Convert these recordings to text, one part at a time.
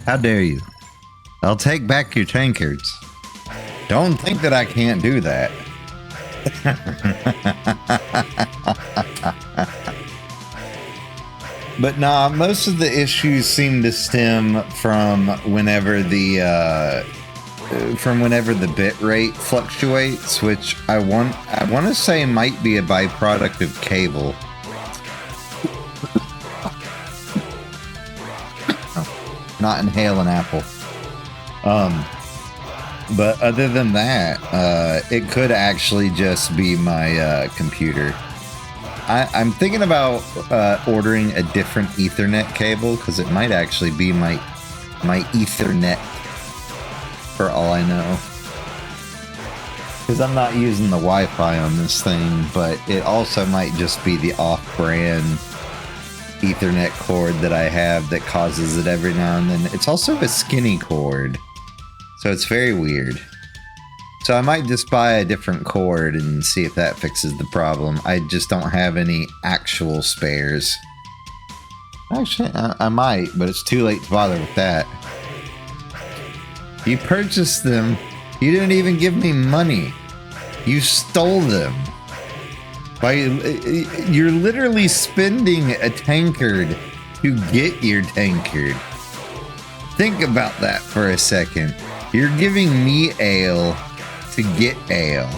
How dare you? I'll take back your tankards. Don't think that I can't do that. But nah, most of the issues seem to stem from whenever the bit rate fluctuates, which I want to say might be a byproduct of cable. Not inhale an apple. But other than that, it could actually just be my computer. I'm thinking about ordering a different Ethernet cable because it might actually be my Ethernet for all I know. Because I'm not using the Wi-Fi on this thing, but it also might just be the off-brand Ethernet cord that I have that causes it every now and then. It's also a skinny cord, so it's very weird. So I might just buy a different cord and see if that fixes the problem. I just don't have any actual spares. Actually, I might, but it's too late to bother with that. You purchased them. You didn't even give me money. You stole them. You're literally spending a tankard to get your tankard. Think about that for a second. You're giving me ale to get ale.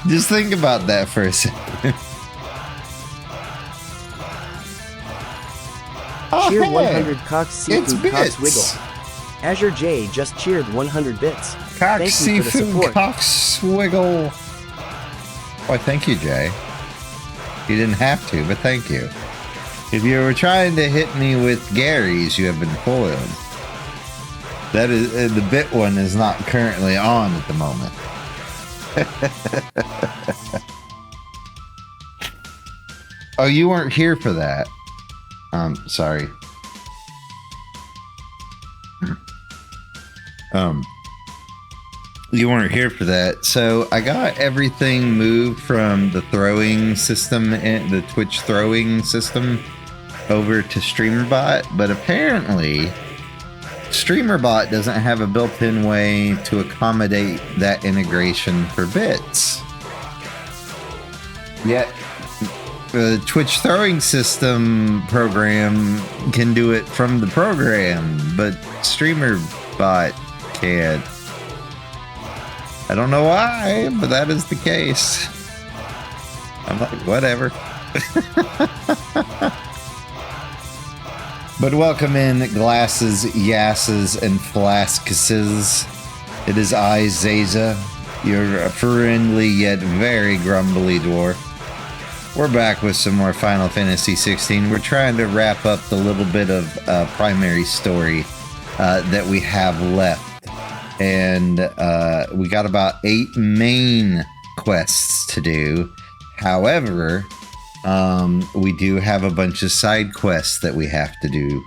Just think about that for a second. Oh, Cheer hey, 100 Cox Seafood Cox Wiggle. Azure J just cheered 100 bits. Cox Thank you for the Seafood support. Cox Wiggle. Why, thank you, Jay. You didn't have to, but thank you. If you were trying to hit me with Gary's, you have been foiled. That is the bit one is not currently on at the moment. Oh, you weren't here for that. Sorry. You weren't here for that. So I got everything moved from the throwing system, the Twitch throwing system, over to StreamerBot, but apparently StreamerBot doesn't have a built-in way to accommodate that integration for bits. Yet the Twitch throwing system program can do it from the program, but streamer bot can't. I don't know why, but that is the case. I'm like, whatever. But welcome in, glasses, yasses, and flaskuses. It is I, Zaza, your friendly yet very grumbly dwarf. We're back with some more Final Fantasy 16. We're trying to wrap up the little bit of primary story that we have left. And we got about 8 main quests to do. However, we do have a bunch of side quests that we have to do.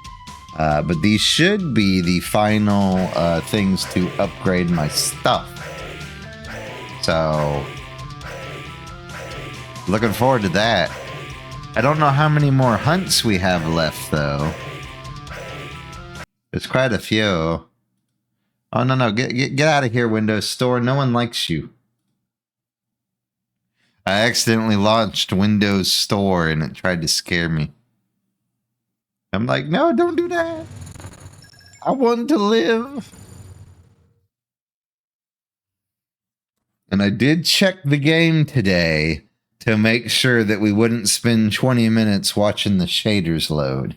But these should be the final things to upgrade my stuff. So, looking forward to that. I don't know how many more hunts we have left, though. There's quite a few. Oh, no. Get out of here, Windows Store. No one likes you. I accidentally launched Windows Store and it tried to scare me. I'm like, no, don't do that. I want to live. And I did check the game today to make sure that we wouldn't spend 20 minutes watching the shaders load.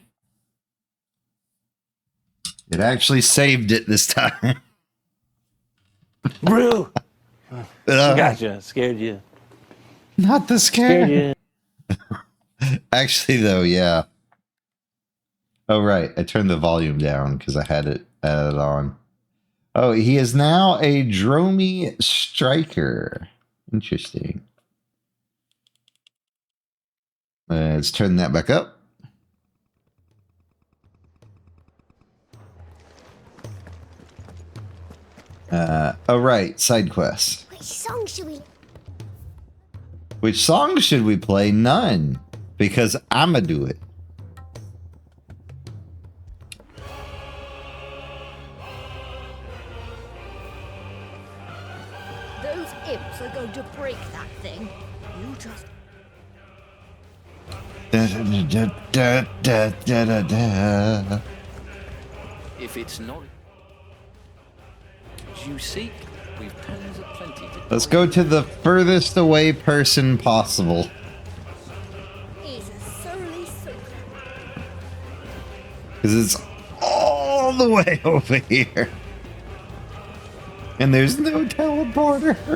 It actually saved it this time. Brew! Gotcha. Scared you. Not the scare. Scared you. Actually, though, yeah. Oh, right. I turned the volume down because I had it on. Oh, he is now a Dromy Striker. Interesting. Let's turn that back up. Oh, right. Side quests. Which song should we... Which song should we play? None. Because I'ma do it. Those imps are going to break that thing. You just... If it's not you seek, we've tons of plenty to Let's go to the furthest away person possible. He's a surly sook. Because it's all the way over here. And there's no teleporter.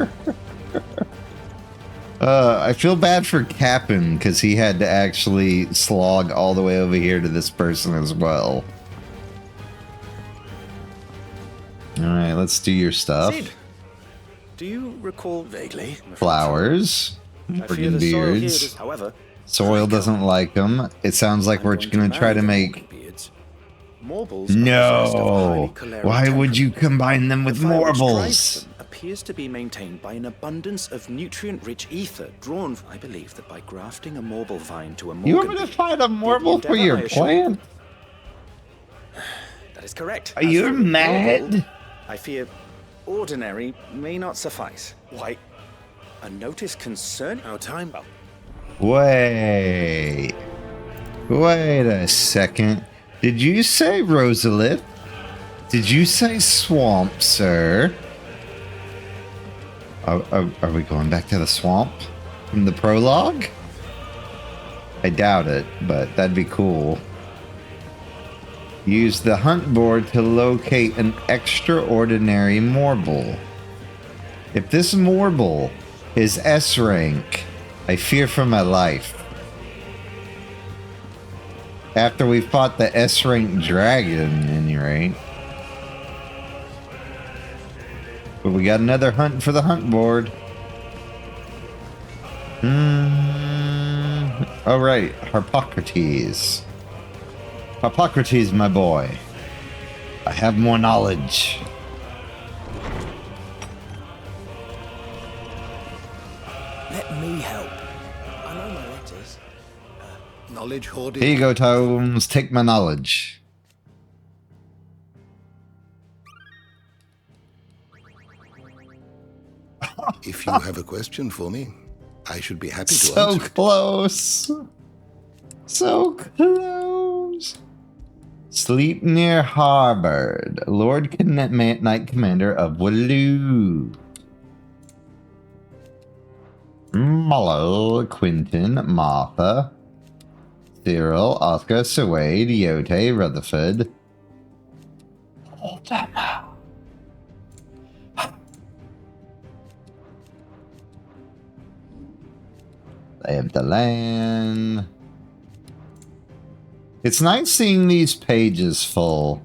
I feel bad for Cap'n because he had to actually slog all the way over here to this person as well. Alright, let's do your stuff. Sid, do you recall vaguely? Flowers. Friggin' beards. However, Soil doesn't like them. It sounds like we're going to try to make... No! Why would you combine them with marbles? Appears to be maintained by an abundance of nutrient-rich ether drawn, I believe, that by grafting a marble vine to a morgan. You want me to find a marble for your plant? That is correct. Are you mad? I fear ordinary may not suffice. Why, a notice concern our time. Wait a second. Did you say Rosalith? Did you say swamp, sir? Are we going back to the swamp from the prologue? I doubt it, but that'd be cool. Use the hunt board to locate an extraordinary marble. If this marble is S rank, I fear for my life. After we fought the S rank dragon, at any rate. But we got another hunt for the hunt board. All right, Harpocrates. Harpocrates, my boy. I have more knowledge. Let me help. I know my letters. Knowledge hoarded. Here you go, Tomes. Take my knowledge. If you have a question for me. I should be happy to So answer it. close. So close. Sleep near Harvard. Knight Commander of Walloo. Mullo, Quinton, Martha, Cyril, Oscar, Suede, Yote, Rutherford. Hold them out. They have the land. It's nice seeing these pages full.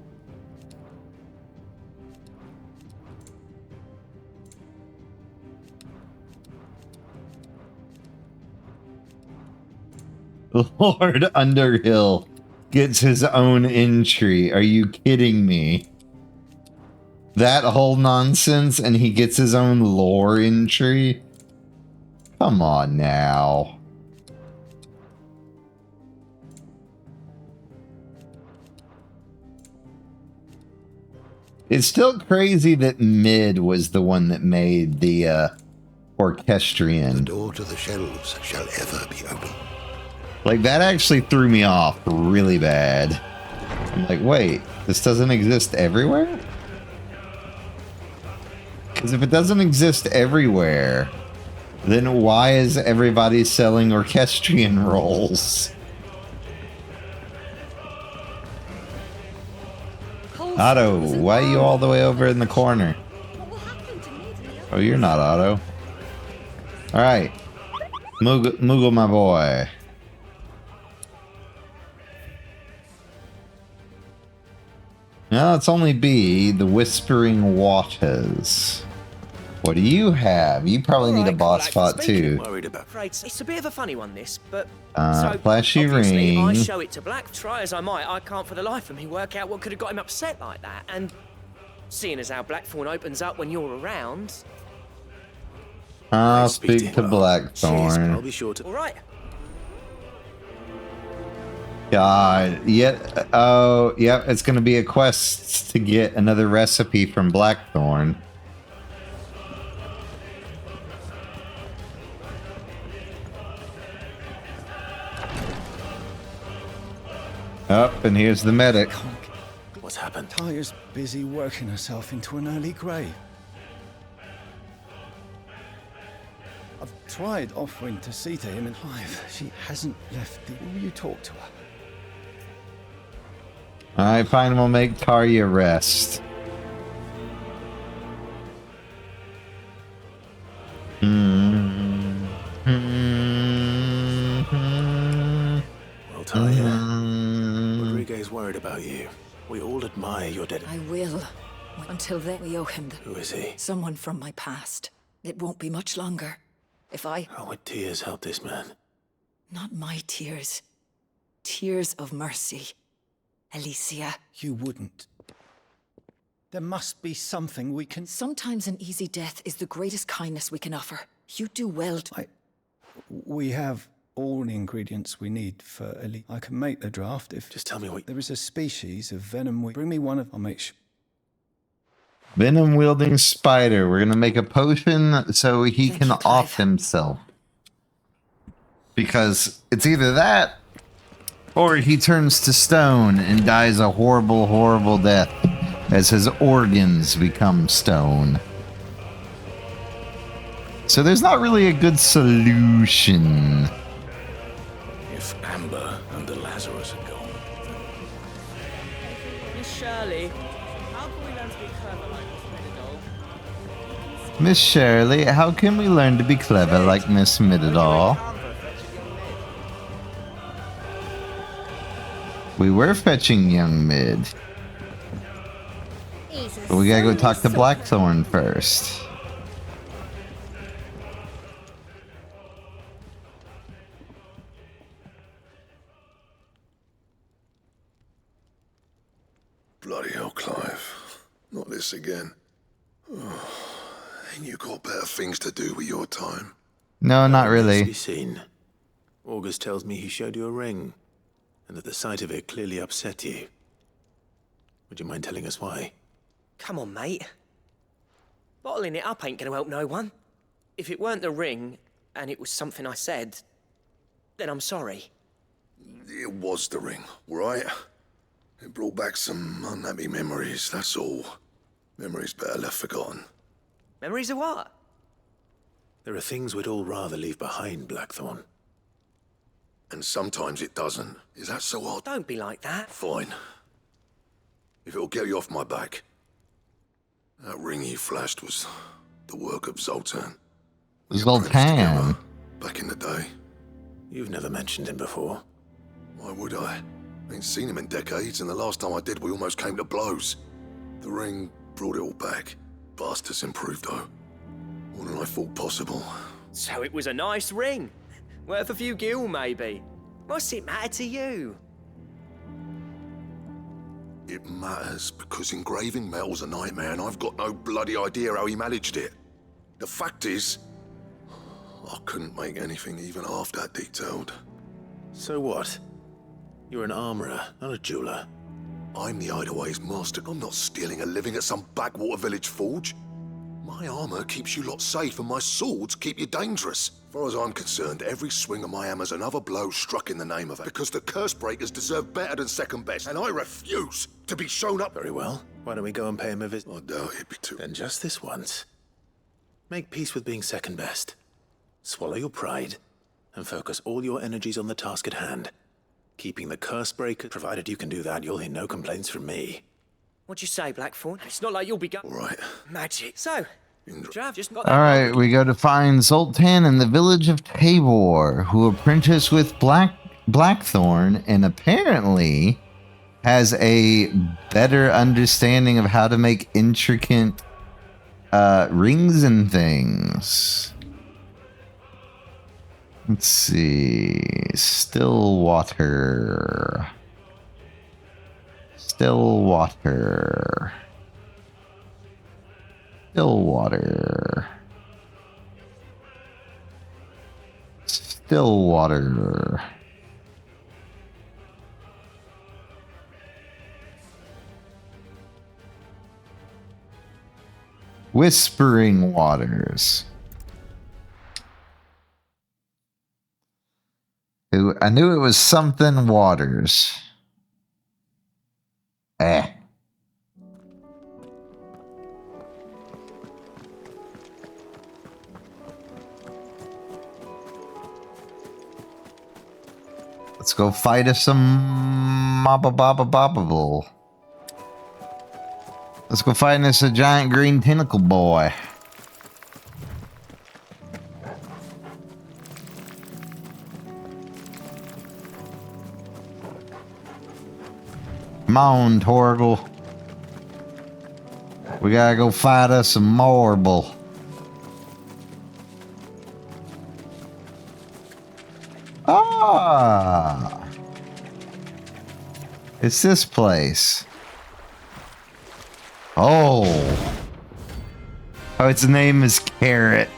Lord Underhill gets his own entry. Are you kidding me? That whole nonsense and he gets his own lore entry? Come on now. It's still crazy that Mid was the one that made the orchestrion. The door to the shelves shall ever be open. Like, that actually threw me off really bad. I'm like, wait, this doesn't exist everywhere? Because if it doesn't exist everywhere, then why is everybody selling orchestrion rolls? Otto, why are you all the way over in the corner? Oh, you're not Otto. Alright. Moogle, my boy. No, it's only B, the Whispering Waters. What do you have? You probably need a boss fight too. It's a bit of a funny one, this, but flashy obviously, ring. I show it to Black. Try as I might, I can't for the life of me work out what could have got him upset like that. And seeing as how Blackthorn opens up when you're around, I'll speak to Blackthorn. I'll be sure to. all right. God, yeah. Oh, yeah. It's gonna be a quest to get another recipe from Blackthorn. Up, and here's the medic. What's happened? Tyre's busy working herself into an early grave. I've tried offering to see to him in Clive. She hasn't left. Will you talk to her? Alright, fine, we'll make Tarya rest. Well, Tarya, Rodriguez worried about you. We all admire your dedication. I will. Until then, we owe him. Who is he? Someone from my past. It won't be much longer. If I... How would tears help this man? Not my tears. Tears of mercy. Alicia. You wouldn't. There must be something we can... Sometimes an easy death is the greatest kindness we can offer. You do well to... We have all the ingredients we need for Ellie. I can make the draft if... Just tell me what... There is a species of venom we... Bring me one of... I'll make sure... Venom-wielding spider. We're gonna make a potion so he can off himself. Because it's either that, or he turns to stone and dies a horrible, horrible death as his organs become stone. So there's not really a good solution. If Amber and the Lazarus are gone. Miss Shirley, how can we learn to be clever like Miss Middledol? Miss Shirley, how can we learn to be clever like Miss Middledal? We were fetching young Mid. But we gotta go talk to Blackthorn first. Bloody hell, Clive. Not this again. Oh, ain't you got better things to do with your time? No, not really. Be seen. August tells me he showed you a ring, and that the sight of it clearly upset you. Would you mind telling us why? Come on, mate. Bottling it up ain't gonna help no one. If it weren't the ring, and it was something I said, then I'm sorry. It was the ring, right? It brought back some unhappy memories, that's all. Memories better left forgotten. Memories of what? There are things we'd all rather leave behind, Blackthorn. And sometimes it doesn't. Is that so odd? Don't be like that. Fine. If it'll get you off my back. That ring you flashed was the work of Zoltan. We apprenticed together back in the day. You've never mentioned him before. Why would I? Ain't seen him in decades, and the last time I did, we almost came to blows. The ring brought it all back. Bastards improved, though. More than I thought possible. So it was a nice ring. Worth a few gil, maybe. What's it matter to you? It matters because engraving metal's a nightmare, and I've got no bloody idea how he managed it. The fact is, I couldn't make anything even half that detailed. So what? You're an armorer, not a jeweler. I'm the Hideaway's master. I'm not stealing a living at some backwater village forge. My armor keeps you lot safe, and my swords keep you dangerous. As far as I'm concerned, every swing of my hammer's another blow struck in the name of it, because the curse breakers deserve better than second best, and I refuse to be shown up. Very well. Why don't we go and pay him a visit? I doubt it'd be too... Then just this once. Make peace with being second best. Swallow your pride, and focus all your energies on the task at hand. Keeping the curse breaker, provided you can do that, you'll hear no complaints from me. What'd you say, Blackthorn? It's not like you'll be All right. Magic. So, I've just got All right, we go to find Zoltan in the village of Tabor, who apprenticed with Blackthorn, and apparently has a better understanding of how to make intricate rings and things. Let's see. Stillwater. Stillwater. Stillwater. Stillwater. Whispering Waters. I knew it was something Waters. Let's go fight us some mobble. Let's go find us a giant green tentacle boy. Come on, Torgal. We gotta go fight us some marble. Ah! It's this place. Oh. Oh, its name is Carrot.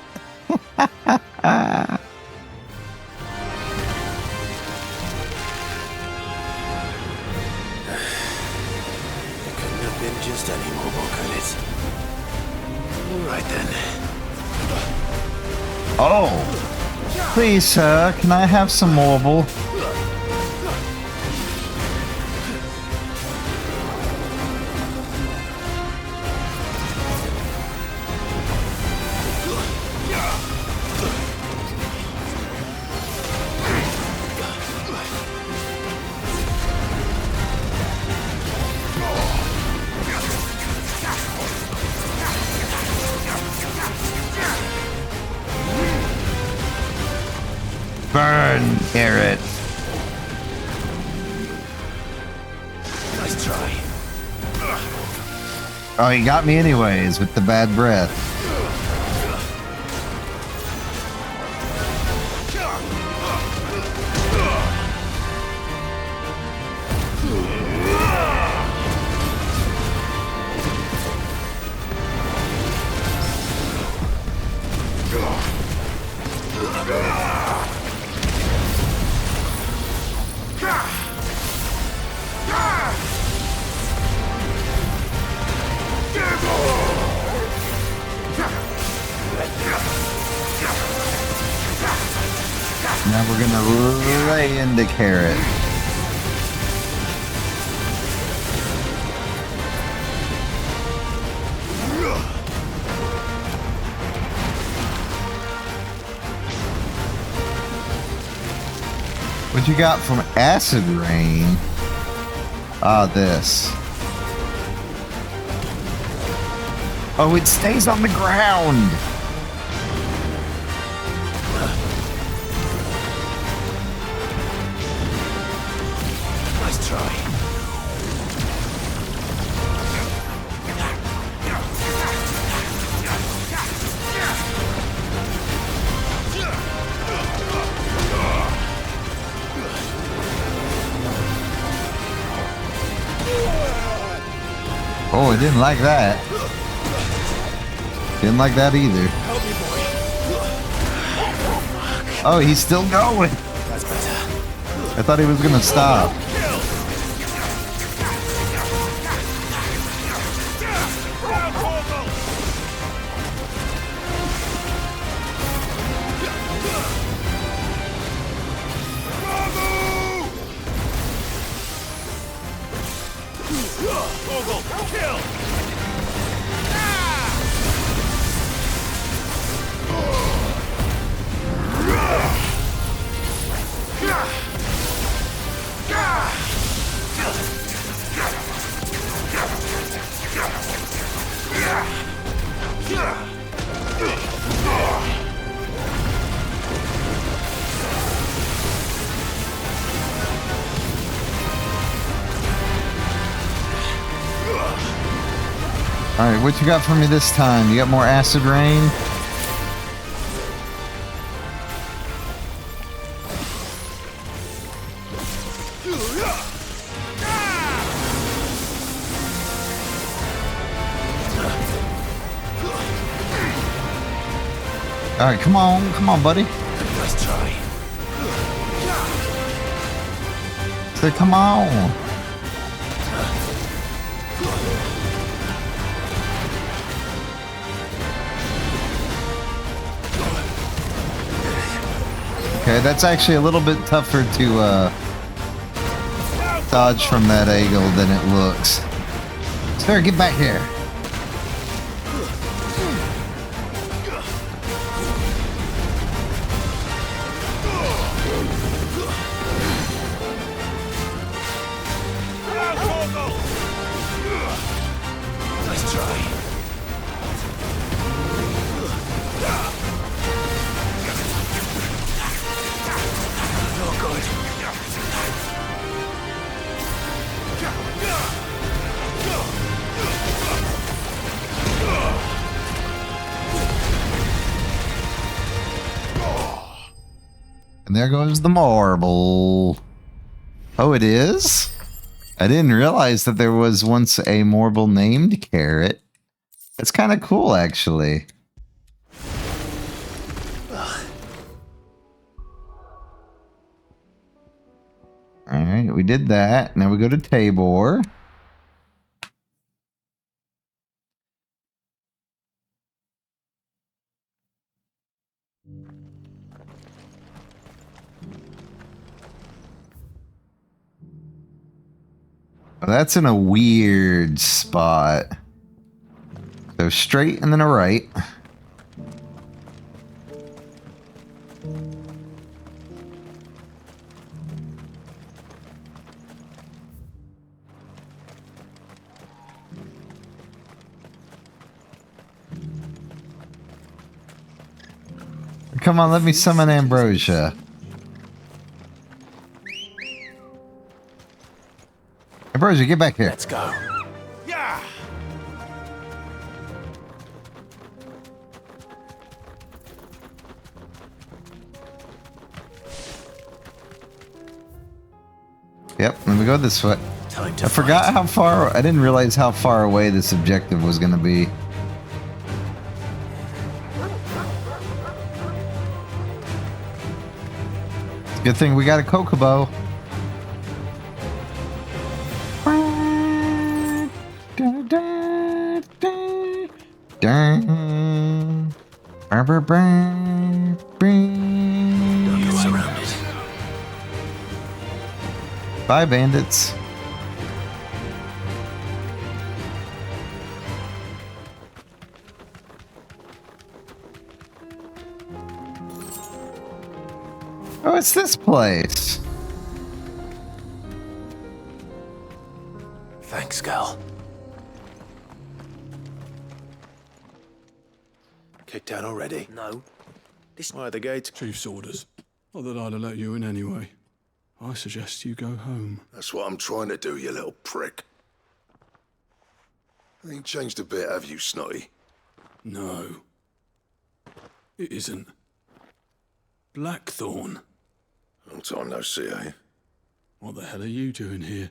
Just any more, could it? All right then. Oh, please, sir, can I have some marble? Burn, Carrot. Nice try. Oh, he got me anyways with the bad breath. Now we're gonna lay into Carrot. What you got from Acid Rain? Ah, this. Oh, it stays on the ground. Nice try. Oh, I didn't like that. Didn't like that either. Oh, he's still going. That's better. I thought he was gonna stop. Alright, what you got for me this time? You got more Acid Rain? Alright, come on, buddy. Nice try. Say, come on. Okay, that's actually a little bit tougher to dodge from that angle than it looks. Sir, get back here. Nice try. Not good. And there goes the marble. Oh, it is? I didn't realize that there was once a marble named Carrot. That's kind of cool, actually. Alright, we did that. Now we go to Tabor. Well, that's in a weird spot. So straight and then a right. Come on, let me summon Ambrosia. Ambrosia, get back here. Let's go. Yeah. Yep, let me go this way. Time to I forgot fight. how far. I didn't realize how far away this objective was going to be. Good thing we got a Kokobo. You're surrounded. Bye, bandits. Oh, it's this place. Thanks, girl. Kicked out already? No. Why the gates? Chief's orders. Not that I'd have let you in anyway. I suggest you go home. That's what I'm trying to do, you little prick. Ain't changed a bit, have you, Snotty? No. It isn't. Blackthorn. Long time no see, eh? What the hell are you doing here?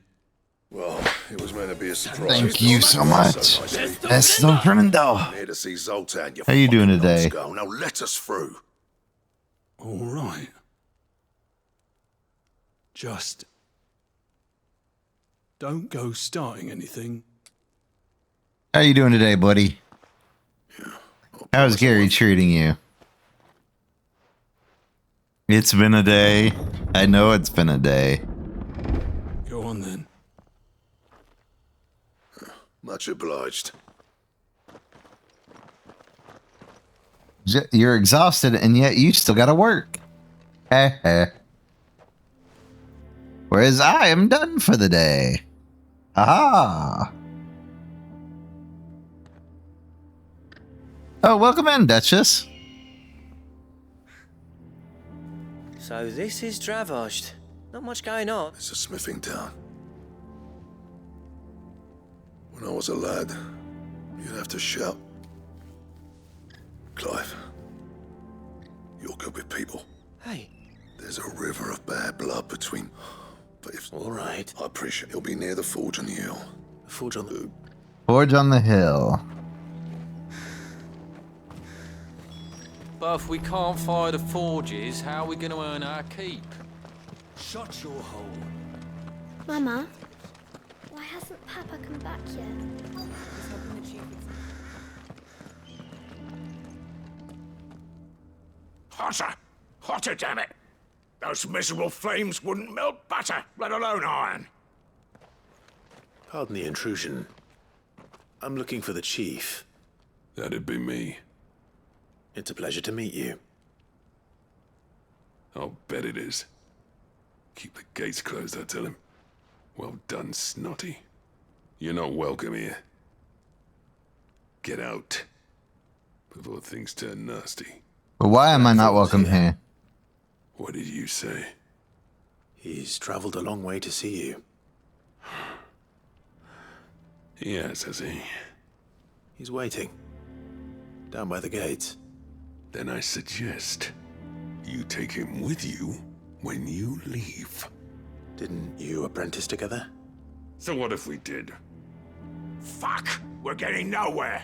Well, it was meant to be a surprise. Thank you so much. Esto Fernando. I'm here to see Zoltan, you How you doing fucking today? numbskull. Now let us through. All right. Just don't go starting anything. How you doing today, buddy? How's Gary treating you? It's been a day. I know it's been a day. Go on then. Much obliged. You're exhausted and yet you still gotta work. Whereas I am done for the day. Aha! Oh, welcome in, Duchess. So this is Dravosht. Not much going on. It's a smithing town. When I was a lad, you'd have to shout. Clive, you're good with people. Hey. There's a river of bad blood between... But if... All right. I appreciate you'll be near the forge on the hill. The forge on the... Forge on the hill. But if we can't fire the forges, how are we going to earn our keep? Shut your hole. Mama, why hasn't Papa come back yet? Hotter! Hotter, damn it! Those miserable flames wouldn't melt butter, let alone iron. Pardon the intrusion. I'm looking for the chief. That'd be me. It's a pleasure to meet you. I'll bet it is. Keep the gates closed, I tell him. Well done, Snotty. You're not welcome here. Get out. Before things turn nasty. But why am I not welcome here? What did you say? He's traveled a long way to see you. Yes, has he? He's waiting. Down by the gates. Then I suggest you take him with you when you leave. Didn't you apprentice together? So what if we did? Fuck! We're getting nowhere.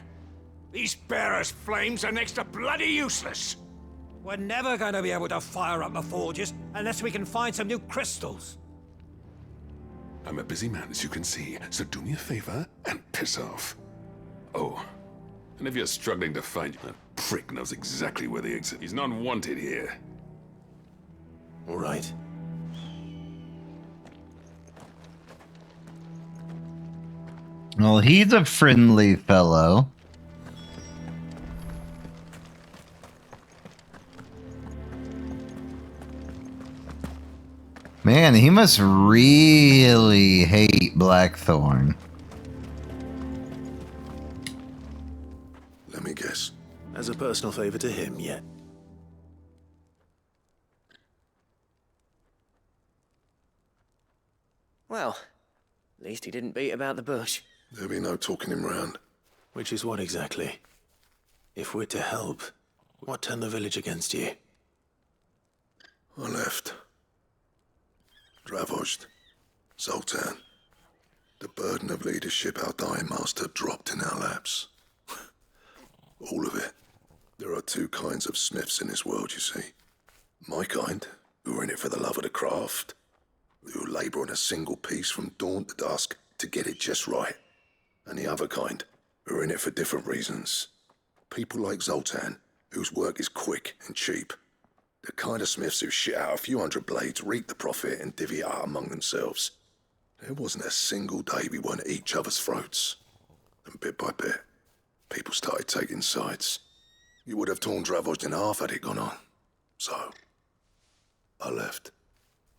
These bearers' flames are next to bloody useless. We're never going to be able to fire up the forges unless we can find some new crystals. I'm a busy man, as you can see, so do me a favor and piss off. Oh, and if you're struggling to find, that prick knows exactly where the exit. He's not wanted here. All right. Well, he's a friendly fellow. Man, he must really hate Blackthorn. Let me guess. As a personal favor to him, yet. Well, at least he didn't beat about the bush. There'll be no talking him round. Which is what exactly? If we're to help, what turned the village against you? I left. Dravosht. Zoltan. The burden of leadership our dying master dropped in our laps. All of it. There are two kinds of smiths in this world, you see. My kind, who are in it for the love of the craft, who labour on a single piece from dawn to dusk to get it just right. And the other kind, who are in it for different reasons. People like Zoltan, whose work is quick and cheap. The kind of smiths who shit out a few hundred blades, reap the profit, and divvy it out among themselves. There wasn't a single day we weren't at each other's throats. And bit by bit, people started taking sides. You would have torn Dravoj in half had it gone on. So, I left.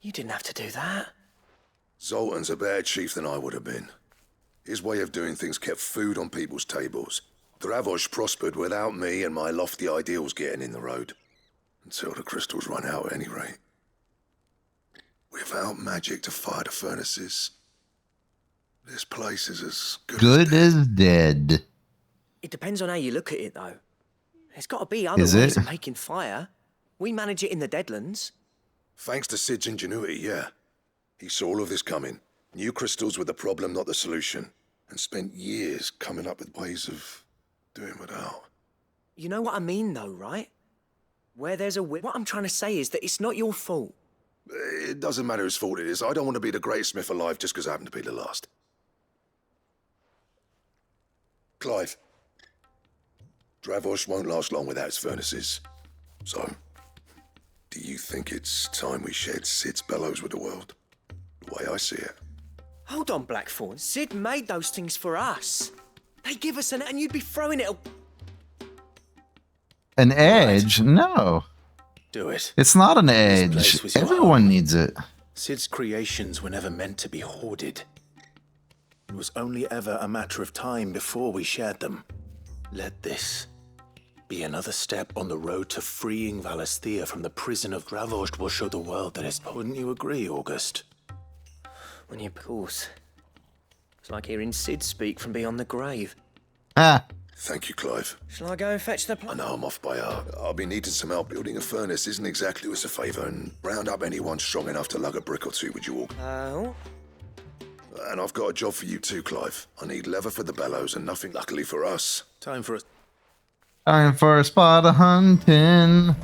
You didn't have to do that. Zoltan's a better chief than I would have been. His way of doing things kept food on people's tables. Dravoj prospered without me and my lofty ideals getting in the road. Until the crystals run out at any rate. Without magic to fire the furnaces, this place is as good as dead. It depends on how you look at it, though. There's got to be other ways of making fire. We manage it in the Deadlands. Thanks to Sid's ingenuity, yeah. He saw all of this coming. Knew crystals were the problem, not the solution. And spent years coming up with ways of doing without. You know what I mean, though, right? Where there's a will. What I'm trying to say is that it's not your fault. It doesn't matter whose fault it is. I don't want to be the greatest smith alive just because I happen to be the last. Clive. Dravoj won't last long without his furnaces. So, do you think it's time we shared Sid's bellows with the world? The way I see it. Hold on, Blackthorn. Sid made those things for us. They give us and you'd be throwing it. An edge? No. Do it. It's not an edge. Everyone needs it. Sid's creations were never meant to be hoarded. It was only ever a matter of time before we shared them. Let this be another step on the road to freeing Valisthea from the prison of Dravoj. Will show the world that it's... Wouldn't you agree, August? When you, of course. It's like hearing Sid speak from beyond the grave. Ah. Thank you, Clive. Shall I go and fetch the... I know I'm off by heart. I'll be needing some help. Building a furnace isn't exactly us a favour, and round up anyone strong enough to lug a brick or two, would you all? Oh? And I've got a job for you too, Clive. I need leather for the bellows and nothing, luckily for us. Time for us. Time for a spider hunting.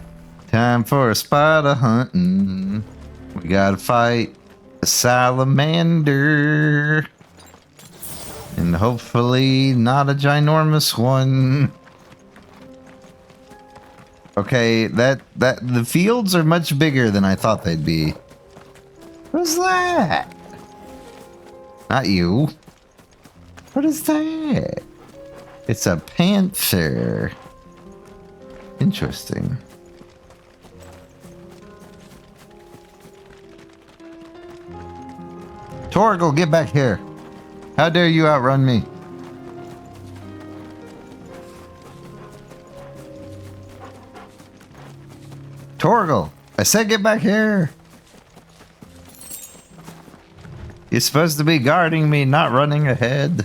Time for a spider hunting. We gotta fight a salamander. And hopefully not a ginormous one. Okay, that the fields are much bigger than I thought they'd be. What's that? Not you. What is that? It's a panther. Interesting. Torgal, get back here. How dare you outrun me? Torgal, I said get back here. You're supposed to be guarding me, not running ahead.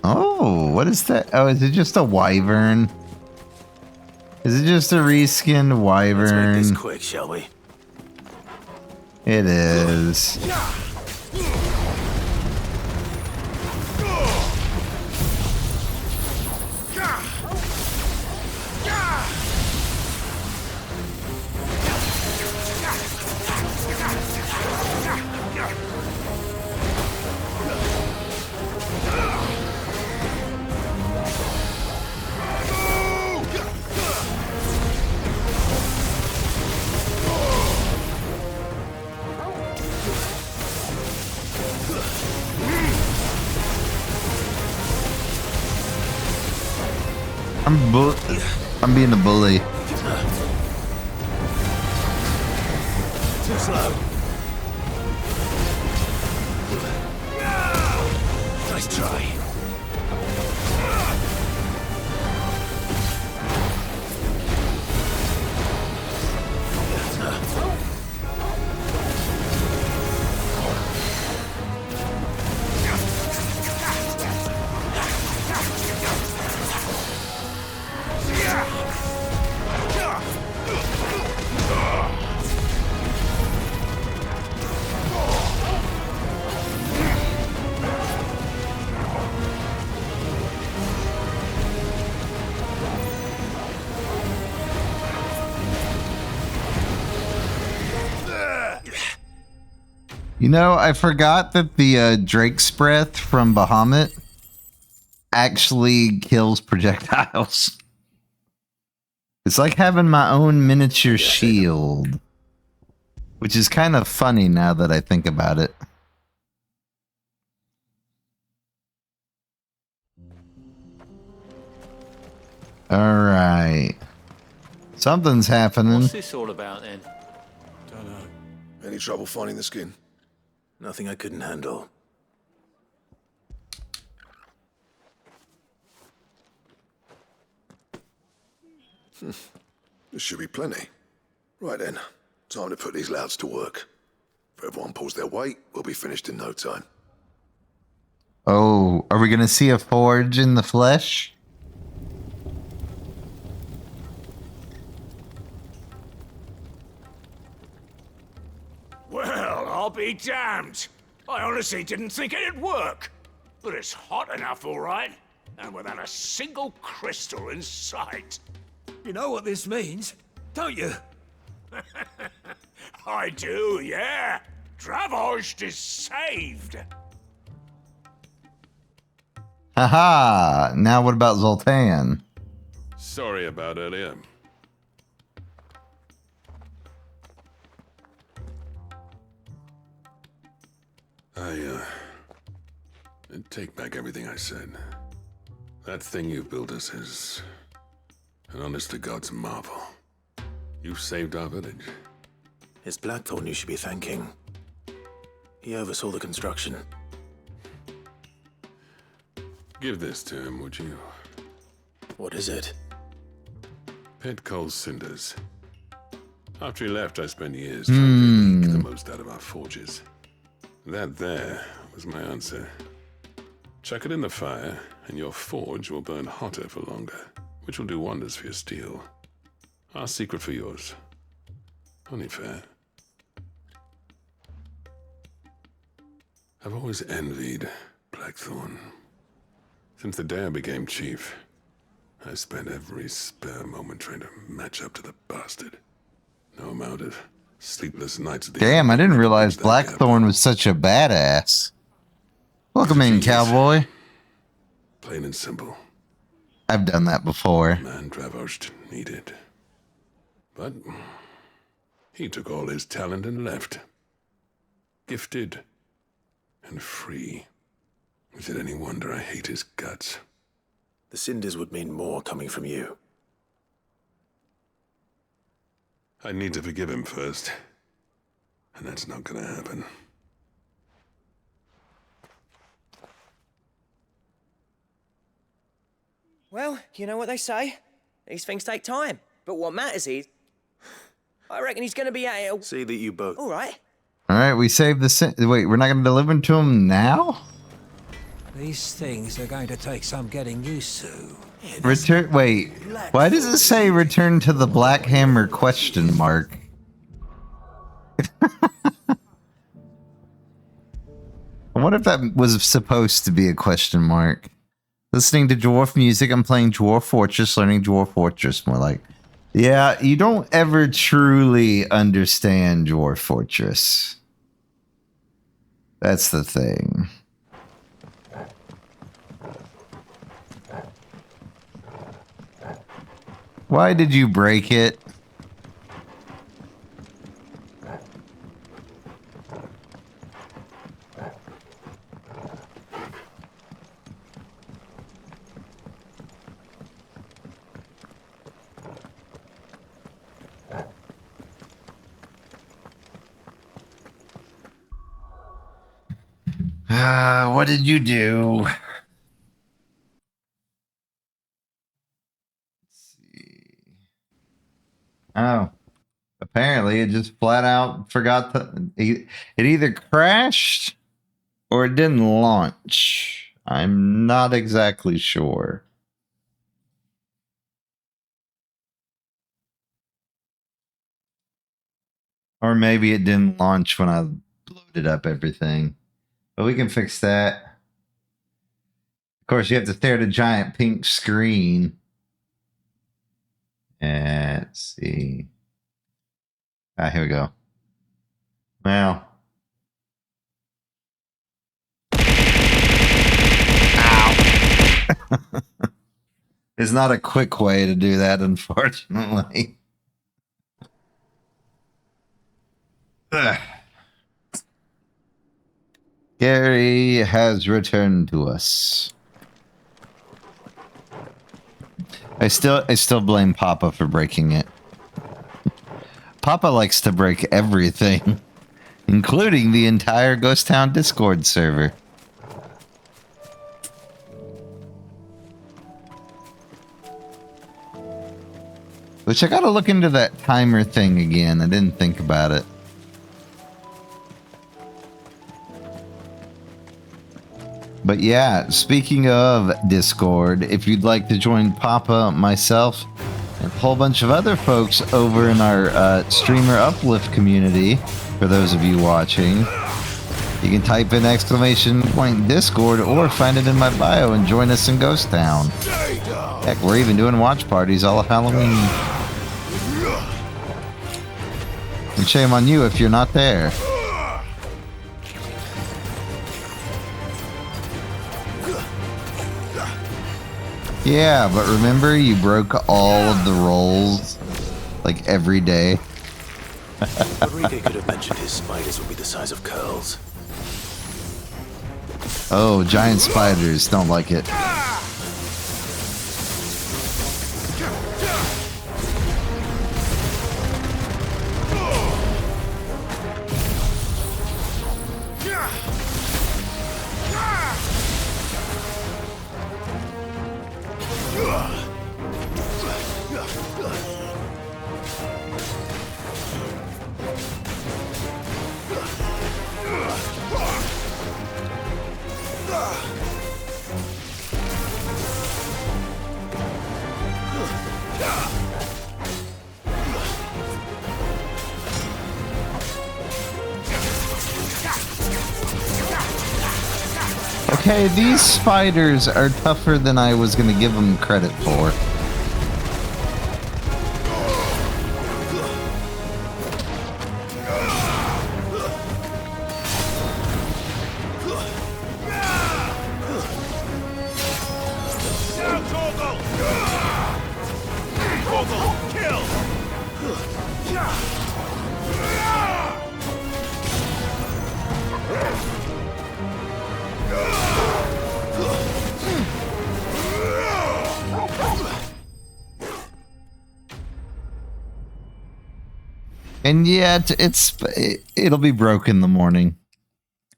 Oh, what is that? Oh, is it just a wyvern? Is it just a reskinned wyvern? Let's make this quick, shall we? It is. I'm being a bully. Too slow. Nice try. You know, I forgot that the Drake's Breath from Bahamut actually kills projectiles. It's like having my own miniature shield. Which is kind of funny now that I think about it. Alright. Something's happening. What's this all about then? Don't know. Any trouble finding the skin? Nothing I couldn't handle. There should be plenty. Right then, time to put these louts to work. If everyone pulls their weight, we'll be finished in no time. Oh, are we going to see a forge in the flesh? Well, I'll be damned. I honestly didn't think it'd work. But it's hot enough, all right. And without a single crystal in sight. You know what this means, don't you? I do, yeah. Dravost is saved. Haha! Now what about Zoltan? Sorry about earlier. I take back everything I said. That thing you built us is an honest-to-God's marvel. You saved our village. It's Blackthorn you should be thanking. He oversaw the construction. Give this to him, would you? What is it? Pet coal cinders. After he left, I spent years trying to eke the most out of our forges. That there was my answer. Chuck it in the fire, and your forge will burn hotter for longer, which will do wonders for your steel. Our secret for yours. Only fair. I've always envied Blackthorn. Since the day I became chief, I spent every spare moment trying to match up to the bastard. No amount of sleepless nights at the Damn, I didn't realize Blackthorn was such a badass. Welcome in, cowboy. Plain and simple. I've done that before. Man Dravost needed. But he took all his talent and left. Gifted and free. Is it any wonder I hate his guts? The cinders would mean more coming from you. I need to forgive him first. And that's not gonna happen. Well, you know what they say. These things take time. But what matters is, I reckon he's going to be at it. See that you both. All right. All right, we saved the... Wait, we're not going to deliver them to him now? These things are going to take some getting used to. Return... Wait, why does it say return to the Black Hammer question mark? I wonder if that was supposed to be a question mark. Listening to dwarf music, I'm playing Dwarf Fortress, learning Dwarf Fortress, more like... Yeah, you don't ever truly understand Dwarf Fortress. That's the thing. Why did you break it? What did you do? Let's see. Oh, apparently it just flat out forgot to. It either crashed or it didn't launch. I'm not exactly sure. Or maybe it didn't launch when I loaded up everything. But we can fix that. Of course, you have to stare at a giant pink screen. Let's see. Ah, here we go. Well. Ow. It's not a quick way to do that, unfortunately. Gary has returned to us. I still blame Papa for breaking it. Papa likes to break everything, including the entire Ghost Town Discord server. Which I gotta look into that timer thing again. I didn't think about it. But yeah, speaking of Discord, if you'd like to join Papa, myself, and a whole bunch of other folks over in our streamer uplift community, for those of you watching, you can type in !Discord or find it in my bio and join us in Ghost Town. Heck, we're even doing watch parties all of Halloween. And shame on you if you're not there. Yeah, but remember you broke all of the rolls, like, every day? Rodrigo could have mentioned his spiders would be the size of curls. Oh, giant spiders, don't like it. Okay, these spiders are tougher than I was going to give them credit for. And yet, it'll be broke in the morning.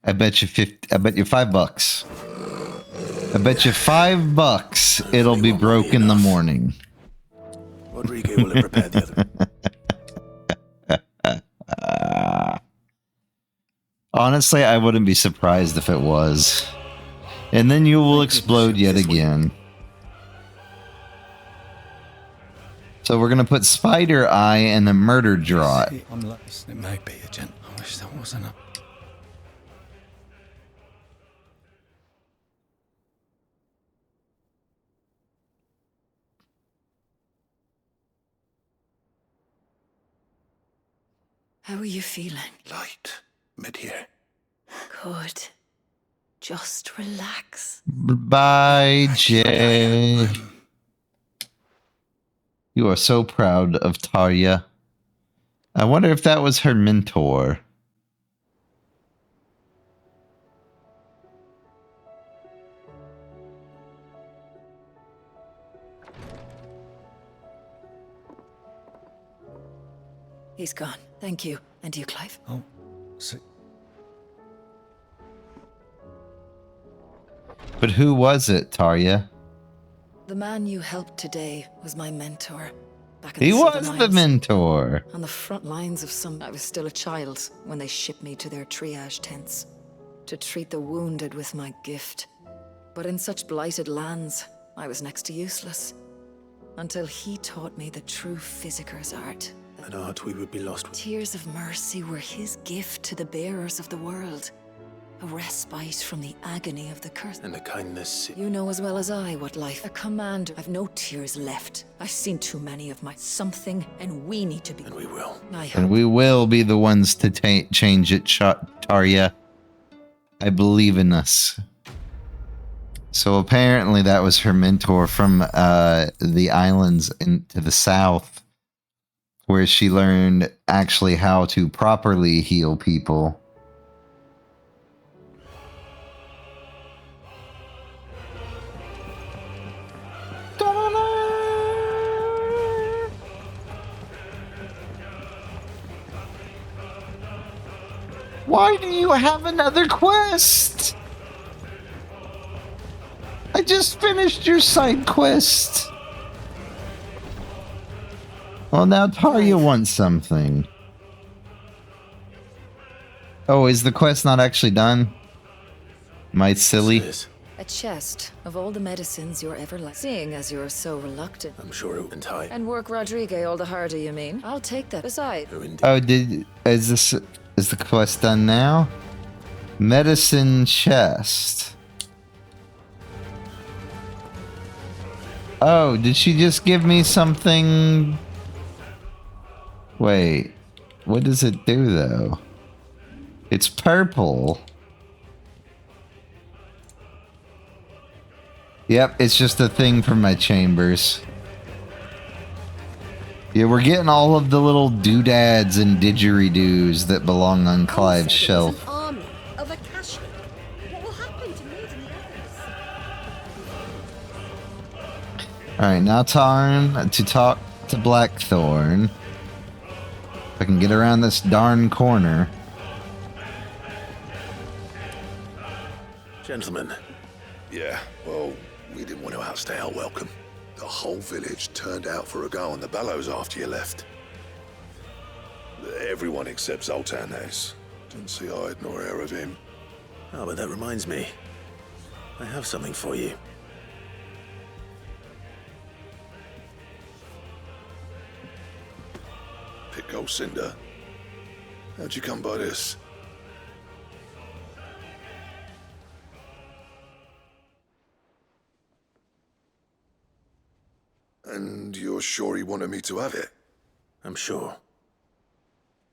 I bet you $5. I bet you $5 it'll be broke in the morning. Rodrigo will have repaired the other. Honestly, I wouldn't be surprised if it was. And then you will explode yet again. So we're gonna put Spider Eye and the Murder Draught. It may be a gent. I wish that wasn't a... How are you feeling? Light. Mid here. Good. Just relax. Bye, Jay. You are so proud of Tarya. I wonder if that was her mentor. He's gone. Thank you. And you, Clive? Oh, so... But who was it, Tarya? The man you helped today was my mentor. Back in He the was Southern the Isles. mentor. On the front lines of some... I was still a child when they shipped me to their triage tents to treat the wounded with my gift. But in such blighted lands, I was next to useless. Until he taught me the true physicker's art. An art we would be lost with. Tears of mercy were his gift to the bearers of the world. A respite from the agony of the curse. And the kindness. You know as well as I what life... A commander. I've no tears left. I've seen too many of my something, and we need to be... And we will. And we will be the ones to change it, Tarya. I believe in us. So apparently that was her mentor from the islands to the south. where she learned actually how to properly heal people. Why do you have another quest? I just finished your side quest. Well, now Tarya wants something. Oh, is the quest not actually done? Am I silly? A chest of all the medicines you're ever like. Seeing as you're so reluctant. I'm sure it won't hide. And work Rodrigue all the harder, you mean? I'll take that. Besides. Oh, is the quest done now? Medicine chest. Oh, did she just give me something? Wait, what does it do though? It's purple. Yep, it's just a thing from my chambers. Yeah, we're getting all of the little doodads and didgeridoos that belong on Clive's shelf. Army of Akashi. What will happen to me and the others? Alright, now time to talk to Blackthorn. If I can get around this darn corner. Gentlemen. Yeah, well, we didn't want to outstay our welcome. The whole village turned out for a go on the bellows after you left. Everyone except Zoltan has. Didn't see hide nor hair of him. Oh, but that reminds me. I have something for you. Pick old Cinder. How'd you come by this? And you're sure he wanted me to have it? I'm sure.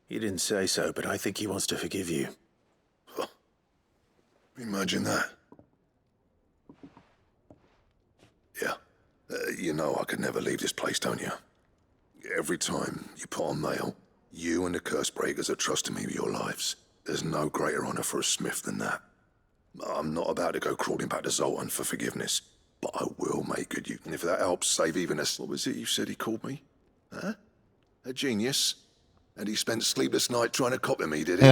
He didn't say so, but I think he wants to forgive you. Huh. Imagine that. Yeah. You know I could never leave this place, don't you? Every time you put on mail, you and the Cursebreakers are trusting me with your lives. There's no greater honor for a smith than that. I'm not about to go crawling back to Zoltan for forgiveness, but I will make good use. And if that helps save even a... What was it you said he called me? Huh? A genius? And he spent sleepless night trying to copy me, did he?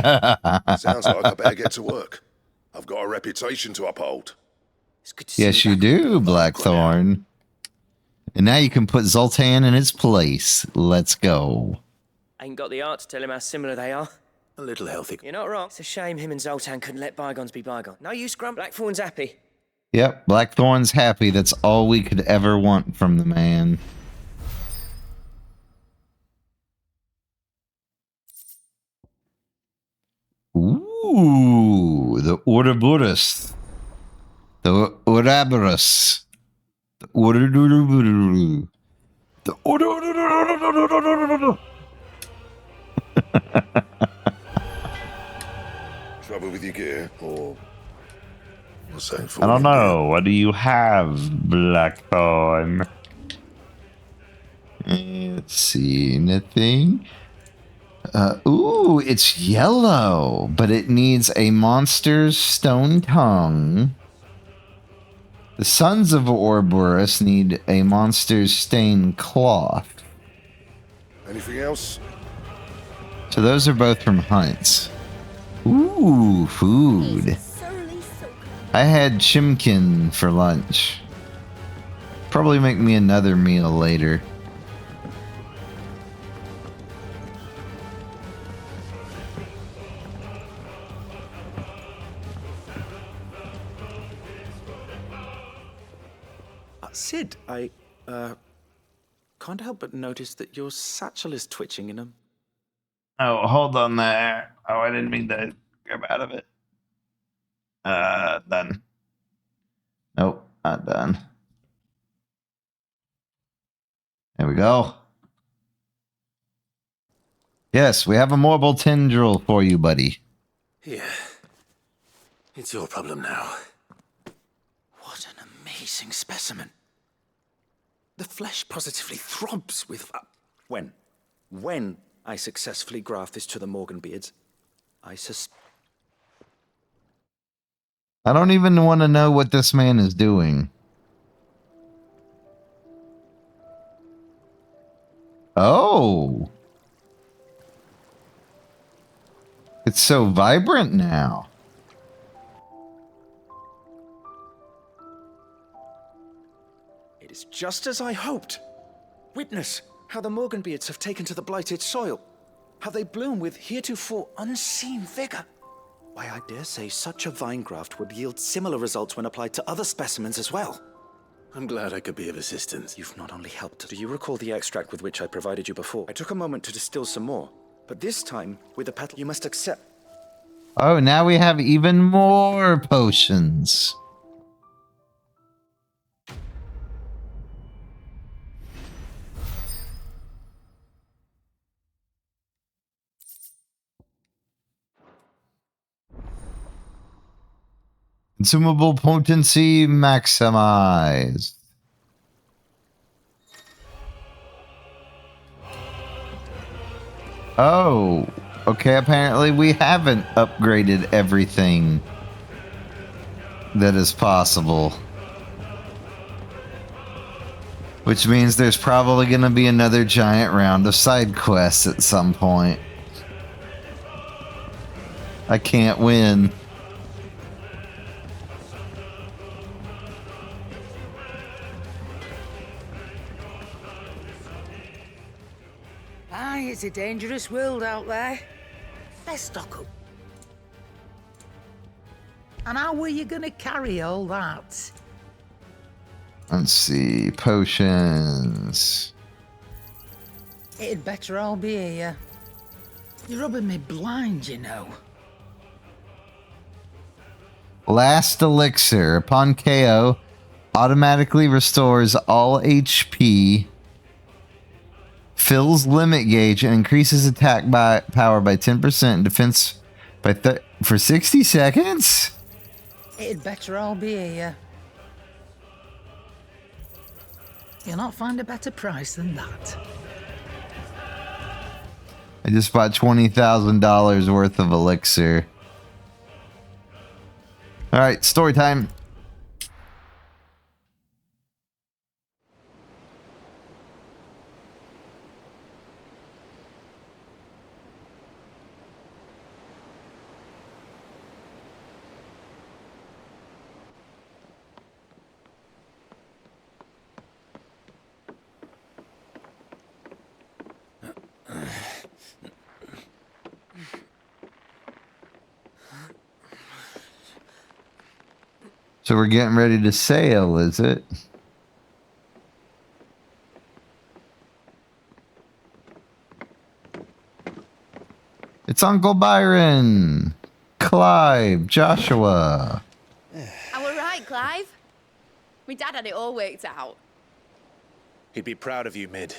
Sounds like I better get to work. I've got a reputation to uphold. Yes, you do, Blackthorn. And now you can put Zoltan in his place. Let's go. Ain't got the art to tell him how similar they are. A little healthy. You're not wrong. It's a shame him and Zoltan couldn't let bygones be bygones. No use, Grump. Blackthorn's happy. Yep, Blackthorn's happy. That's all we could ever want from the man. Ooh, the Ouroboros. The Ouroboros. The Ouroboros. The Ouroboros. Trouble with your gear, or... what's that for? I don't know. What do you have, Blackthorn? Let's see. Anything? Ooh, it's yellow, but it needs a monster's stone tongue. The Sons of Ouroboros need a monster's stained cloth. Anything else? So those are both from hunts. Ooh, food. I had chimkin for lunch. Probably make me another meal later. Sid, I can't help but notice that your satchel is twitching in a... Oh, hold on there. Oh, I didn't mean to grab out of it. Done. Nope, not done. There we go. Yes, we have a mobile tendril for you, buddy. Here. It's your problem now. What an amazing specimen. The flesh positively throbs with... when? When I successfully graft this to the Morganbeards, I don't even want to know what this man is doing. Oh. It's so vibrant now. It is just as I hoped. Witness how the Morganbeards have taken to the blighted soil. How they bloom with heretofore unseen vigor. Why, I dare say such a vine graft would yield similar results when applied to other specimens as well. I'm glad I could be of assistance. You've not only helped. Do you recall the extract with which I provided you before? I took a moment to distill some more, but this time, with the petal, you must accept. Oh, now we have even more potions. Consumable potency maximized. Oh, okay. Apparently we haven't upgraded everything that is possible. Which means there's probably going to be another giant round of side quests at some point. I can't win. Aye, it's a dangerous world out there. Let's stock up. And how were you gonna carry all that? Let's see. Potions. It'd better all be here. You're rubbing me blind, you know. Last elixir. Upon KO, automatically restores all HP, fills limit gauge, and increases attack power by 10% and defense by for 60 seconds? It'd better all be here. You'll not find a better price than that. I just bought $20,000 worth of elixir. All right, story time. So we're getting ready to sail, is it? It's Uncle Byron, Clive, Joshua. Are we right, Clive? My dad had it all worked out. He'd be proud of you, Mid.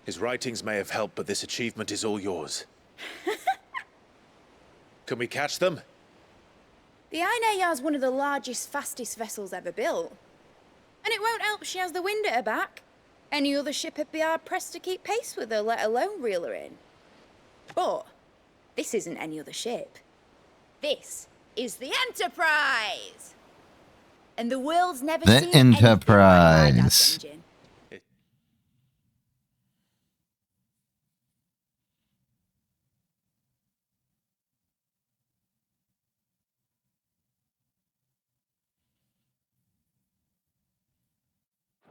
His writings may have helped, but this achievement is all yours. Can we catch them? The Ainayar's one of the largest, fastest vessels ever built. And it won't help she has the wind at her back. Any other ship would be hard-pressed to keep pace with her, let alone reel her in. But this isn't any other ship. This is the Enterprise! And the world's never The seen anything like my dad's Enterprise. engine.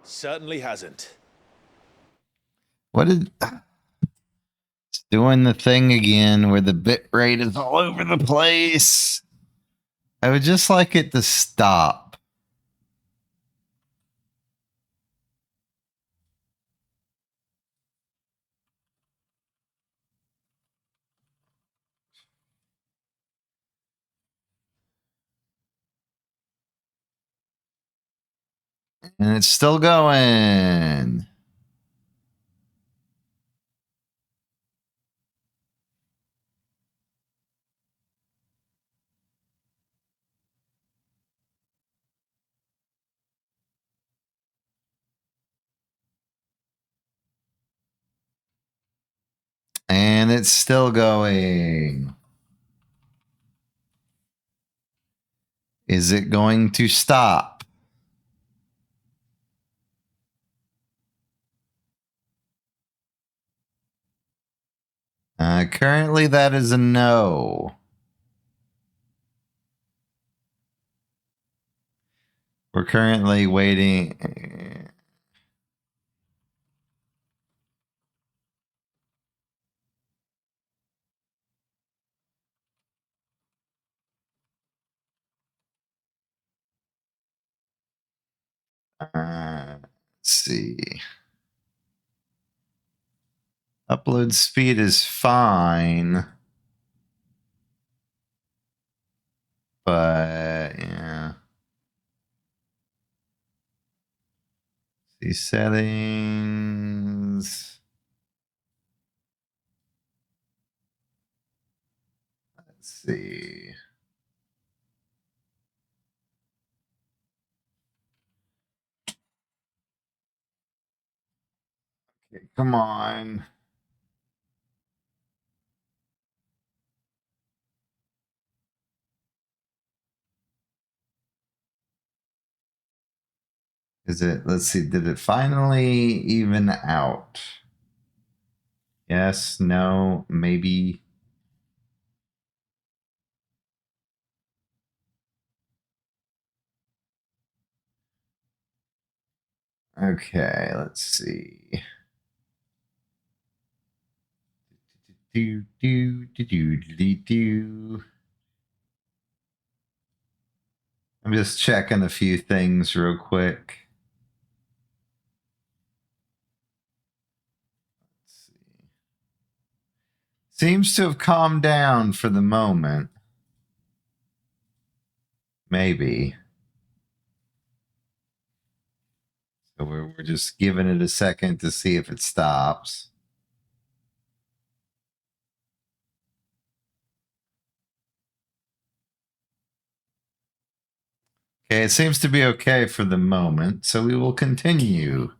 Certainly hasn't. What is... It's doing the thing again where the bit rate is all over the place. I would just like it to stop. And it's still going. And it's still going. Is it going to stop? Currently, that is a no. We're currently waiting. Let's see. Upload speed is fine. But, yeah. See settings. Let's see. Okay, come on. Is it, let's see, did it finally even out? Yes, no, maybe. Okay, let's see. I'm just checking a few things real quick. Seems to have calmed down for the moment. Maybe. So we're just giving it a second to see if it stops. Okay, it seems to be okay for the moment, so we will continue.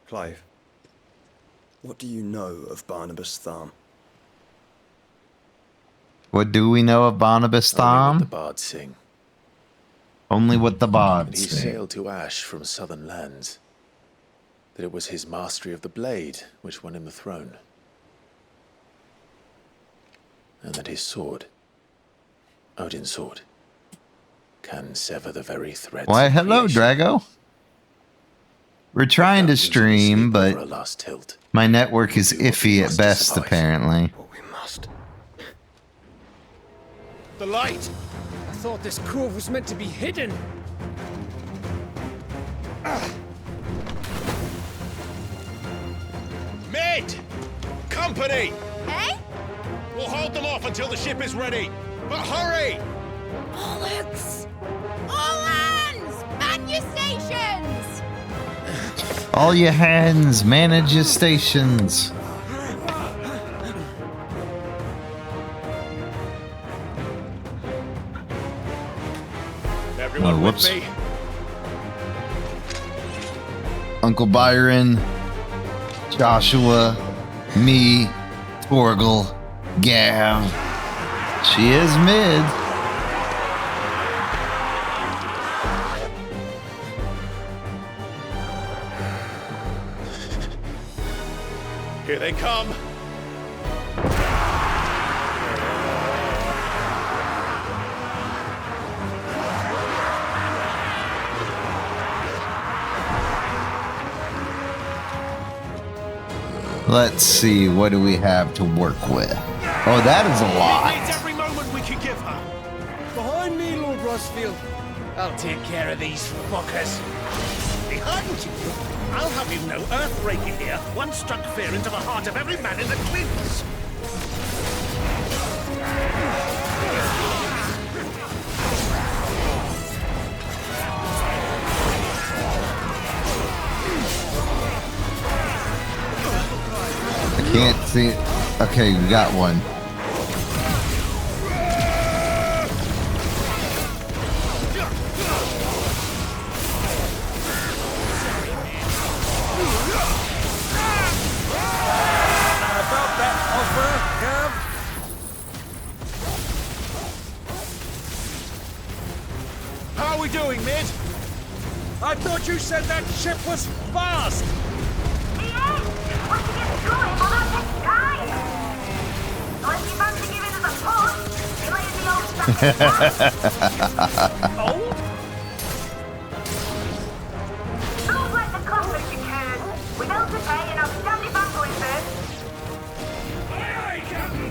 Clive, what do you know of Barnabas Tharm? What do we know of Barnabas Only what Tharm? the bards sing. Only what the That bards he sing. sailed to Ash from southern lands. That it was his mastery of the blade which won him the throne. And that his sword, Odin's sword, can sever the very threads Why, of hello, creation. Drago. We're trying to stream, but my network is iffy at best, apparently. The light! I thought this cove was meant to be hidden. Mid! Company! Eh? We'll hold them off until the ship is ready. But hurry! Bollocks! All hands! Man your stations! All your hands, manage your stations. Everyone whoops. with me? Uncle Byron, Joshua, me, Torgal, Gav. She is mid. Here they come. Let's see, what do we have to work with? Oh, that is a lot. Needs every moment we can give her. Behind me, Lord Rosfield. I'll take care of these fuckers. Behind you? I'll have you know earthbreaking here once struck fear into the heart of every man in the cliffs. I can't see it. Okay, we got one. we doing, Mid? I thought you said that ship was fast! He is! We're to get through him on our next time! Unless you fancy giving us a push, you lay in the old stuff. Old? Don't let the conflict occur. We built to pay and outstanding banquet first. Aye, aye, Captain!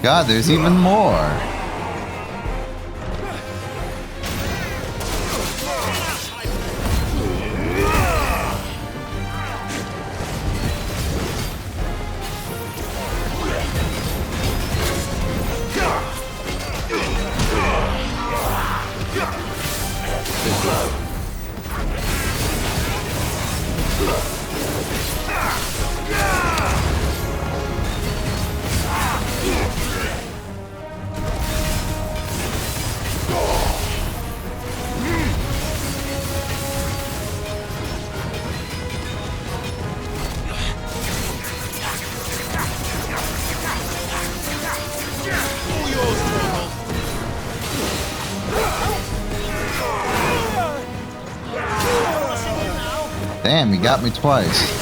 God, there's even more. Damn, he got me twice.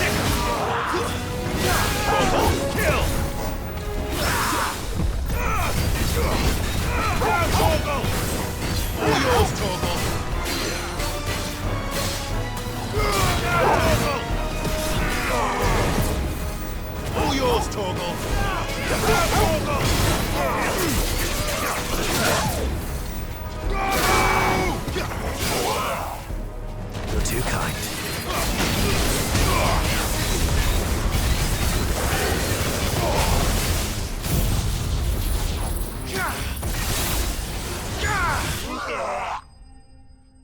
All yours, Torgal! You're too kind.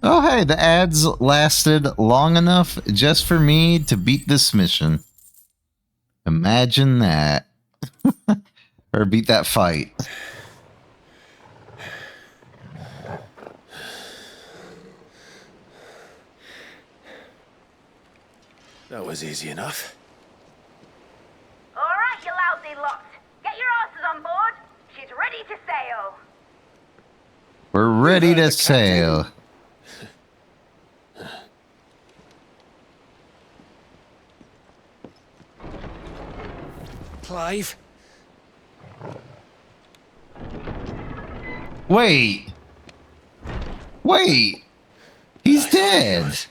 Oh, hey, the ads lasted long enough just for me to beat this mission. Imagine that. Or beat that fight. That was easy enough. All right, you lousy lot. Get your asses on board. She's ready to sail. We're ready to sail. Clive? Wait. Wait. He's dead.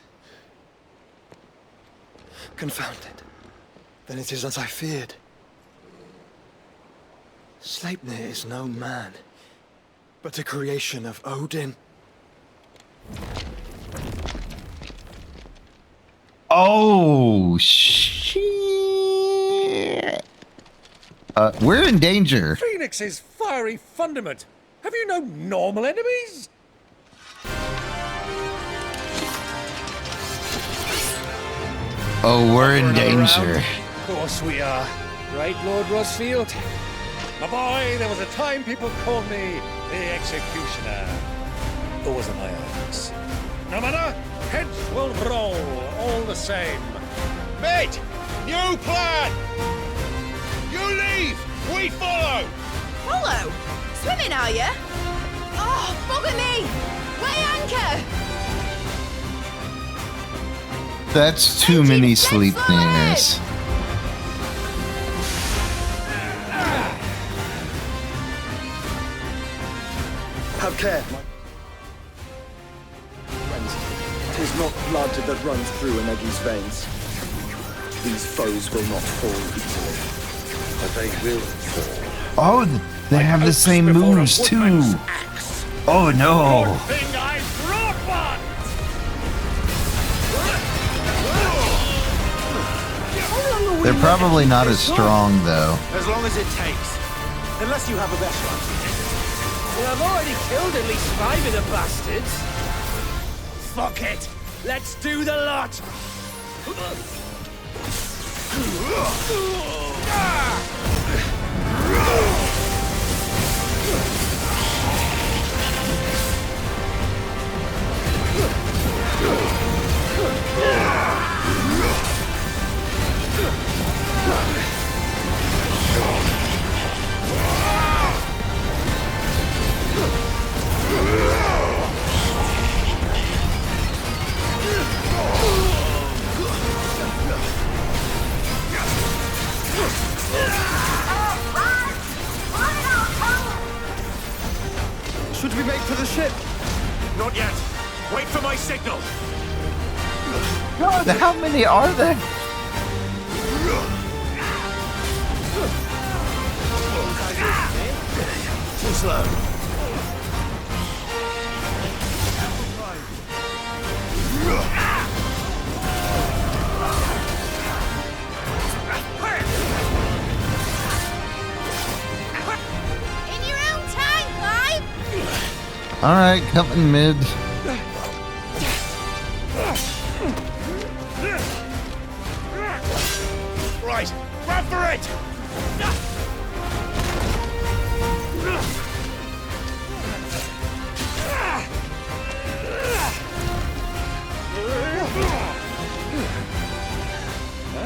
Confounded. Then it is as I feared. Sleipnir is no man, but a creation of Odin. Oh, shit. We're in danger. Phoenix's fiery fundament. Have you no normal enemies? Oh, we're in danger. Of course we are. Right, Lord Rosfield? My boy, there was a time people called me the Executioner. Those are my eyes. No matter, heads will roll all the same. Mate, new plan! You leave, we follow! Follow? Swimming, are you? Oh, bugger me! Weigh anchor! That's too many Sleipnirs. Have care, my friends. 'Tis not blood that runs through an Eggie's veins. These foes will not fall easily, but they will fall. Oh, they have the same moves too. Oh no. They're probably not as strong though. As long as it takes. Unless you have a better one. Well, I've already killed at least 5 of the bastards. Fuck it. Let's do the lot. to be made for the ship. Not yet. Wait for my signal. God, how many are there? Too slow. In your own time, Clive! Alright, coming mid. Right, run for it!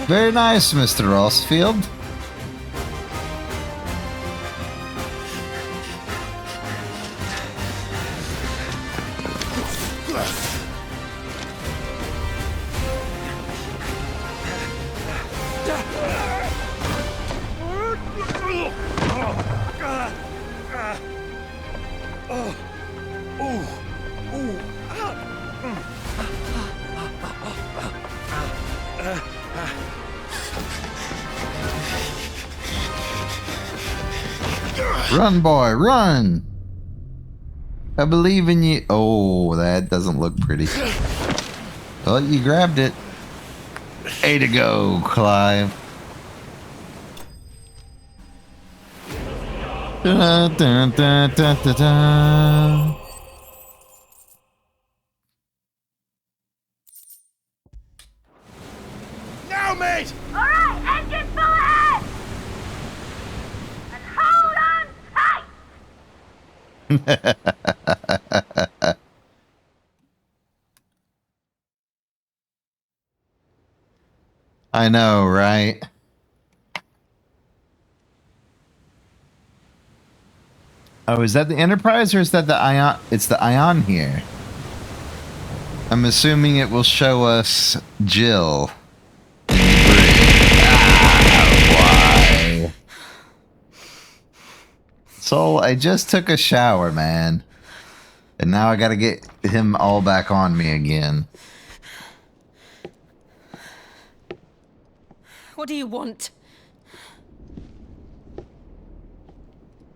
Very nice, Mr. Rossfield. Run, boy, run! I believe in you. Oh, that doesn't look pretty. Well, you grabbed it. Way to go, Clive. Da, da, da, da, da, da. Now, mate! Alright, engine full ahead! And hold on tight! I know, right? Oh, is that the Enterprise or is that the Ion? It's the Ion here. I'm assuming it will show us Jill. Why? So I just took a shower, man. And now I gotta get him all back on me again. What do you want?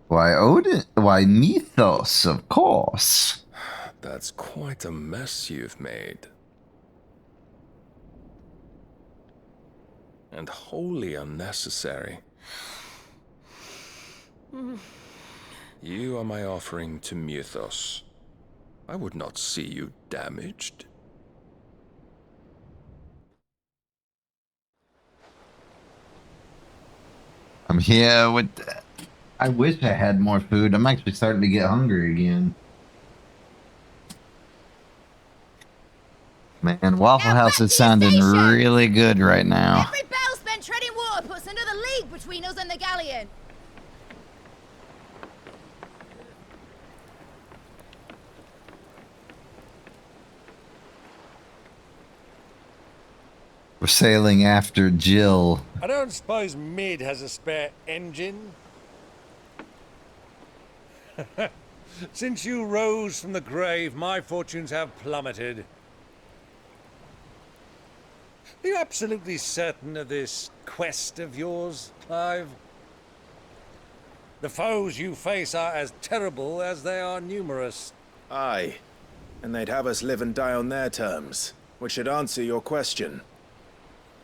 Why, Odin? Why, Mythos, of course. That's quite a mess you've made. And wholly unnecessary. You are my offering to Mythos. I would not see you damaged. I'm here with... I wish I had more food. I'm actually starting to get hungry again. Man, Waffle House is sounding really good right now. Every bell spent treading water puts another league between us and the galleon. We're sailing after Jill. I don't suppose Mid has a spare engine? Since you rose from the grave, my fortunes have plummeted. Are you absolutely certain of this quest of yours, Clive? The foes you face are as terrible as they are numerous. Aye. And they'd have us live and die on their terms, which should answer your question.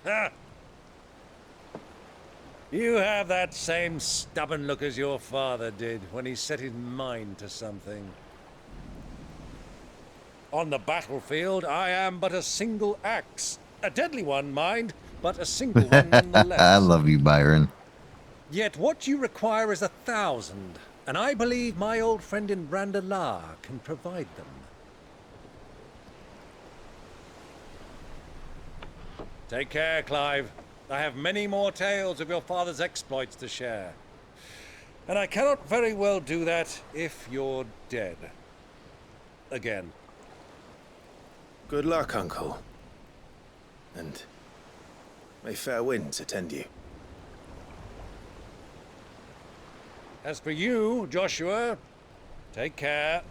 Ha! You have that same stubborn look as your father did when he set his mind to something. On the battlefield, I am but a single axe. A deadly one, mind, but a single one nonetheless. I love you, Byron. Yet what you require is 1,000, and I believe my old friend in Randalar can provide them. Take care, Clive. I have many more tales of your father's exploits to share. And I cannot very well do that if you're dead. Again. Good luck, Uncle. And may fair winds attend you. As for you, Joshua, take care.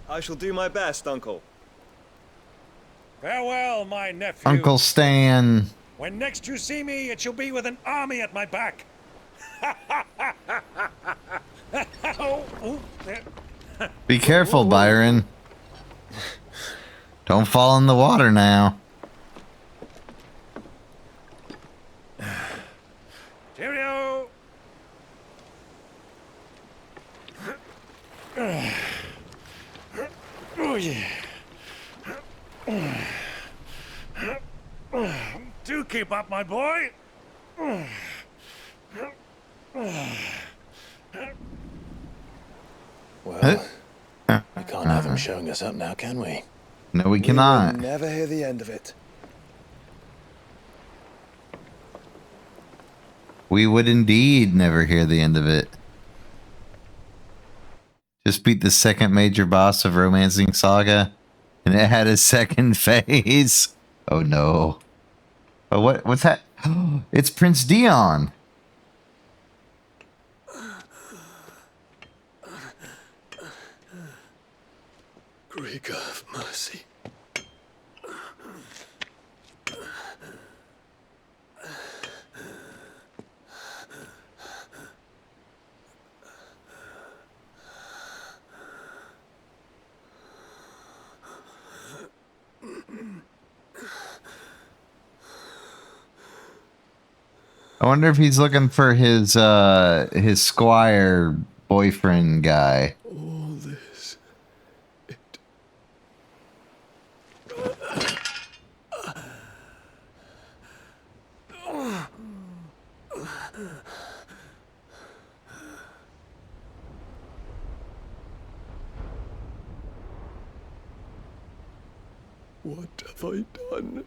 I shall do my best, Uncle. Farewell, my nephew. Uncle Stan. When next you see me, it shall be with an army at my back. Be careful, Byron. Don't fall in the water now. Cheerio. Oh, yeah. Do keep up, my boy. Well, we can't have him showing us up now, can we? No, we cannot. We'll never hear the end of it. We would indeed never hear the end of it. Just beat the second major boss of Romancing Saga, and it had a second phase. Oh no. Oh, what's that? It's Prince Dion. Greek, have mercy. I wonder if he's looking for his squire boyfriend guy. All this. What have I done?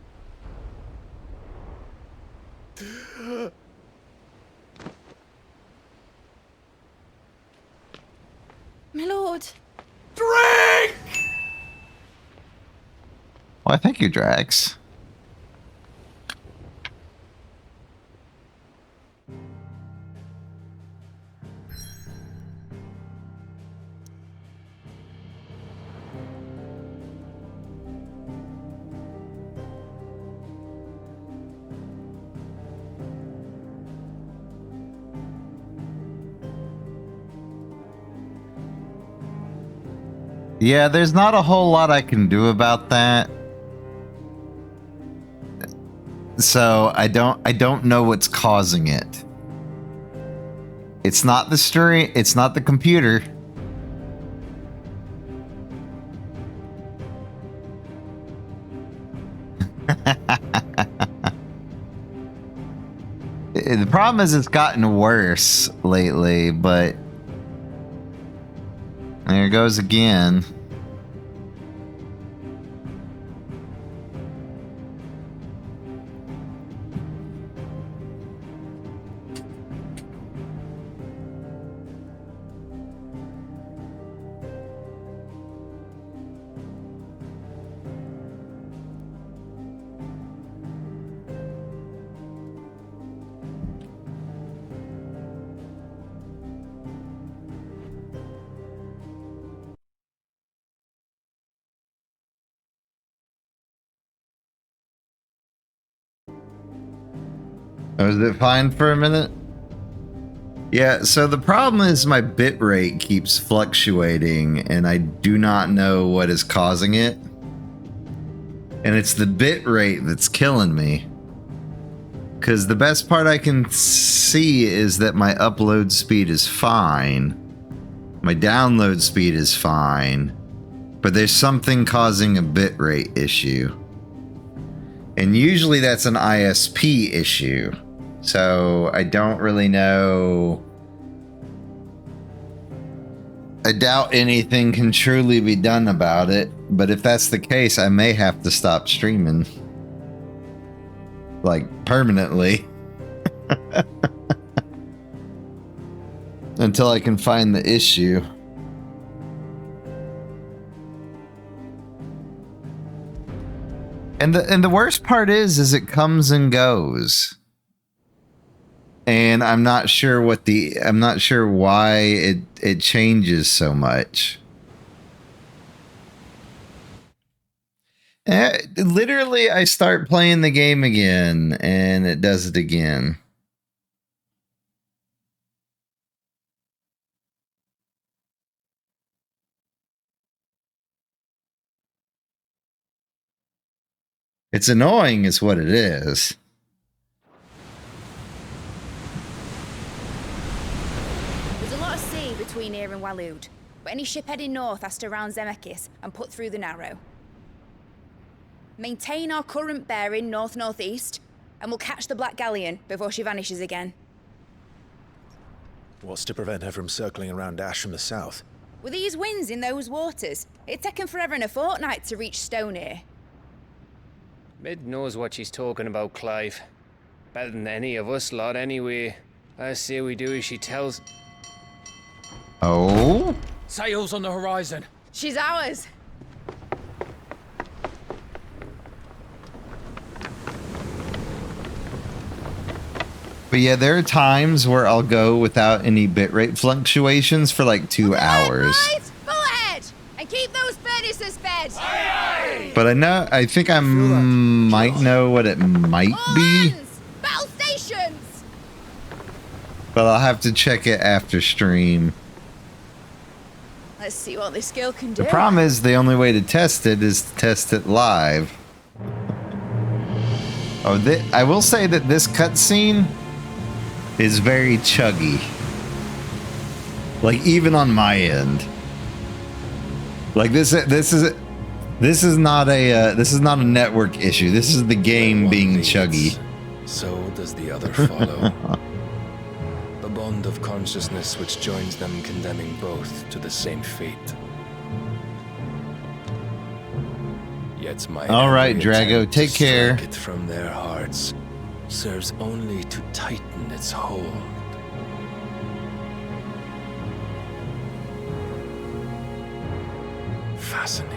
My lord. Drink! Well, thank you, Drax. Yeah, there's not a whole lot I can do about that. So I don't know what's causing it. It's not the stream, it's not the computer. The problem is it's gotten worse lately, but there it goes again. Was it fine for a minute? Yeah, so the problem is my bitrate keeps fluctuating and I do not know what is causing it. And it's the bitrate that's killing me. Because the best part I can see is that my upload speed is fine. My download speed is fine. But there's something causing a bitrate issue. And usually that's an ISP issue. So I don't really know. I doubt anything can truly be done about it. But if that's the case, I may have to stop streaming. Like, permanently. Until I can find the issue. And the worst part is it comes and goes. And I'm not sure why it changes so much. Literally, I start playing the game again, and it does it again. It's annoying is what it is. There's a lot of sea between here and Waloed, but any ship heading north has to round Zemeckis and put through the Narrow. Maintain our current bearing north-northeast, and we'll catch the Black Galleon before she vanishes again. What's to prevent her from circling around Ash from the south? With these winds in those waters, it'd taken forever and a fortnight to reach Stonehenge. Mid knows what she's talking about, Clive. Better than any of us lot, anyway. I say we do as she tells. Oh? Sails on the horizon. She's ours. But yeah, there are times where I'll go without any bitrate fluctuations for like 2 hours. Right, full ahead, and keep those furnaces fed. Aye, But I think I might know what it might be. battle stations. But I'll have to check it after stream. Let's see what this girl can do. The problem is the only way to test it is to test it live. Oh, I will say that this cutscene is very chuggy. Like even on my end. Like this is not a network issue. This is the game being chuggy. So does the other follow. The bond of consciousness which joins them, condemning both to the same fate. Yet my all right, every Drago, attempt to take care. strike it from their hearts serves only to tighten its hold. Fascinating.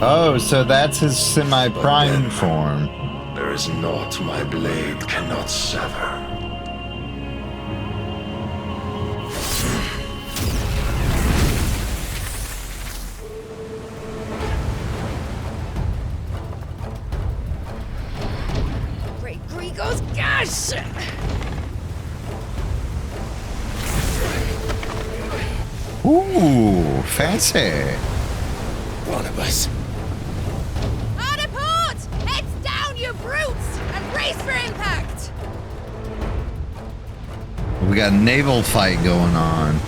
Oh, so that's his semi-prime form. There is naught my blade cannot sever. Great Grigos, gosh! Ooh, fancy. One of us. Hard port! Heads down, you brutes! And brace for impact! We got a naval fight going on.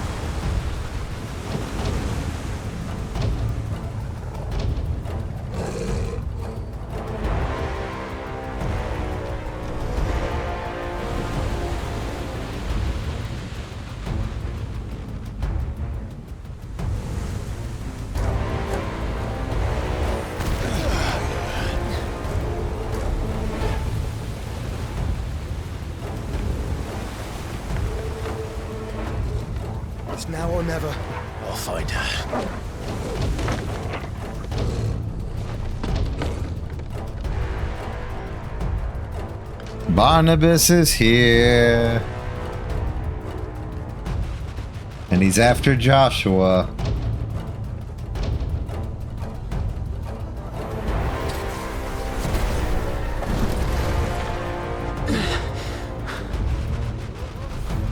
It's now or never. I'll find her. Barnabas is here. And he's after Joshua.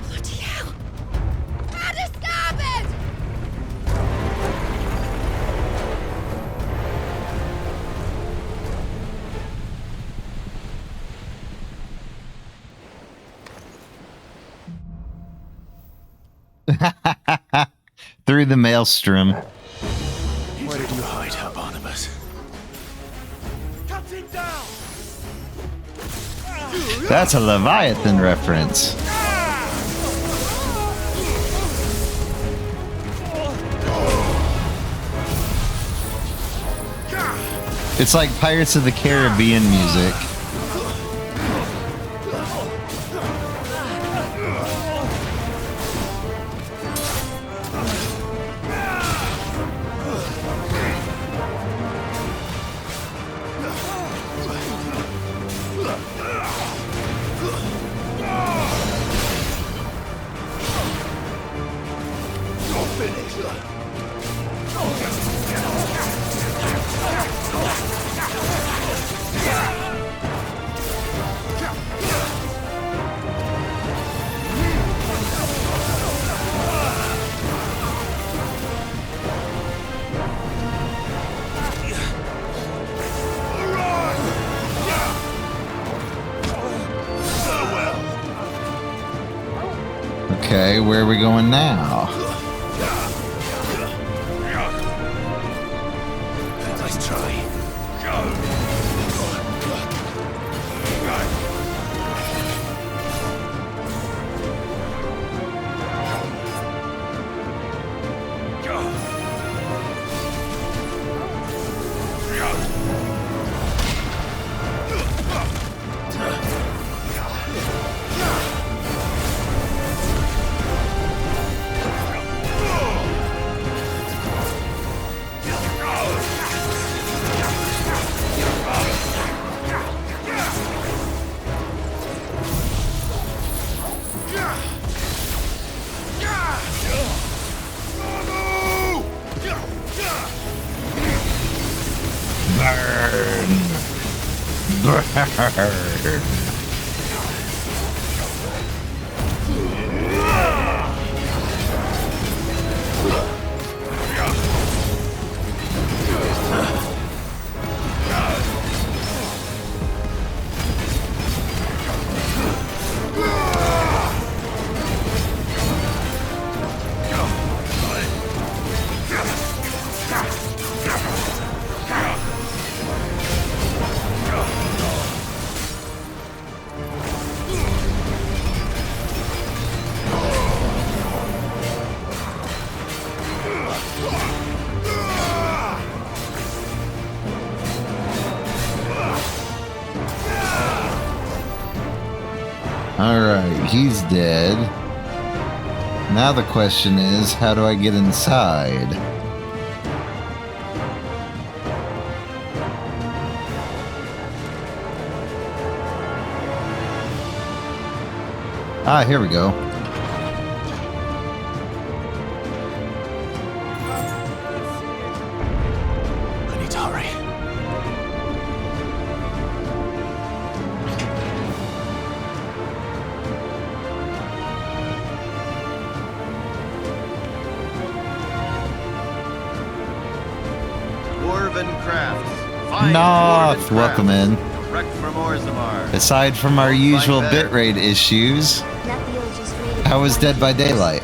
Bloody hell! Out of starboard! Through the maelstrom. Where did you hide her, Barnabas? Cut him down! That's a Leviathan reference. It's like Pirates of the Caribbean music. Okay, where are we going now? Nice try. Burn. Alright, he's dead. Now the question is, how do I get inside? Ah, here we go. I need to hurry. Dwarven crafts. Fine Noth, dwarven welcome crafts. in. Direct from Orzammar. Aside from our usual better. bitrate issues, how was Dead by Daylight?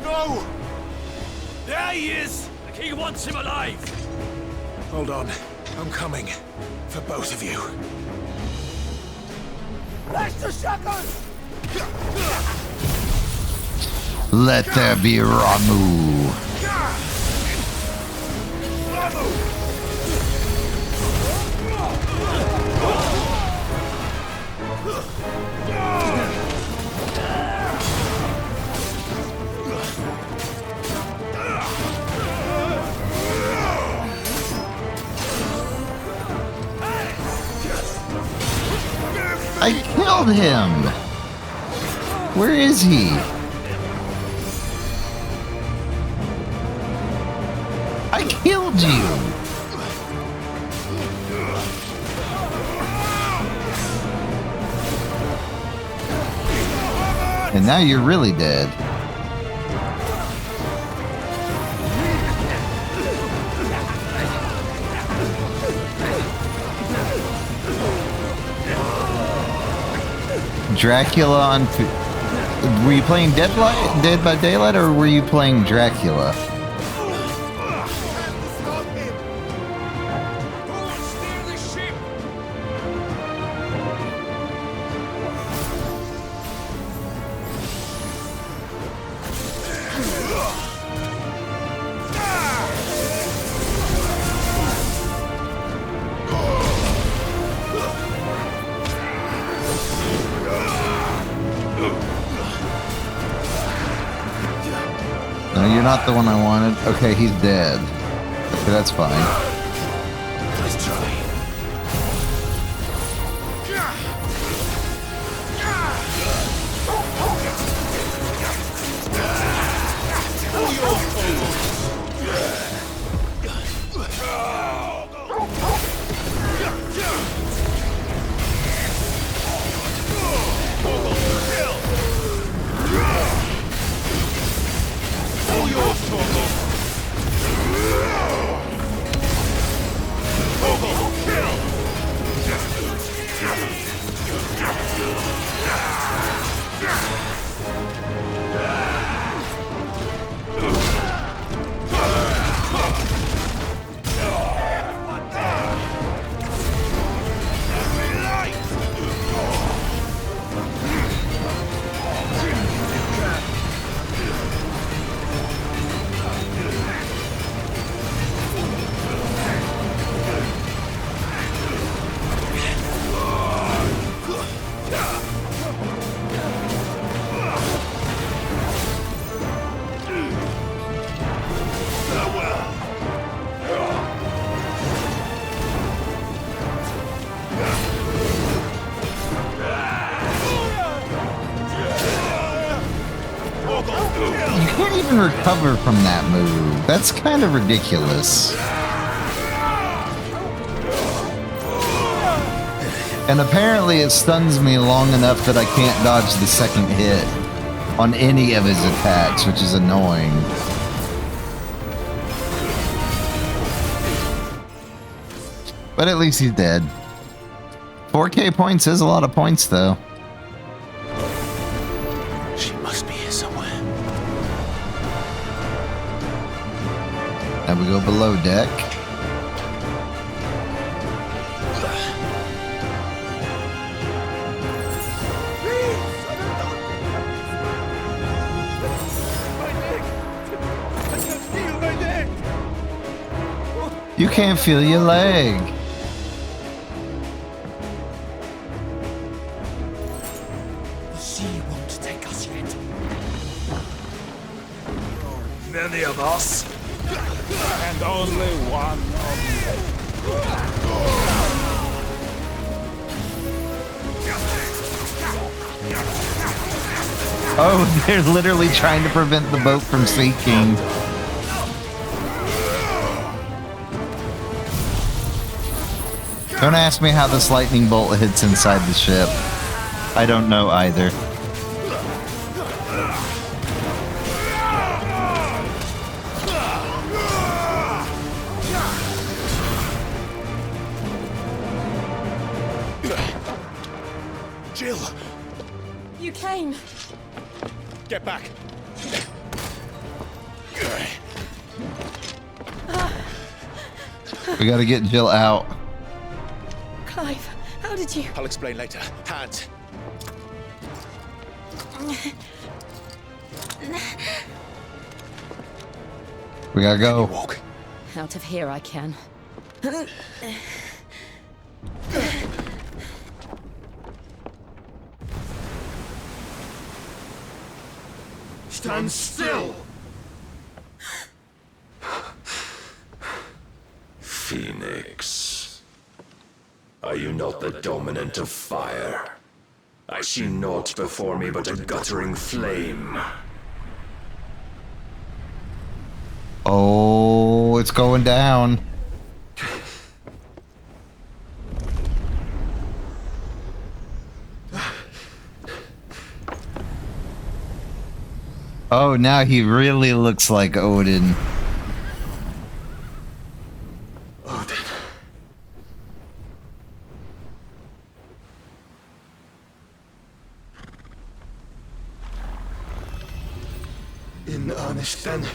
No! There he is! The king wants him alive! Hold on. I'm coming. For both of you. That's the shackles! Let there be Ramu. I killed him! Where is he? I killed you! And now you're really dead. Dracula on... Were you playing Dead by Daylight, or were you playing Dracula? No, you're not the one I wanted. Okay, he's dead. Okay, that's fine. Nice try. You can't even recover from that move. That's kind of ridiculous. And apparently it stuns me long enough that I can't dodge the second hit on any of his attacks, which is annoying. But at least he's dead. 4K points is a lot of points, though. She must be here somewhere. Now we go below deck. You can't feel your leg. The sea won't take us yet. Many of us. And only one of Oh, they're literally trying to prevent the boat from sinking. Don't ask me how this lightning bolt hits inside the ship. I don't know either. Jill! You came. Get back! We gotta get Jill out. Clive, how did you... I'll explain later. Hands! We gotta go. Walk. Out of here I can. Stand still! Phoenix. Are you not the dominant of fire? I see naught before me but a guttering flame. Oh, it's going down. Oh, now he really looks like Odin. Odin. In earnest then.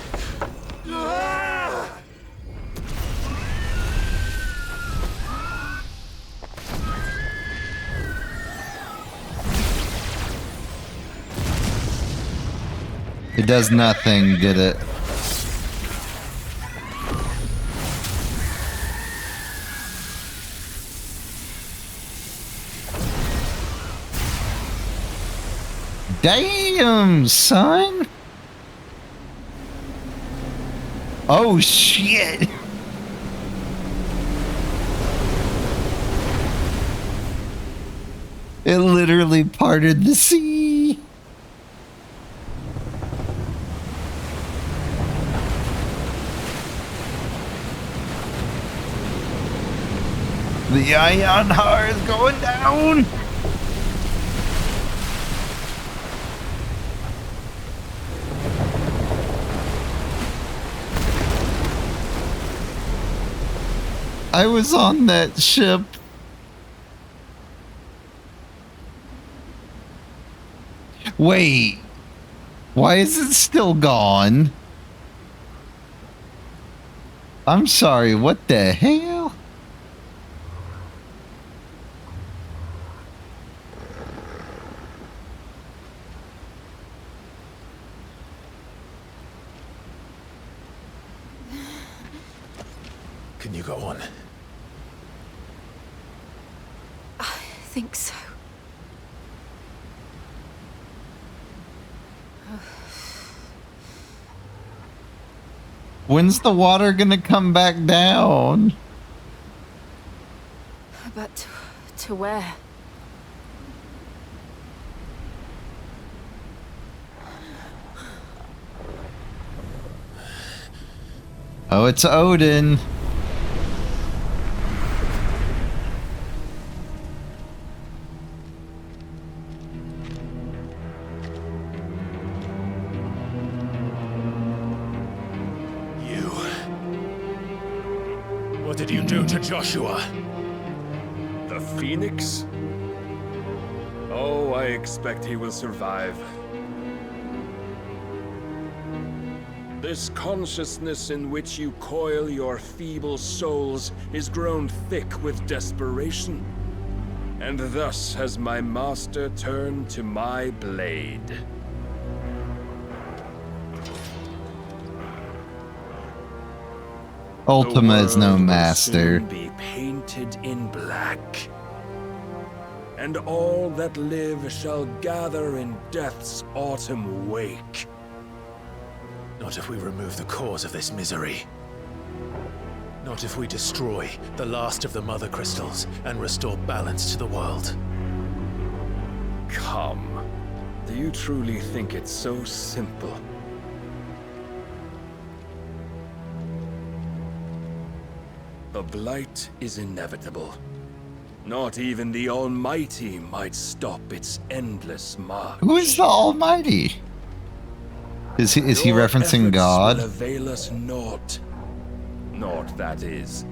It does nothing, did it? Damn, son! Oh, shit! It literally parted the sea! The Ion Har is going down! I was on that ship. Wait. Why is it still gone? I'm sorry, what the hell? Can you go on? I think so. When's the water gonna come back down? But to where? Oh, it's Odin. What did you do to Joshua? The Phoenix? Oh, I expect he will survive. This consciousness in which you coil your feeble souls is grown thick with desperation. And thus has my master turned to my blade. Ultima is no master. Soon be painted in black. And all that live shall gather in death's autumn wake. Not if we remove the cause of this misery. Not if we destroy the last of the Mother Crystals and restore balance to the world. Come. Do you truly think it's so simple? The Blight is inevitable. Not even the Almighty might stop its endless march. Who is the Almighty? Is he referencing God? Will avail us naught. Naught, that is,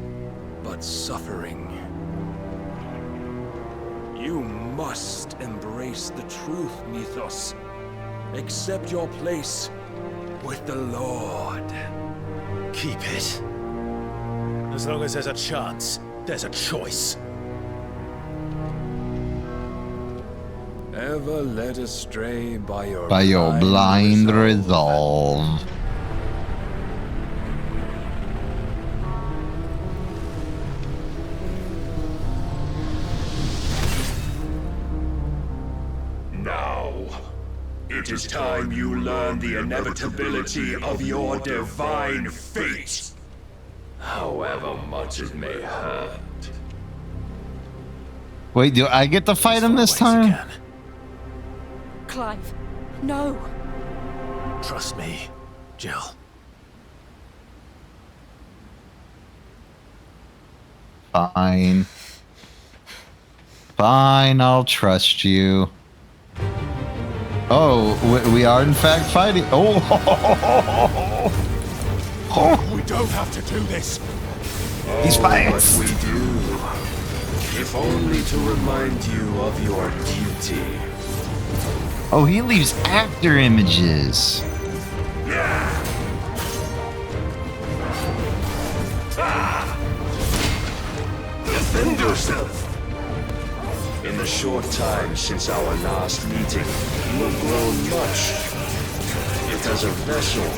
but suffering. You must embrace the truth, Mythos. Accept your place with the Lord. Keep it. As long as there's a chance, there's a choice. Ever led astray by your blind resolve. Now, it is time you learn the inevitability of your divine fate. However much it may hurt. Wait, do I get to fight him this time? Clive, no. Trust me, Jill. Fine. Fine, I'll trust you. Oh, we are in fact fighting. Oh! We don't have to do this. He's fighting. But we do. If only to remind you of your duty. Oh, he leaves after images. Defend yourself. In the short time since our last meeting, you have grown much. Yet as a vessel,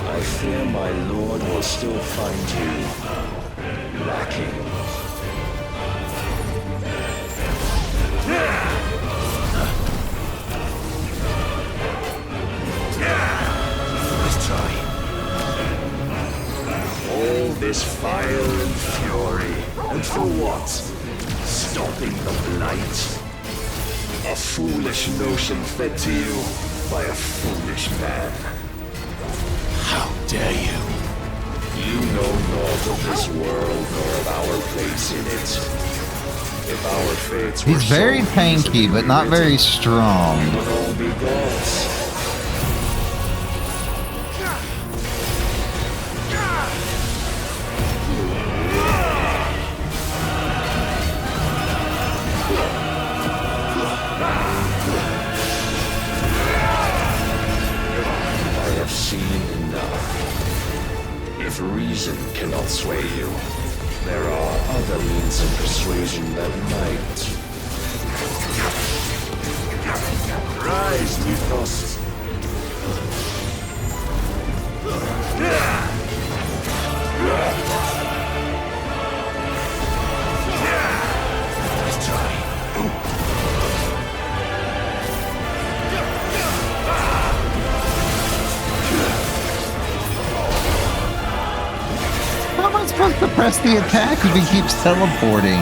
I fear my lord will still find you lacking. Let's try. All this fire and fury, and for what? Stopping the Blight? A foolish notion fed to you by a foolish man. How dare you? You know naught of this world nor of our place in it. If our fates were He's very so tanky, easily but not very written, strong. we would all be gods. reason cannot sway you. There are other means of persuasion that might. Rise, Mythos. Let's try. How am I supposed to press the attack if he keeps teleporting?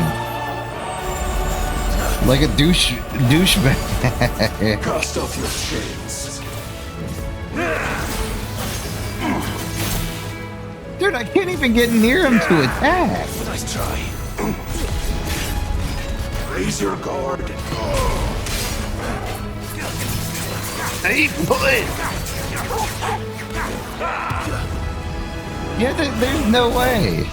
Like a douchebag. Cast off your chains. Dude, I can't even get near him to attack. Nice try. Raise your guard. Stay put. Yeah, there's no way.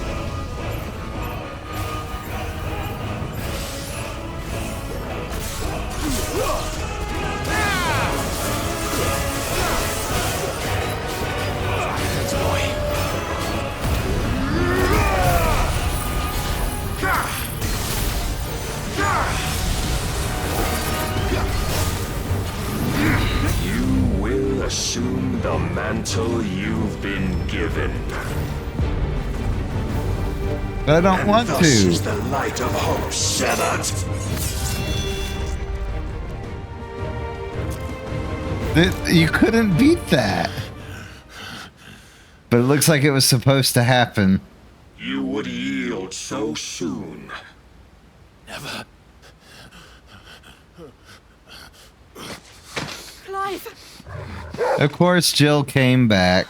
You will assume the mantle you've been given. I don't want Thus to. is the light of hope severed. You couldn't beat that. But it looks like it was supposed to happen. You would yield so soon. Never. Clive! Of course, Jill came back.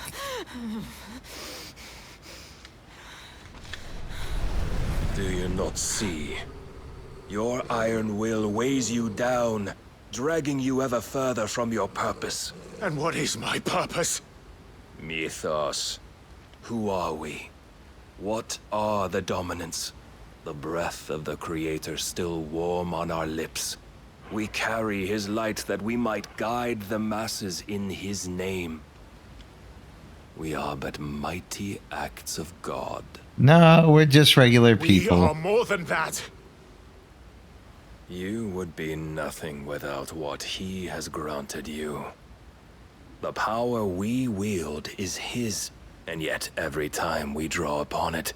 Do you not see? Your iron will weighs you down, dragging you ever further from your purpose. And what is my purpose? Mythos. Who are we? What are the dominants? The breath of the Creator still warm on our lips. We carry his light that we might guide the masses in his name. We are but mighty acts of God. No, we're just regular We people. are more than that. You would be nothing without what he has granted you. The power we wield is his, and yet every time we draw upon it,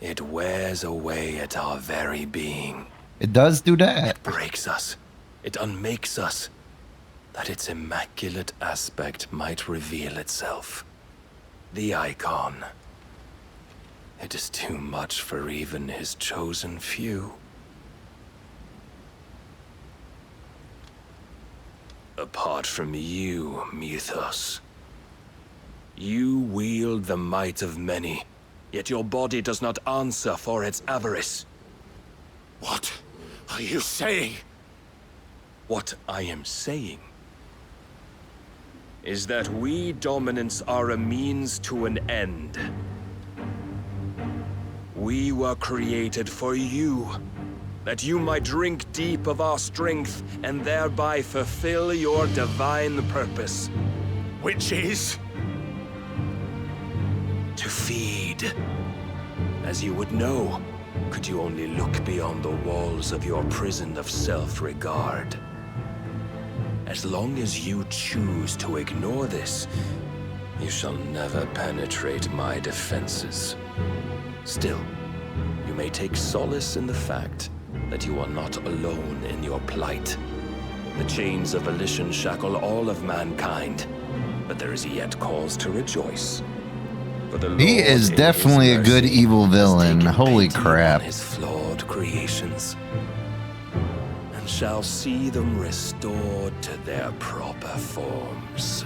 it wears away at our very being. It does do that. It breaks us. It unmakes us, that its immaculate aspect might reveal itself. The icon. It is too much for even his chosen few. Apart from you, Mythos, you wield the might of many, yet your body does not answer for its avarice. What are you saying? What I am saying is that we dominants are a means to an end. We were created for you, that you might drink deep of our strength and thereby fulfill your divine purpose. Which is? To feed. As you would know, could you only look beyond the walls of your prison of self-regard. As long as you choose to ignore this, you shall never penetrate my defenses. Still, you may take solace in the fact that you are not alone in your plight. The chains of volition shackle all of mankind, but there is yet cause to rejoice. For the He Lord is in definitely his a good mercy evil villain. has taken Holy pity crap. on his flawed creations, and shall see them restored to their proper forms.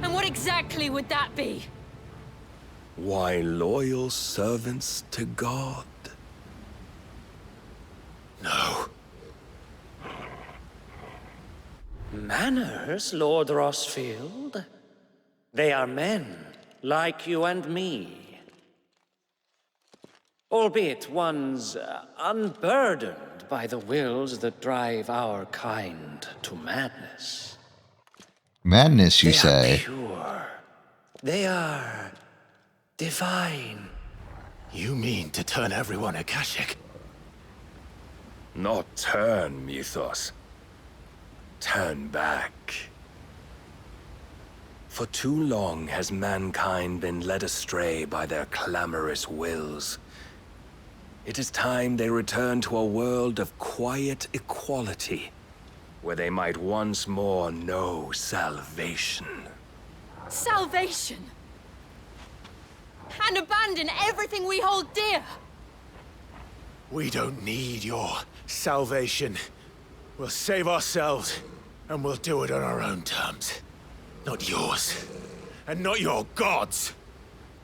And what exactly would that be? Why, loyal servants to God. No. Manners, Lord Rossfield? They are men, like you and me. Albeit ones unburdened by the wills that drive our kind to madness. Madness, you They are say? pure. They are divine. You mean to turn everyone Akashic? Not turn, Mythos. Turn back. For too long has mankind been led astray by their clamorous wills. It is time they return to a world of quiet equality, where they might once more know salvation. Salvation! And abandon everything we hold dear! We don't need your salvation. We'll save ourselves, and we'll do it on our own terms. Not yours, and not your gods!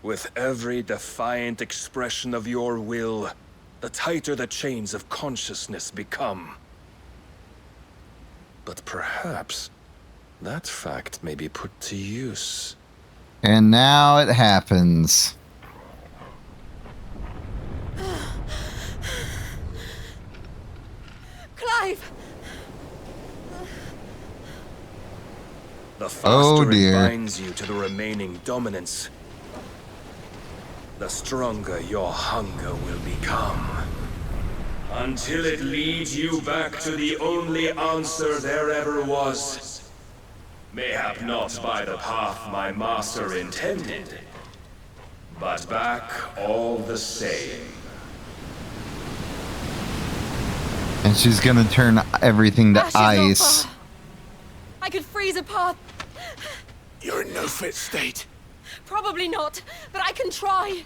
With every defiant expression of your will, the tighter the chains of consciousness become. But perhaps that fact may be put to use. And now it happens. Clive! The faster it dear. binds you to the remaining dominance, the stronger your hunger will become. Until it leads you back to the only answer there ever was. Mayhap not by the path my master intended, but back all the same. And she's gonna turn everything to Ash is not ice. far. I could freeze a path. You're in no fit state. Probably not, but I can try.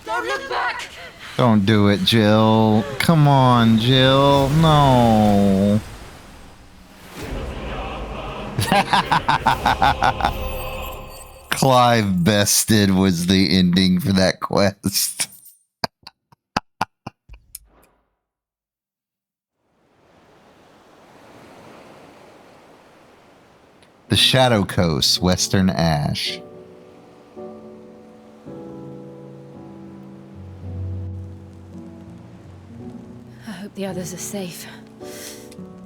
Don't look back! Don't do it, Jill. Come on, Jill. No. Clive bested was the ending for that quest. The Shadow Coast, Western Ash. I hope the others are safe.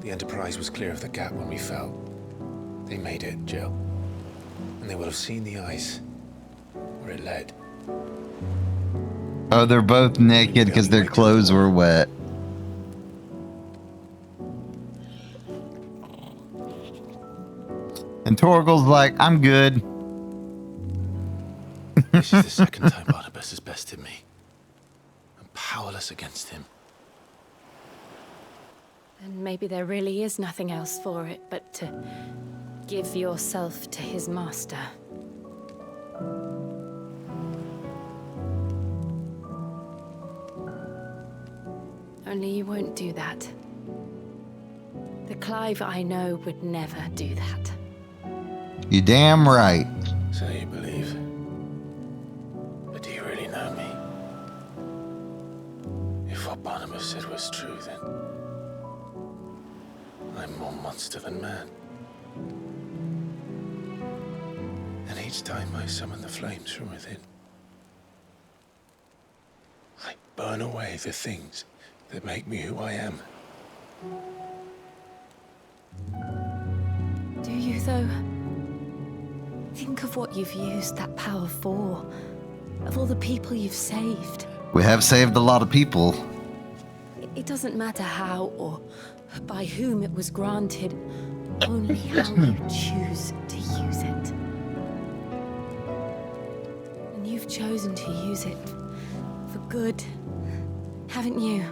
The Enterprise was clear of the gap when we fell. They made it, Jill. And they will have seen the ice where it led. Oh, they're both naked because their clothes were wet. And Torgal's like, I'm good. This is the second time Barnabas has bested me. I'm powerless against him. And maybe there really is nothing else for it but to give yourself to his master. Only you won't do that. The Clive I know would never do that. You damn right. So you believe. But do you really know me? If what Barnabas said was true, then I'm more monster than man. And each time I summon the flames from within, I burn away the things that make me who I am. Do you, though? Think of what you've used that power for. Of all the people you've saved. We have saved a lot of people. It doesn't matter how or by whom it was granted, only how you choose to use it. And you've chosen to use it for good, haven't you?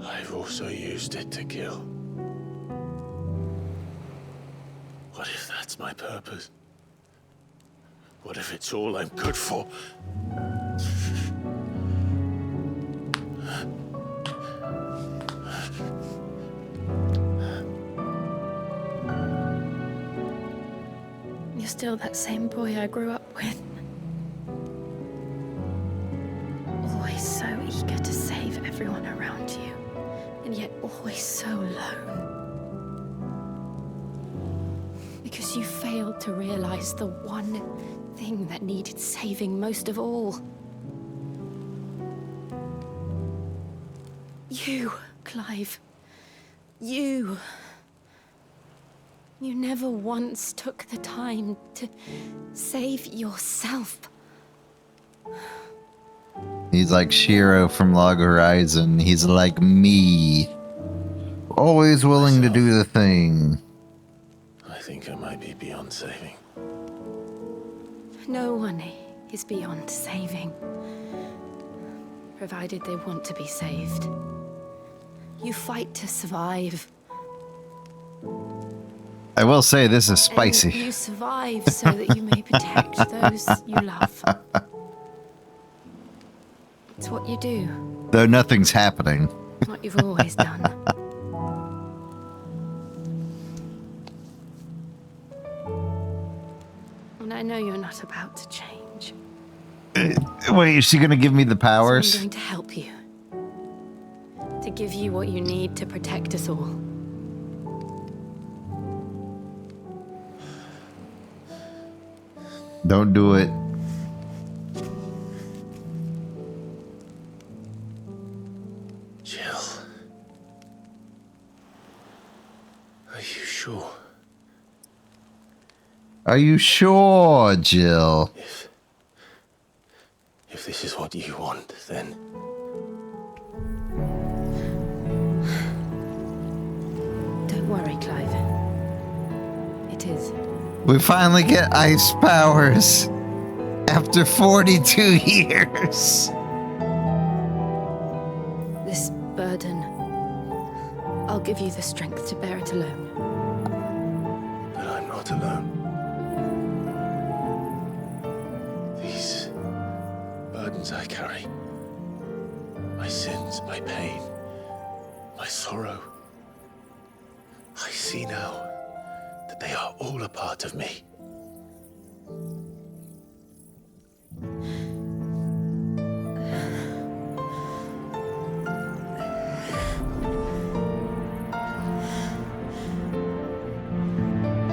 I've also used it to kill. What if that's my purpose? What if it's all I'm good for? You're still that same boy I grew up with. Always so eager to save everyone around you, and yet always so alone. Because because you failed to realize the one thing that needed saving most of all. You, Clive. You. You never once took the time to save yourself. He's like Shiro from Log Horizon. He's like me. Always willing to do the thing. I think I might be beyond saving. No one is beyond saving. Provided they want to be saved. You fight to survive. I will say this is spicy. And you survive so that you may protect those you love. It's what you do. Though nothing's happening. What you've always done. And I know you're not about to change. Wait, is she gonna give me the So powers? I'm going to help you. To give you what you need to protect us all. Don't do it. Jill. Are you sure? Are you sure, Jill? If this is what you want, then... Don't worry, Clive. It is. We finally get ice powers. After 42 years. This burden. I'll give you the strength to bear it alone. But I'm not alone. These burdens I carry, my sins, my pain, my sorrow, I see now that they are all a part of me.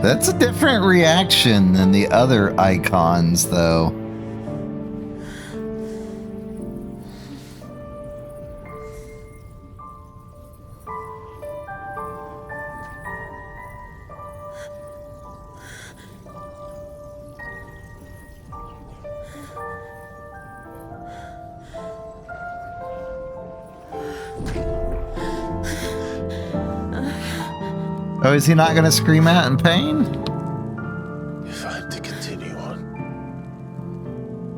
That's a different reaction than the other icons, though. Oh, is he not going to scream out in pain? If I'm to continue on,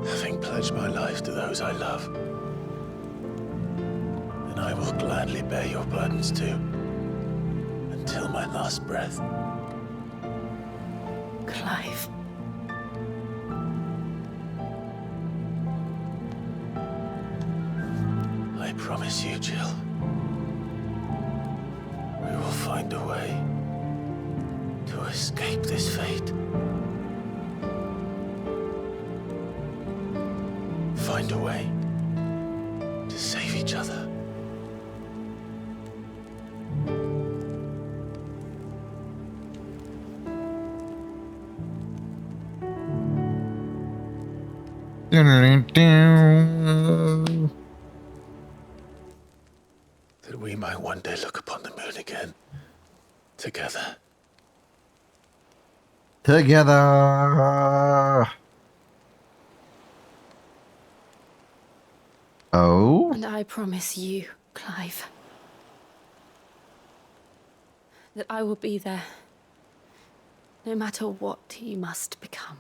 having pledged my life to those I love, then I will gladly bear your burdens too, until my last breath. Clive. I promise you, Jill, we will find a way to escape this fate. Find a way to save each other. That we might one day look upon the moon again, together. Together. Oh? And I promise you, Clive, that I will be there, no matter what you must become.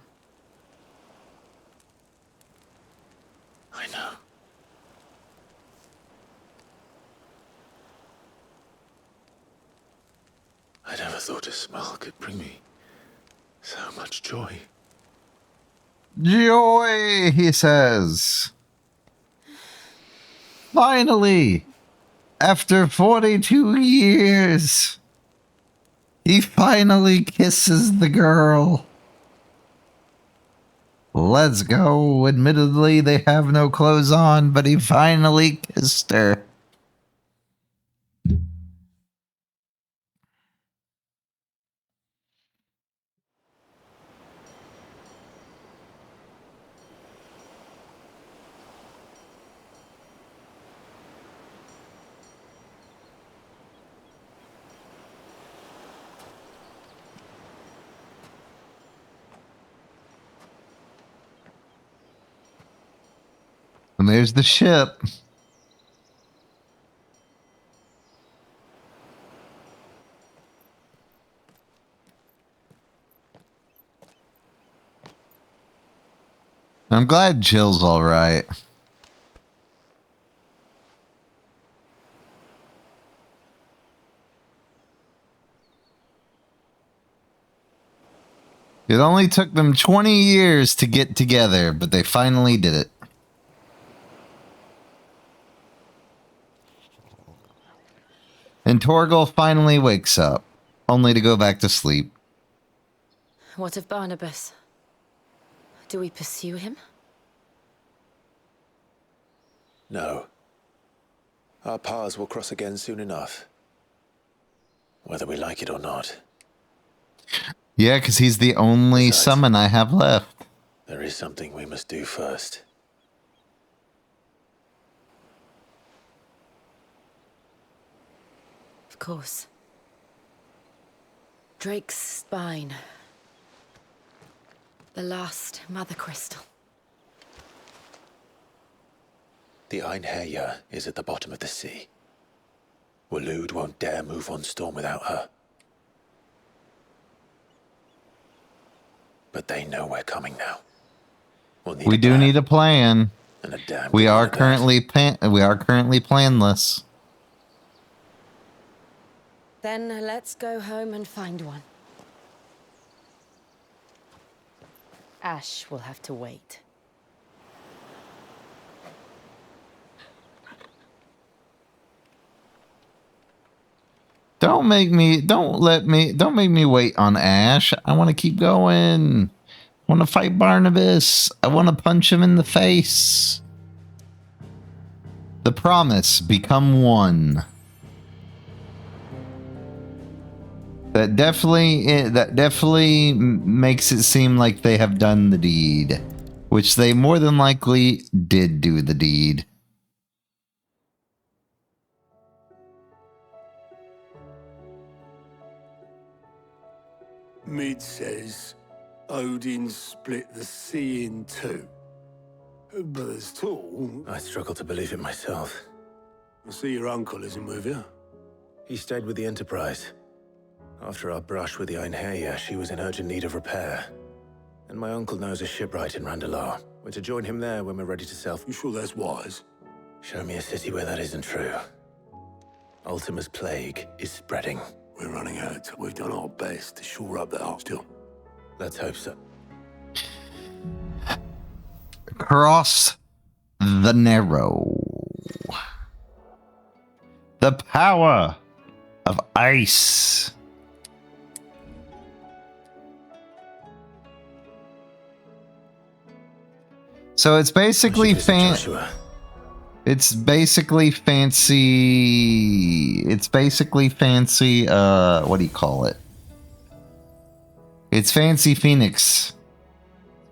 I know. I never thought a smile could bring me so much joy. Joy, he says. Finally, after 42 years, he finally kisses the girl. Let's go. Admittedly, they have no clothes on, but he finally kissed her. And there's the ship. I'm glad Jill's all right. It only took them 20 years to get together, but they finally did it. And Torgal finally wakes up, only to go back to sleep. What of Barnabas? Do we pursue him? No. Our paths will cross again soon enough. Whether we like it or not. Yeah, because he's the only summon I have left. There is something we must do first. Of course. Drake's spine. The last mother crystal. The Einherja is at the bottom of the sea. Waloed won't dare move on Storm without her. But they know we're coming now. We do need a plan. And a damn We are currently planless. Then let's go home and find one. Ash will have to wait. Don't make me wait on Ash. I want to keep going. I want to fight Barnabas. I want to punch him in the face. The promise, become one. That definitely makes it seem like they have done the deed, which they more than likely did do the deed. Mid says Odin split the sea in two. But there's two. I struggle to believe it myself. I see your uncle isn't with you. He stayed with the Enterprise. After our brush with the Einherja, she was in urgent need of repair. And my uncle knows a shipwright in Randalar. We're to join him there when we're ready to sail. You sure that's wise? Show me a city where that isn't true. Ultima's plague is spreading. We're running out. We've done our best to shore up that arch still. Let's hope so. Cross the Narrow. The power of ice. So it's basically It's basically fancy. It's basically fancy. What do you call it? It's fancy Phoenix.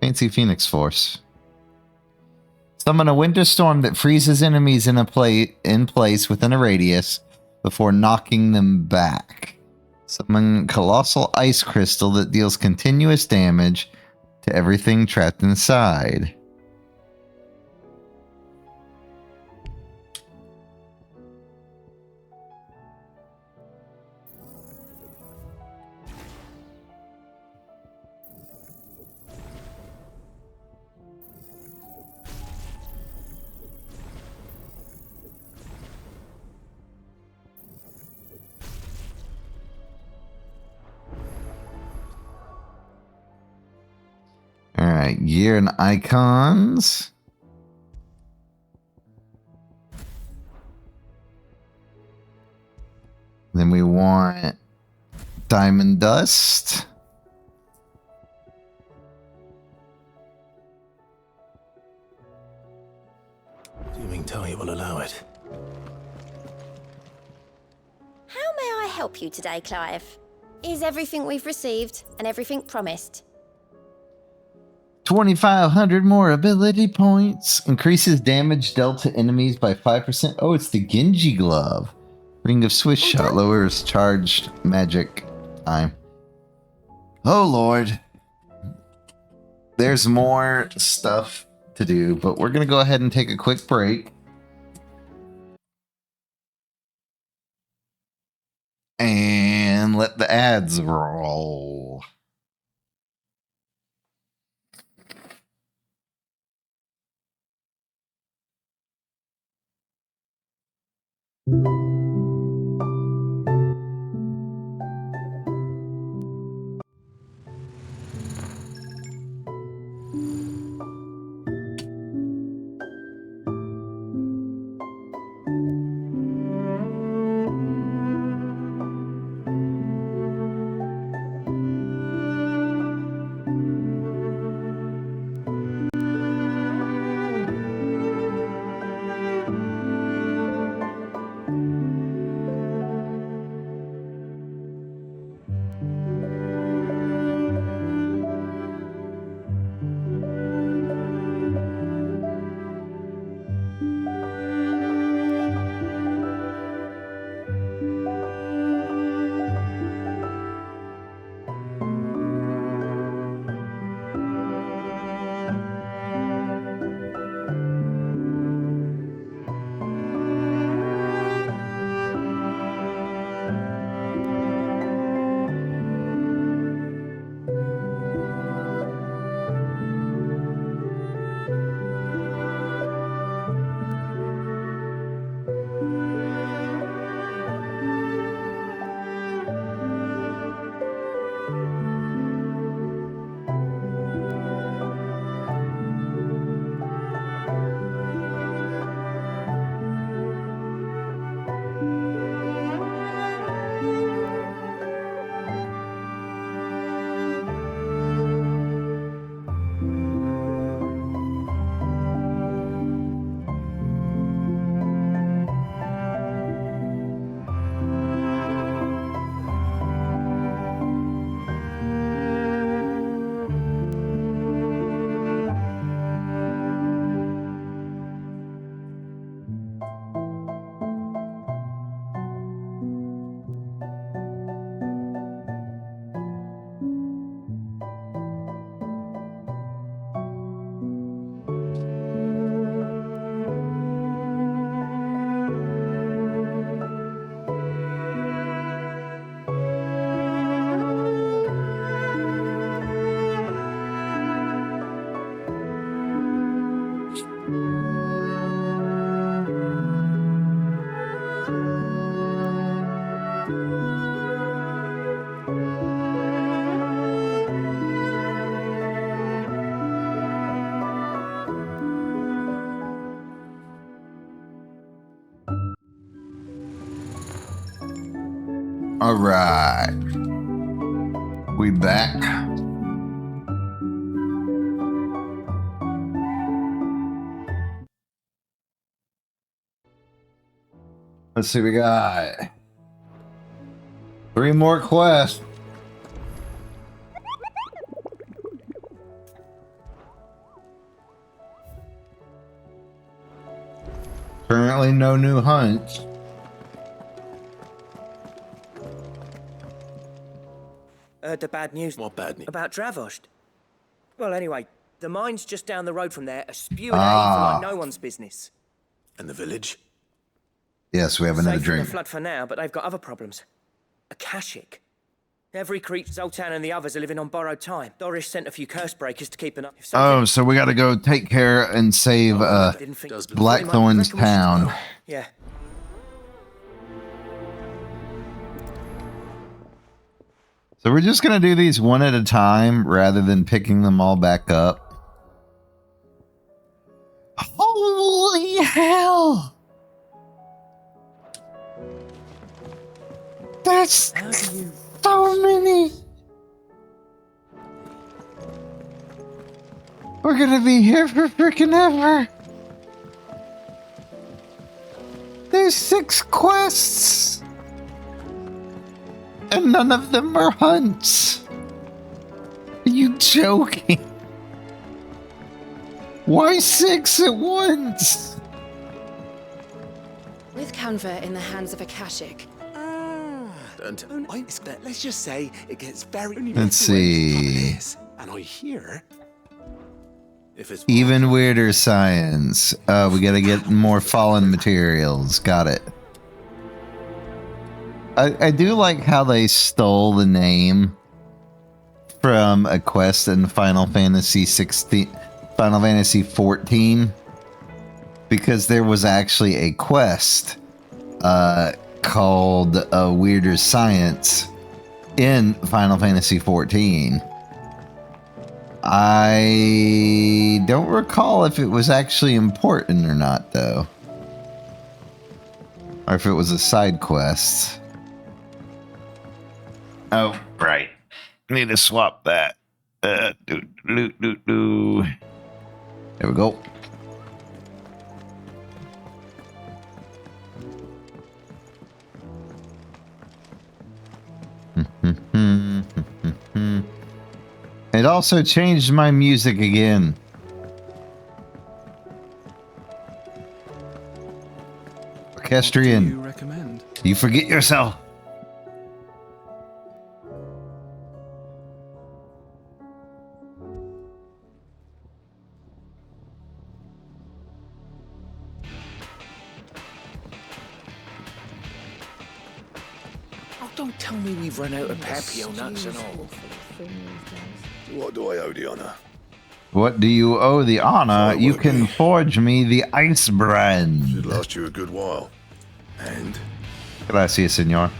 Fancy Phoenix Force. Summon a winter storm that freezes enemies in place within a radius before knocking them back. Summon colossal ice crystal that deals continuous damage to everything trapped inside. Alright, gear and icons. Then we want diamond dust. Assuming Talia will allow it. How may I help you today, Clive? Is everything we've received and everything promised? 2,500 more ability points. Increases damage dealt to enemies by 5%. Oh, it's the Genji glove. Ring of Swiss shot lowers charged magic time. Oh, Lord. There's more stuff to do, but we're going to go ahead and take a quick break. And let the ads roll. All right. We back. Let's see, we got 3 more quests. Currently no new hunts. The bad news. What bad news? About Dravost. Well, anyway, the mines just down the road from there are spewing out evil like no one's business. And the village? Yes, we have another Safe from drink. the flood for now, but they've got other problems. Akashic. Every creature, Zoltan and the others are living on borrowed time. Doris sent a few curse breakers to keep an eye. Oh, so we got to go take care and save Blackthorn's town. Yeah. So we're just going to do these one at a time rather than picking them all back up. Holy hell! There's so many! We're going to be here for freaking ever! There's 6 quests! And none of them are hunts. Are you joking? Why 6 at once? With Canva in the hands of Akashic. Let's just say it gets very... Let's see. And I hear... If it's Even weirder science. We gotta get more fallen materials. Got it. I do like how they stole the name from a quest in Final Fantasy 14, because there was actually a quest called Weirder Science in Final Fantasy 14. I don't recall if it was actually important or not, though. Or if it was a side quest. Oh, right. Need to swap that. There we go. It also changed my music again. Orchestrion. What do you recommend? You forget yourself. Oh, don't tell me we've run out of Papio nuts and all. What do I owe the honor? What do you owe the honor? You can forge me the ice brand. Should last you a good while. And? Gracias, senor.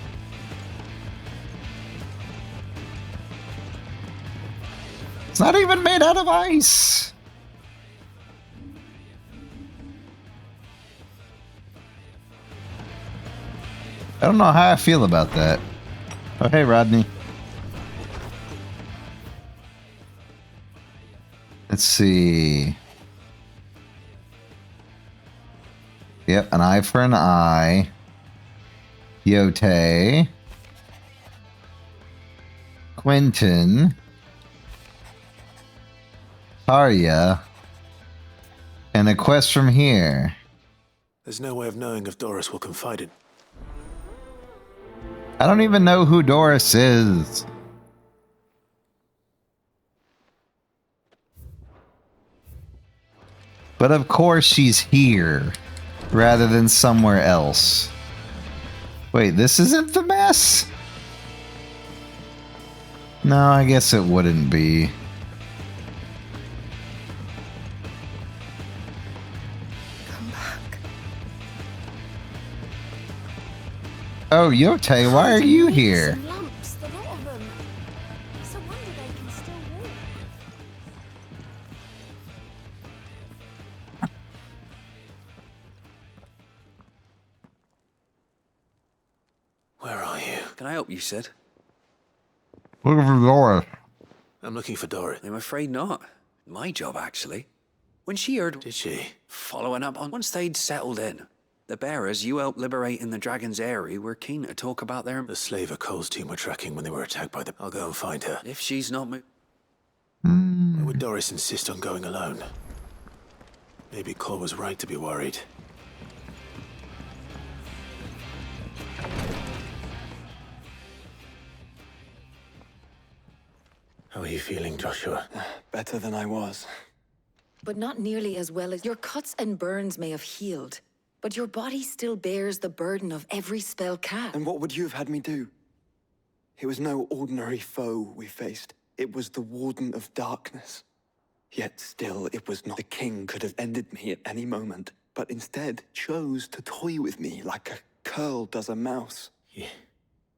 It's not even made out of ice. I don't know how I feel about that. Oh, hey, Rodney. Let's see. Yep, an eye for an eye. Yote. Quentin. Arya. And a quest from here. There's no way of knowing if Doris will confide it. I don't even know who Doris is. But of course she's here, rather than somewhere else. Wait, this isn't the mess? No, I guess it wouldn't be. Come back. Oh, Yote, why are you here? Lumps, the lot of them. It's a wonder they can still walk. Where are you? Can I help you, Sid? Looking for Doris. I'm looking for Doris. I'm afraid not. My job, actually. When she heard... Did she? Following up on... Once they'd settled in, the bearers you helped liberate in the Dragon's Eyrie were keen to talk about their... The slaver Cole's team were tracking when they were attacked by the... I'll go and find her. If she's not... Why would Doris insist on going alone? Maybe Cole was right to be worried. How are you feeling, Joshua? Better than I was. But not nearly as well as your cuts and burns may have healed. But your body still bears the burden of every spell cast. And what would you have had me do? It was no ordinary foe we faced. It was the Warden of Darkness. Yet still, it was not. The king could have ended me at any moment, but instead chose to toy with me like a curl does a mouse. Yeah.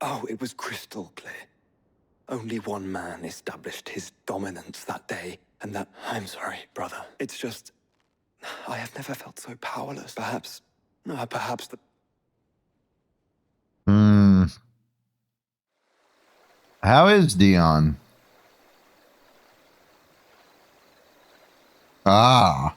Oh, it was crystal clear. Only one man established his dominance that day, and that... I'm sorry, brother. It's just... I have never felt so powerless. Perhaps... perhaps the... How is Dion? Ah.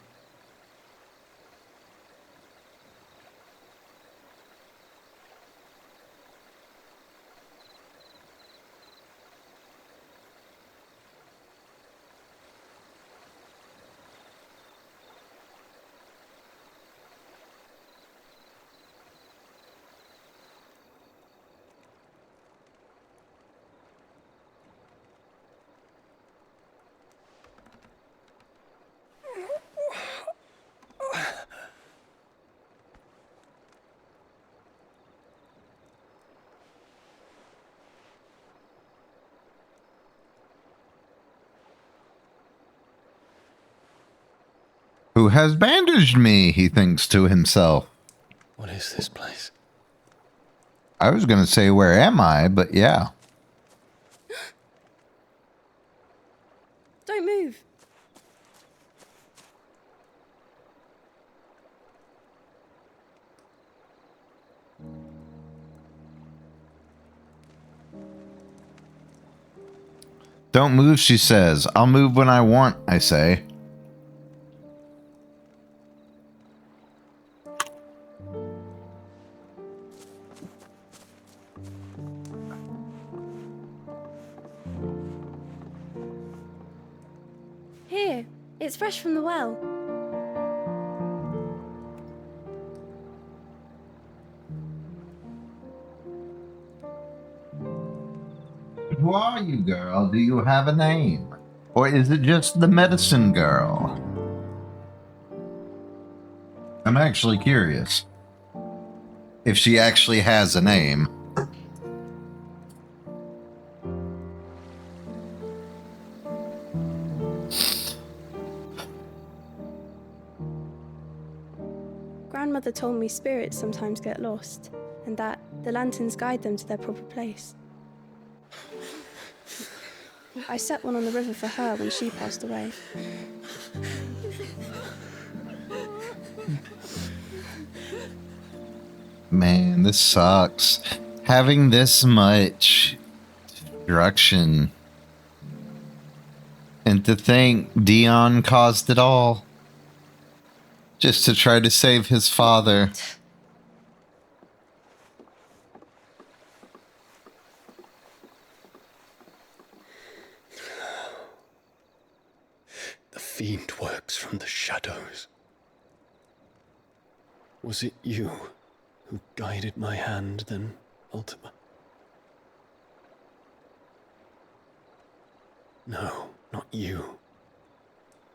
Who has bandaged me? He thinks to himself. What is this place? I was going to say, where am I? But yeah. Don't move. Don't move, she says. I'll move when I want, I say. Here, it's fresh from the well. Who are you, girl? Do you have a name? Or is it just the medicine girl? I'm actually curious if she actually has a name. Grandmother told me spirits sometimes get lost, and that the lanterns guide them to their proper place. I set one on the river for her when she passed away. Man, this sucks. Having this much destruction. And to think Dion caused it all. Just to try to save his father. The fiend works from the shadows. Was it you who guided my hand then, Ultima? No, not you.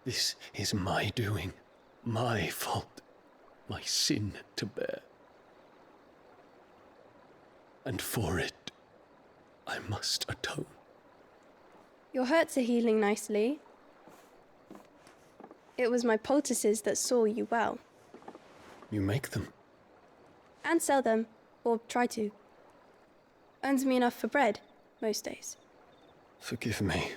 This is my doing, my fault, my sin to bear. And for it, I must atone. Your hurts are healing nicely. It was my poultices that saw you well. You make them. And sell them, or try to. Earns me enough for bread, most days. Forgive me.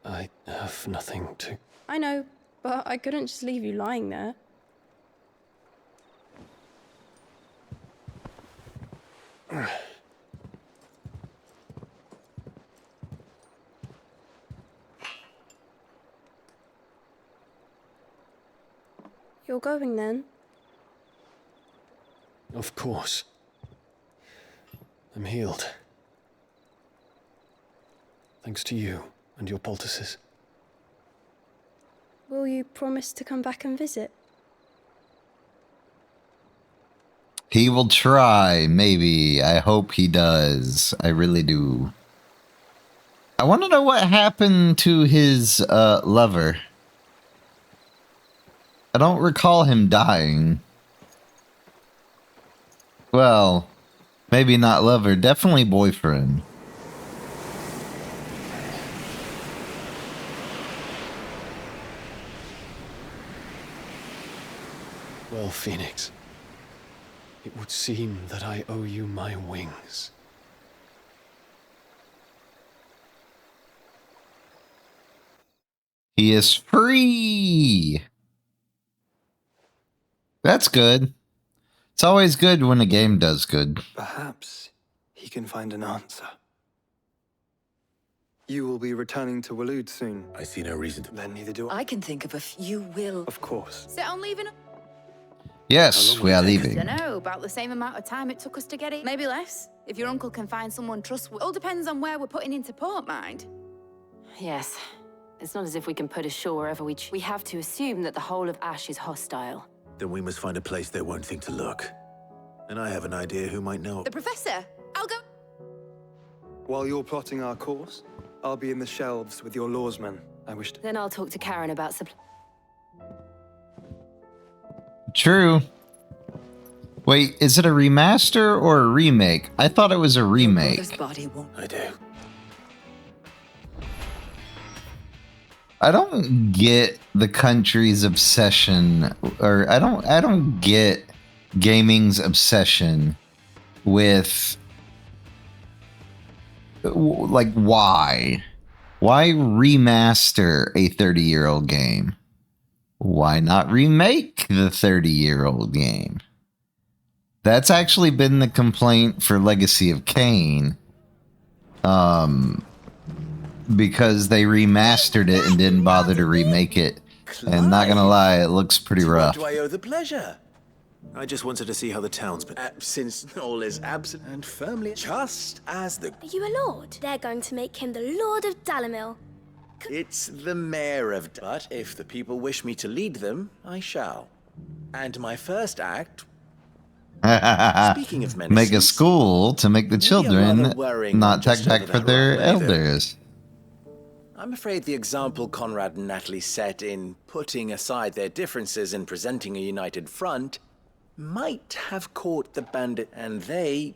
I have nothing to... I know, but I couldn't just leave you lying there. You're going then? Of course. I'm healed. Thanks to you and your poultices. Will you promise to come back and visit? He will try, maybe. I hope he does. I really do. I want to know what happened to his lover. I don't recall him dying. Well, maybe not lover, definitely boyfriend. Well, Phoenix, it would seem that I owe you my wings. He is free! That's good. It's always good when a game does good. Perhaps he can find an answer. You will be returning to Waloed soon. I see no reason to. Then neither do I. I can think of a few will. Of course. Set on leaving? Yes, we are leaving. I don't know, about the same amount of time it took us to get it. Maybe less, if your uncle can find someone trustworthy. All depends on where we're putting into port, mind. Yes. It's not as if we can put ashore wherever we choose. We have to assume that the whole of Ash is hostile. Then we must find a place they won't think to look. And I have an idea who might know. The professor! I'll go. While you're plotting our course, I'll be in the shelves with your lawsmen. I wish to... Then I'll talk to Karen about supply. True. Wait, is it a remaster or a remake? I thought it was a remake. Body won't. I do. I don't get the country's obsession, or I don't get gaming's obsession with like why remaster a 30-year-old game? Why not remake the 30-year-old game? That's actually been the complaint for Legacy of Kain. Because they remastered it and didn't bother to remake it. And not gonna lie, it looks pretty rough. Do I owe the pleasure? I just wanted to see how the town's been. Since all is absent and firmly just as the... Are you a lord? They're going to make him the Lord of Dalamil. It's the mayor of... But if the people wish me to lead them, I shall. And my first act... Speaking of menaces, make a school to make the children not take back for their elders. I'm afraid the example Conrad and Natalie set in putting aside their differences and presenting a united front might have caught the bandit, and they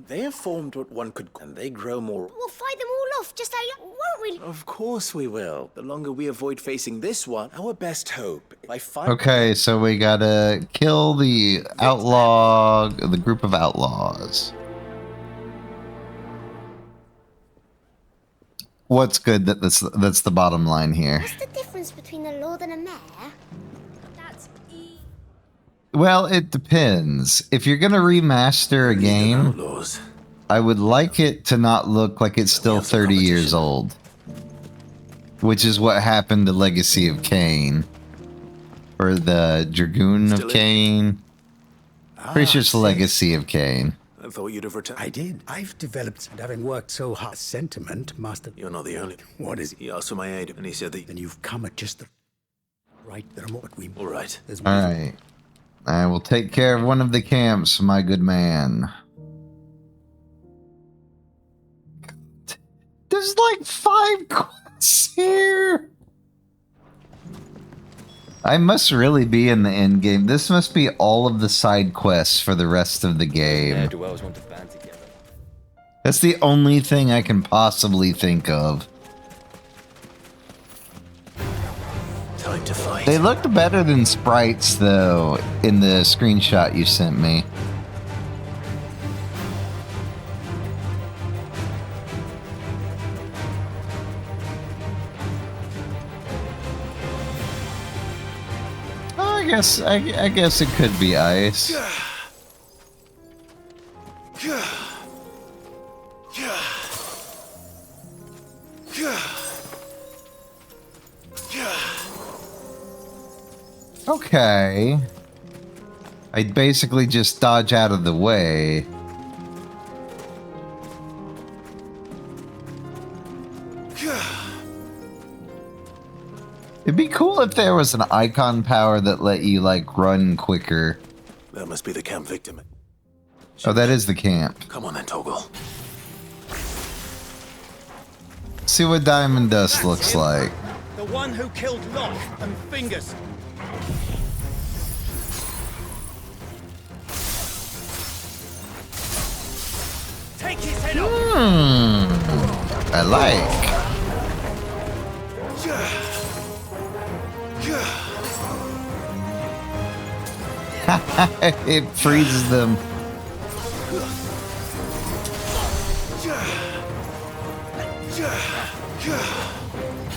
have formed what one could, and they grow more. We'll fight them all off, just how won't we? Of course we will. The longer we avoid facing this one, our best hope. By fighting. Okay, so we gotta kill the outlaw, the group of outlaws. What's good that's the bottom line here. What's the difference between a lord and a mayor? That's Well, it depends. If you're gonna remaster a game, I would like it to not look like it's still 30 years old. Which is what happened to Legacy of Kain. Or the Dragoon of Kain. Pretty sure it's Legacy of Kain. I thought you'd have returned. I did. I've developed, and having worked so hard, sentiment master. You're not the only. What is it? He asked for my aid, and he said that. Then you've come at just the right. There are more. All right. Alright. I will take care of one of the camps, my good man. There's like 5 quests here. I must really be in the end game. This must be all of the side quests for the rest of the game. Duels want to band together. That's the only thing I can possibly think of. Time to fight. They looked better than sprites, though, in the screenshot you sent me. I guess it could be ice. Okay. I'd basically just dodge out of the way. It'd be cool if there was an icon power that let you, like, run quicker. That must be the camp victim. Oh, that is the camp. Come on then, Toggle. See what Diamond Dust looks like. The one who killed Lot and Fingers. Take his head off. I like. It freezes them.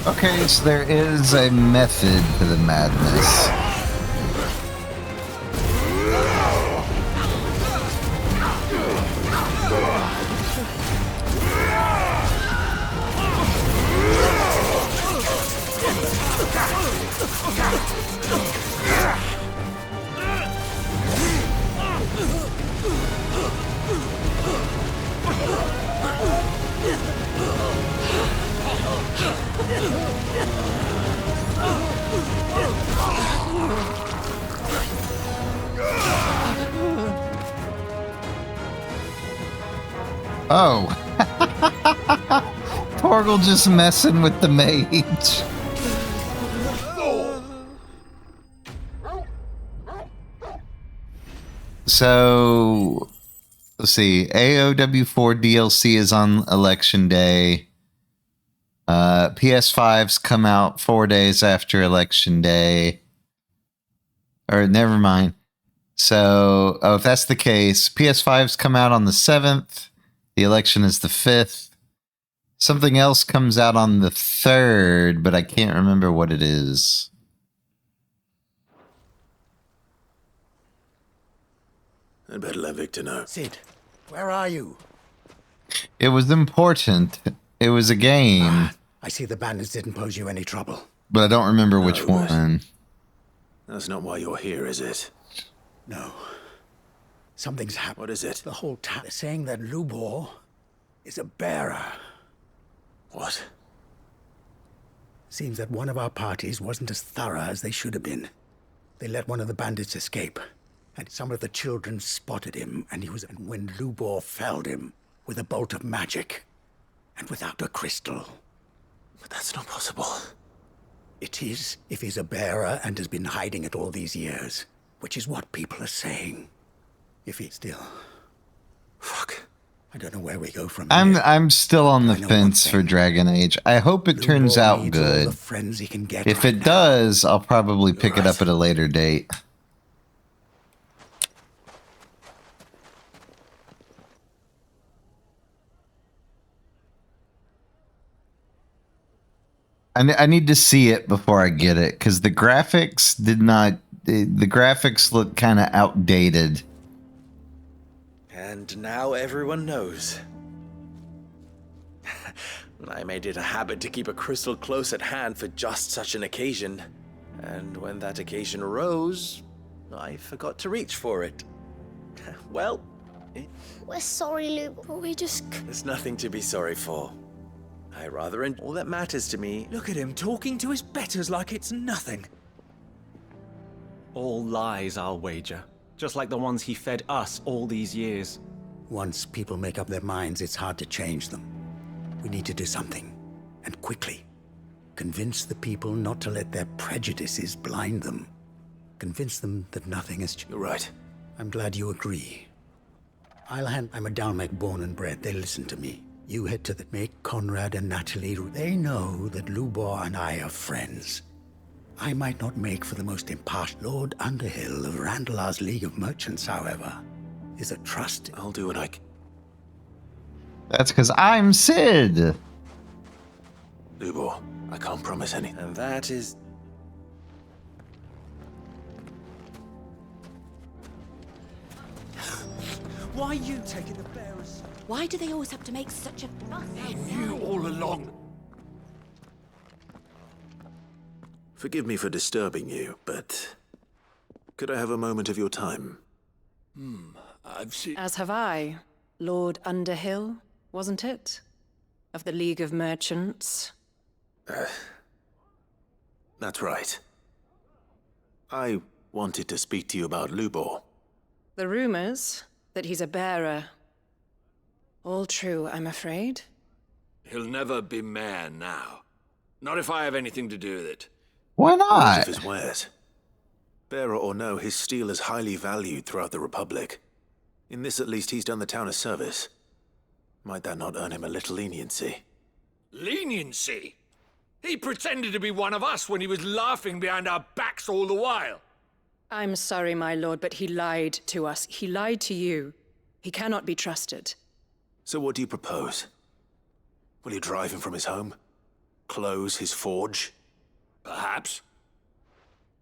Okay, so there is a method to the madness. Oh. Torgal just messing with the mage. So, let's see. AOW4 DLC is on Election Day. PS5s come out 4 days after Election Day. Or never mind. So, if that's the case, PS5s come out on the 7th. The election is the 5th. Something else comes out on the 3rd, but I can't remember what it is. I'd better let Victor know. Sid, where are you? It was important. It was a game. I see the bandits didn't pose you any trouble. But I don't remember which one. That's not why you're here, is it? No. Something's happened. What is it? The whole town is saying that Lubor is a bearer. What? Seems that one of our parties wasn't as thorough as they should have been. They let one of the bandits escape, and some of the children spotted him, and when Lubor felled him with a bolt of magic, and without a crystal. But that's not possible. It is, if he's a bearer and has been hiding it all these years, which is what people are saying. If he's still... Fuck. I don't know where we go from here. I'm still on the fence for Dragon Age. I hope it turns out good. If it does, I'll probably pick it up at a later date. I need to see it before I get it, because the graphics did not... The graphics look kind of outdated. And now everyone knows. I made it a habit to keep a crystal close at hand for just such an occasion. And when that occasion arose, I forgot to reach for it. Well... We're sorry, Luke, but we just... There's nothing to be sorry for. I rather all that matters to me... Look at him talking to his betters like it's nothing. All lies, I'll wager. Just like the ones he fed us all these years. Once people make up their minds, it's hard to change them. We need to do something, and quickly. Convince the people not to let their prejudices blind them. Convince them that nothing has changed. You're right. I'm glad you agree. I'm a Dalmec born and bred. They listen to me. You head to make Conrad and Natalie. They know that Lubor and I are friends. I might not make for the most impartial. Lord Underhill of Randalar's League of Merchants, however, is a trusted... I'll do what I can. That's because I'm Sid. Lubor, I can't promise anything. And that is... Why are you taking the bearers? Why do they always have to make such a fuss? He knew all along. Forgive me for disturbing you, but could I have a moment of your time? I've seen... As have I. Lord Underhill, wasn't it? Of the League of Merchants. That's right. I wanted to speak to you about Lubor. The rumors that he's a bearer. All true, I'm afraid. He'll never be mayor now. Not if I have anything to do with it. Why not? Of his wares. Bearer or no, his steel is highly valued throughout the Republic. In this, at least, he's done the town a service. Might that not earn him a little leniency? Leniency? He pretended to be one of us when he was laughing behind our backs all the while. I'm sorry, my lord, but he lied to us. He lied to you. He cannot be trusted. So what do you propose? Will you drive him from his home? Close his forge? Perhaps.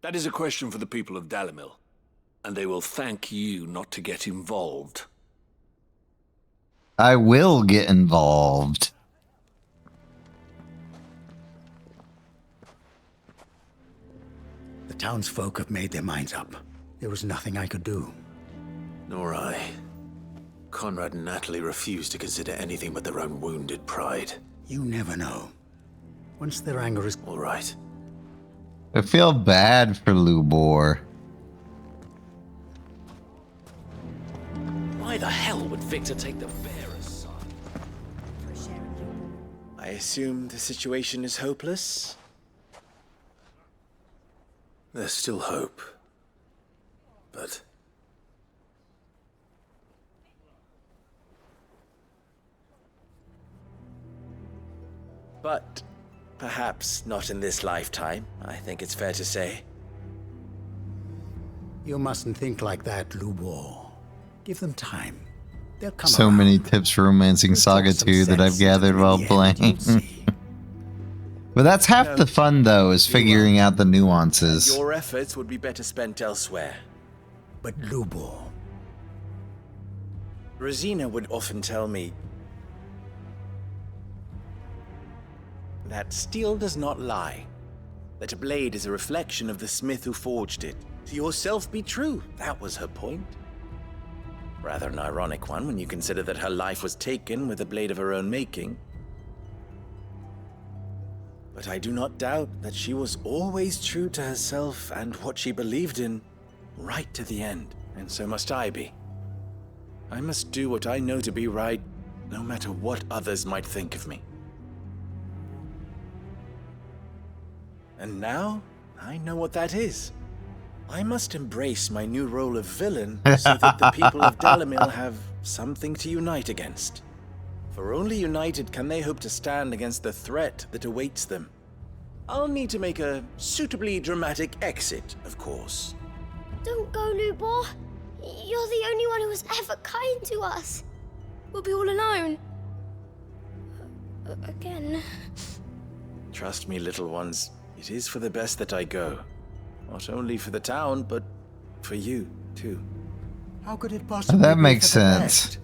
That is a question for the people of Dalimil, and they will thank you not to get involved. I will get involved. The townsfolk have made their minds up. There was nothing I could do. Nor I. Conrad and Natalie refused to consider anything but their own wounded pride. You never know. Once their anger is... All right. I feel bad for Lubor. Why the hell would Victor take the bearer's side? I assume the situation is hopeless? There's still hope. But... But Perhaps not in this lifetime, I think it's fair to say. You mustn't think like that, Lubor. Give them time. They'll come So around. many tips for Romancing Saga 2 that I've gathered while playing. But that's half the fun, though, is figuring out the nuances. Your efforts would be better spent elsewhere. But Lubor... Rosina would often tell me that steel does not lie, that a blade is a reflection of the smith who forged it. To yourself be true, that was her point. Rather an ironic one when you consider that her life was taken with a blade of her own making. But I do not doubt that she was always true to herself and what she believed in, right to the end, and so must I be. I must do what I know to be right, no matter what others might think of me. And now, I know what that is. I must embrace my new role of villain so that the people of Dalamil have something to unite against. For only united can they hope to stand against the threat that awaits them. I'll need to make a suitably dramatic exit, of course. Don't go, Lubor. You're the only one who was ever kind to us. We'll be all alone. Again. Trust me, little ones. It is for the best that I go. Not only for the town, but for you, too. How could it possibly That be makes for the sense. best?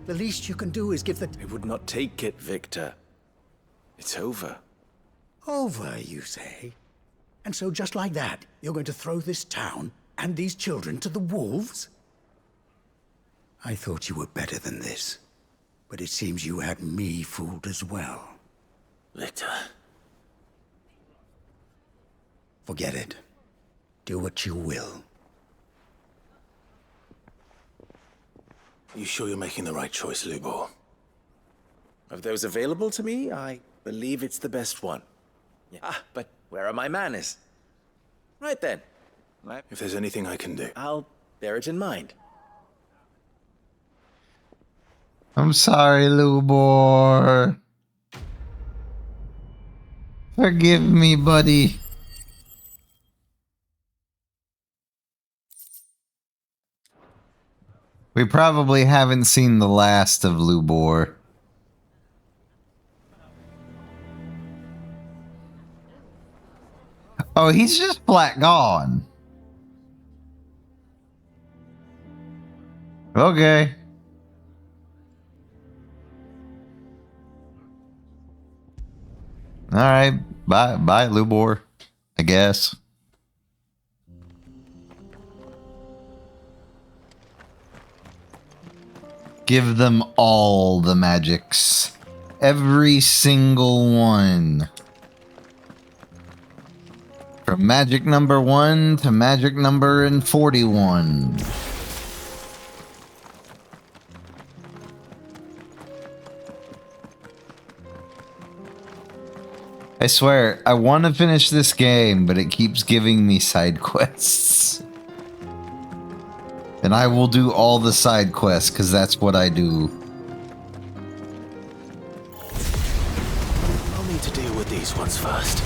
The least you can do is give the... I would not take it, Victor. It's over. Over, you say? And so just like that, you're going to throw this town and these children to the wolves? I thought you were better than this. But it seems you had me fooled as well. Victor. Forget it. Do what you will. You sure you're making the right choice, Lubor? Of those available to me, I believe it's the best one. Ah, but where are my manners? Right then. If there's anything I can do, I'll bear it in mind. I'm sorry, Lubor. Forgive me, buddy. We probably haven't seen the last of Lubor. Oh, he's just flat gone. Okay. All right. Bye, Lubor, I guess. Give them all the magics. Every single one. From magic number 1 to magic number 41. I swear, I want to finish this game, but it keeps giving me side quests. And I will do all the side quests, because that's what I do. I'll need to deal with these ones first.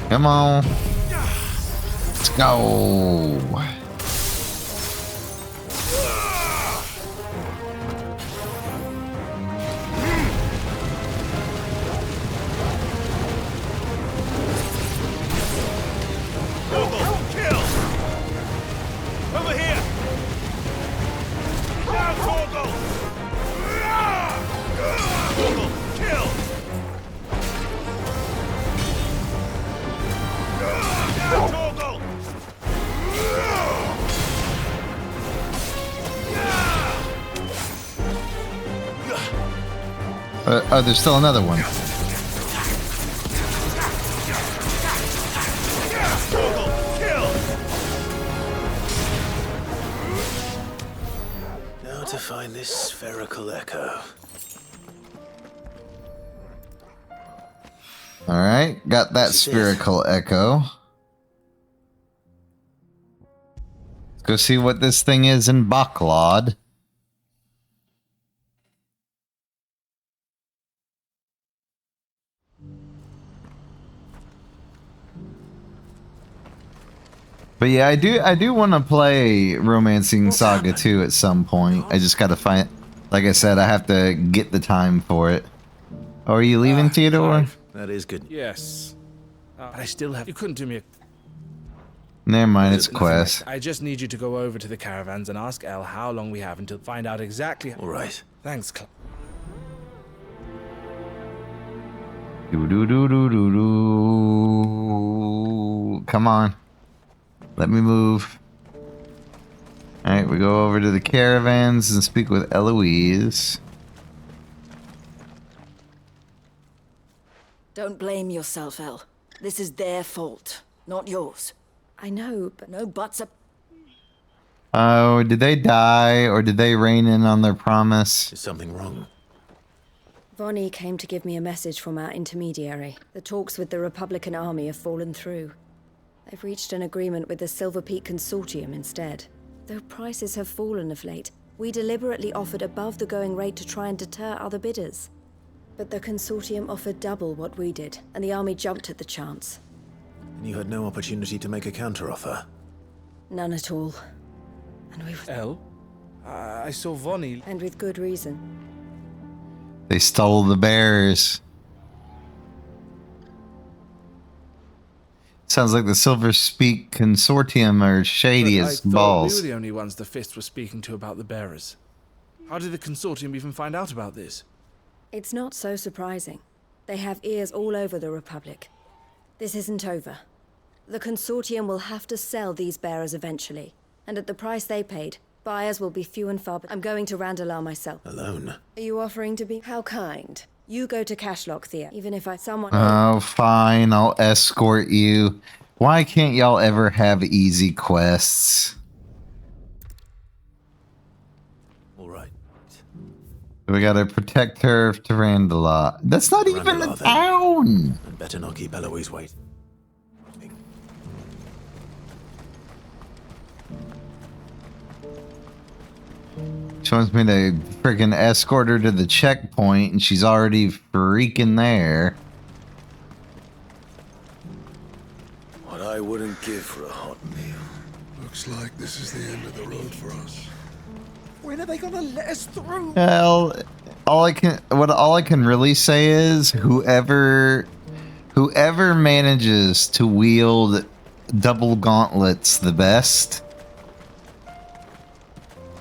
Come on. Let's go. Oh, there's still another one. Now to find this spherical echo. Alright, got that spherical echo. Let's Go see what this thing is in Baklod. But yeah, I do want to play Romancing Saga 2 at some point. I just gotta find, like I said, I have to get the time for it. Oh, are you leaving, Theodore? Clive, that is good. Yes. But I still have... You couldn't do me a... Never mind, it's a Nothing, quest. mate. I just need you to go over to the caravans and ask Elle how long we have until find out exactly... All right. Thanks, Clive. Do. Come on. Let me move. Alright, we go over to the caravans and speak with Eloise. Don't blame yourself, Elle. This is their fault, not yours. I know, but no buts up. Oh, did they die or did they rein in on their promise? Is something wrong? Vonnie came to give me a message from our intermediary. The talks with the Republican army have fallen through. They've reached an agreement with the Silver Peak Consortium instead. Though prices have fallen of late, we deliberately offered above the going rate to try and deter other bidders. But the Consortium offered double what we did, and the army jumped at the chance. And you had no opportunity to make a counteroffer? None at all. And we were... Elle? I saw Vonnie... And with good reason. They stole the bears. Sounds like the Silver Peak Consortium are shady as balls. I thought we were the only ones the Fist was speaking to about the bearers. How did the Consortium even find out about this? It's not so surprising. They have ears all over the Republic. This isn't over. The Consortium will have to sell these bearers eventually. And at the price they paid, buyers will be few and far. I'm going to Randalar myself. Alone? Are you offering to be... How kind. You go to Cashlock, Thea. Even if I... Someone... Oh, fine. I'll escort you. Why can't y'all ever have easy quests? All right. We gotta protect her to Randalar. That's not even a town! And better not keep Eloise waiting. She wants me to freaking escort her to the checkpoint, and she's already freaking there. What I wouldn't give for a hot meal. Looks like this is the end of the road for us. When are they gonna let us through? Well, all I can really say is whoever manages to wield double gauntlets the best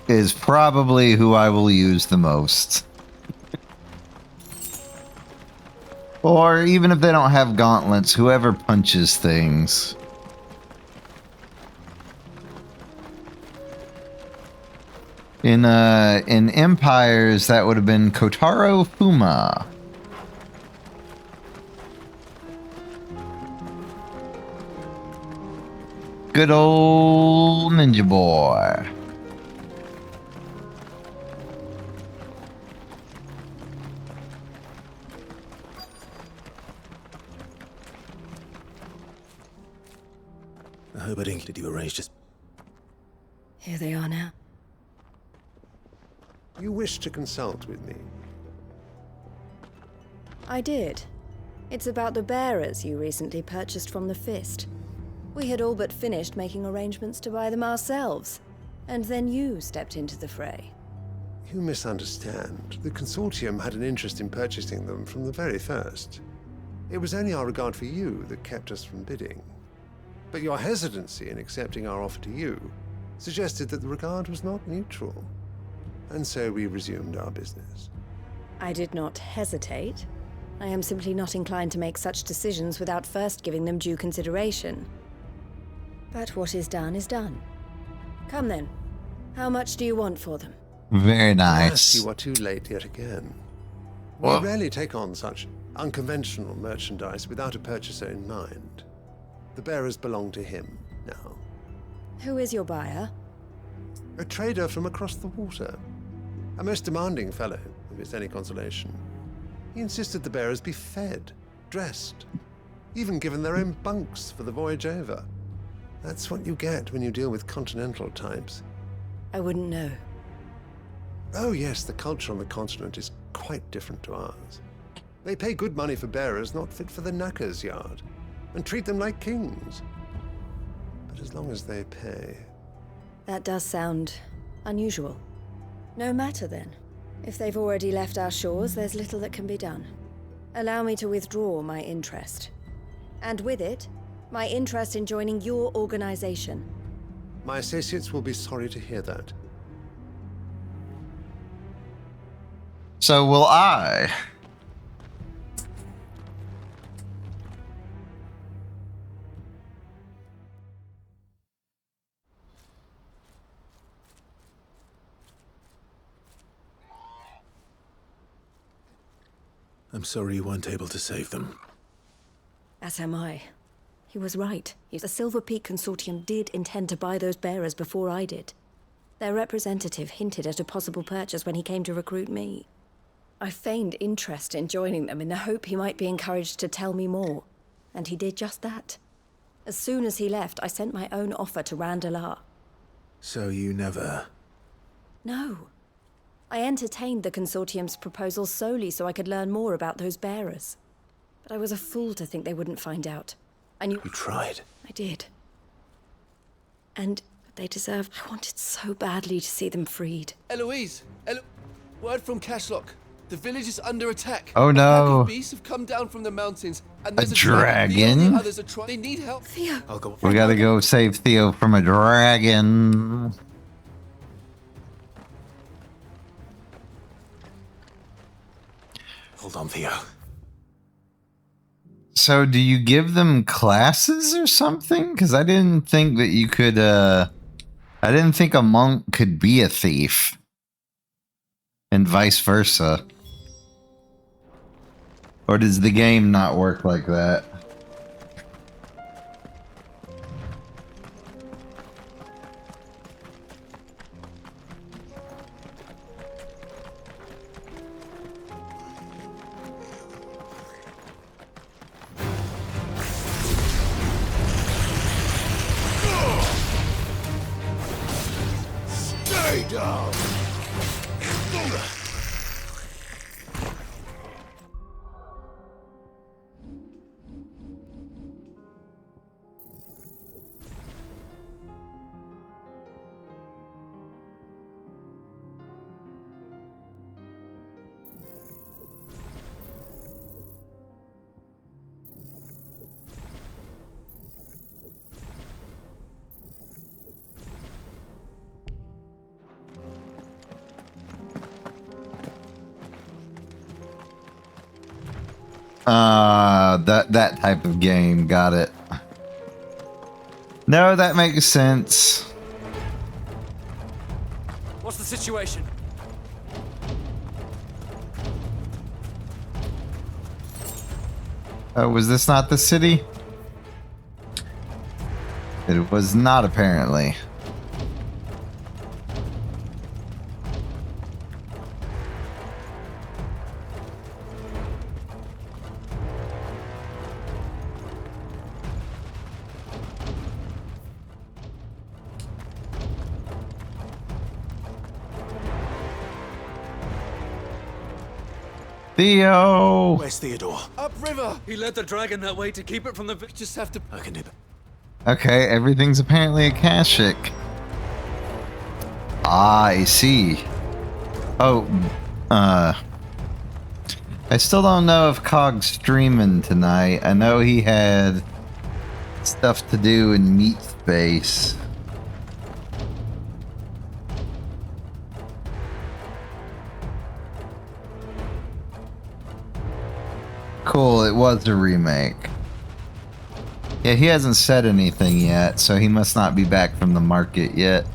is probably who I will use the most. Or even if they don't have gauntlets, whoever punches things. In Empires, that would have been Kotaro Fuma. Good old ninja boy. Herbert Inc. Did you arrange this? Here they are now. You wish to consult with me? I did. It's about the bearers you recently purchased from the Fist. We had all but finished making arrangements to buy them ourselves. And then you stepped into the fray. You misunderstand. The Consortium had an interest in purchasing them from the very first. It was only our regard for you that kept us from bidding. But your hesitancy in accepting our offer to you suggested that the regard was not mutual. And so we resumed our business. I did not hesitate. I am simply not inclined to make such decisions without first giving them due consideration. But what is done is done. Come then. How much do you want for them? Very Alas, nice. you are too late yet again. We Whoa. rarely take on such unconventional merchandise without a purchaser in mind. The bearers belong to him now. Who is your buyer? A trader from across the water. A most demanding fellow, if it's any consolation. He insisted the bearers be fed, dressed, even given their own bunks for the voyage over. That's what you get when you deal with continental types. I wouldn't know. Oh yes, the culture on the continent is quite different to ours. They pay good money for bearers not fit for the knacker's yard, and treat them like kings. But as long as they pay... That does sound unusual. No matter then. If they've already left our shores, there's little that can be done. Allow me to withdraw my interest. And with it, my interest in joining your organization. My associates will be sorry to hear that. So will I. I'm sorry you weren't able to save them. As am I. He was right. The Silver Peak Consortium did intend to buy those bearers before I did. Their representative hinted at a possible purchase when he came to recruit me. I feigned interest in joining them in the hope he might be encouraged to tell me more, and he did just that. As soon as he left, I sent my own offer to Randalar. So you never... No. I entertained the Consortium's proposal solely so I could learn more about those bearers. But I was a fool to think they wouldn't find out. I knew... You tried. I did. And they deserved... I wanted so badly to see them freed. Eloise! Word from Cashlock. The village is under attack. Oh no. A pack of beasts have come down from the mountains. And there's a dragon? The others are they need help. Theo! I'll go. We gotta go save Theo from a dragon. Hold on, Theo. So do you give them classes or something? Because I didn't think that you could, I didn't think a monk could be a thief. And vice versa. Or does the game not work like that? Stay down! That type of game, got it. No, that makes sense. What's the situation? Was this not the city? It was not, apparently. Theo! Where's Theodore? Upriver! He led the dragon that way to keep it from the... Just have to... I can do that. Okay, everything's apparently Akashic. Ah, I see. Oh, I still don't know if Cog's streaming tonight. I know he had stuff to do in Meat Space. Cool, it was a remake. Yeah, he hasn't said anything yet, so he must not be back from the market yet.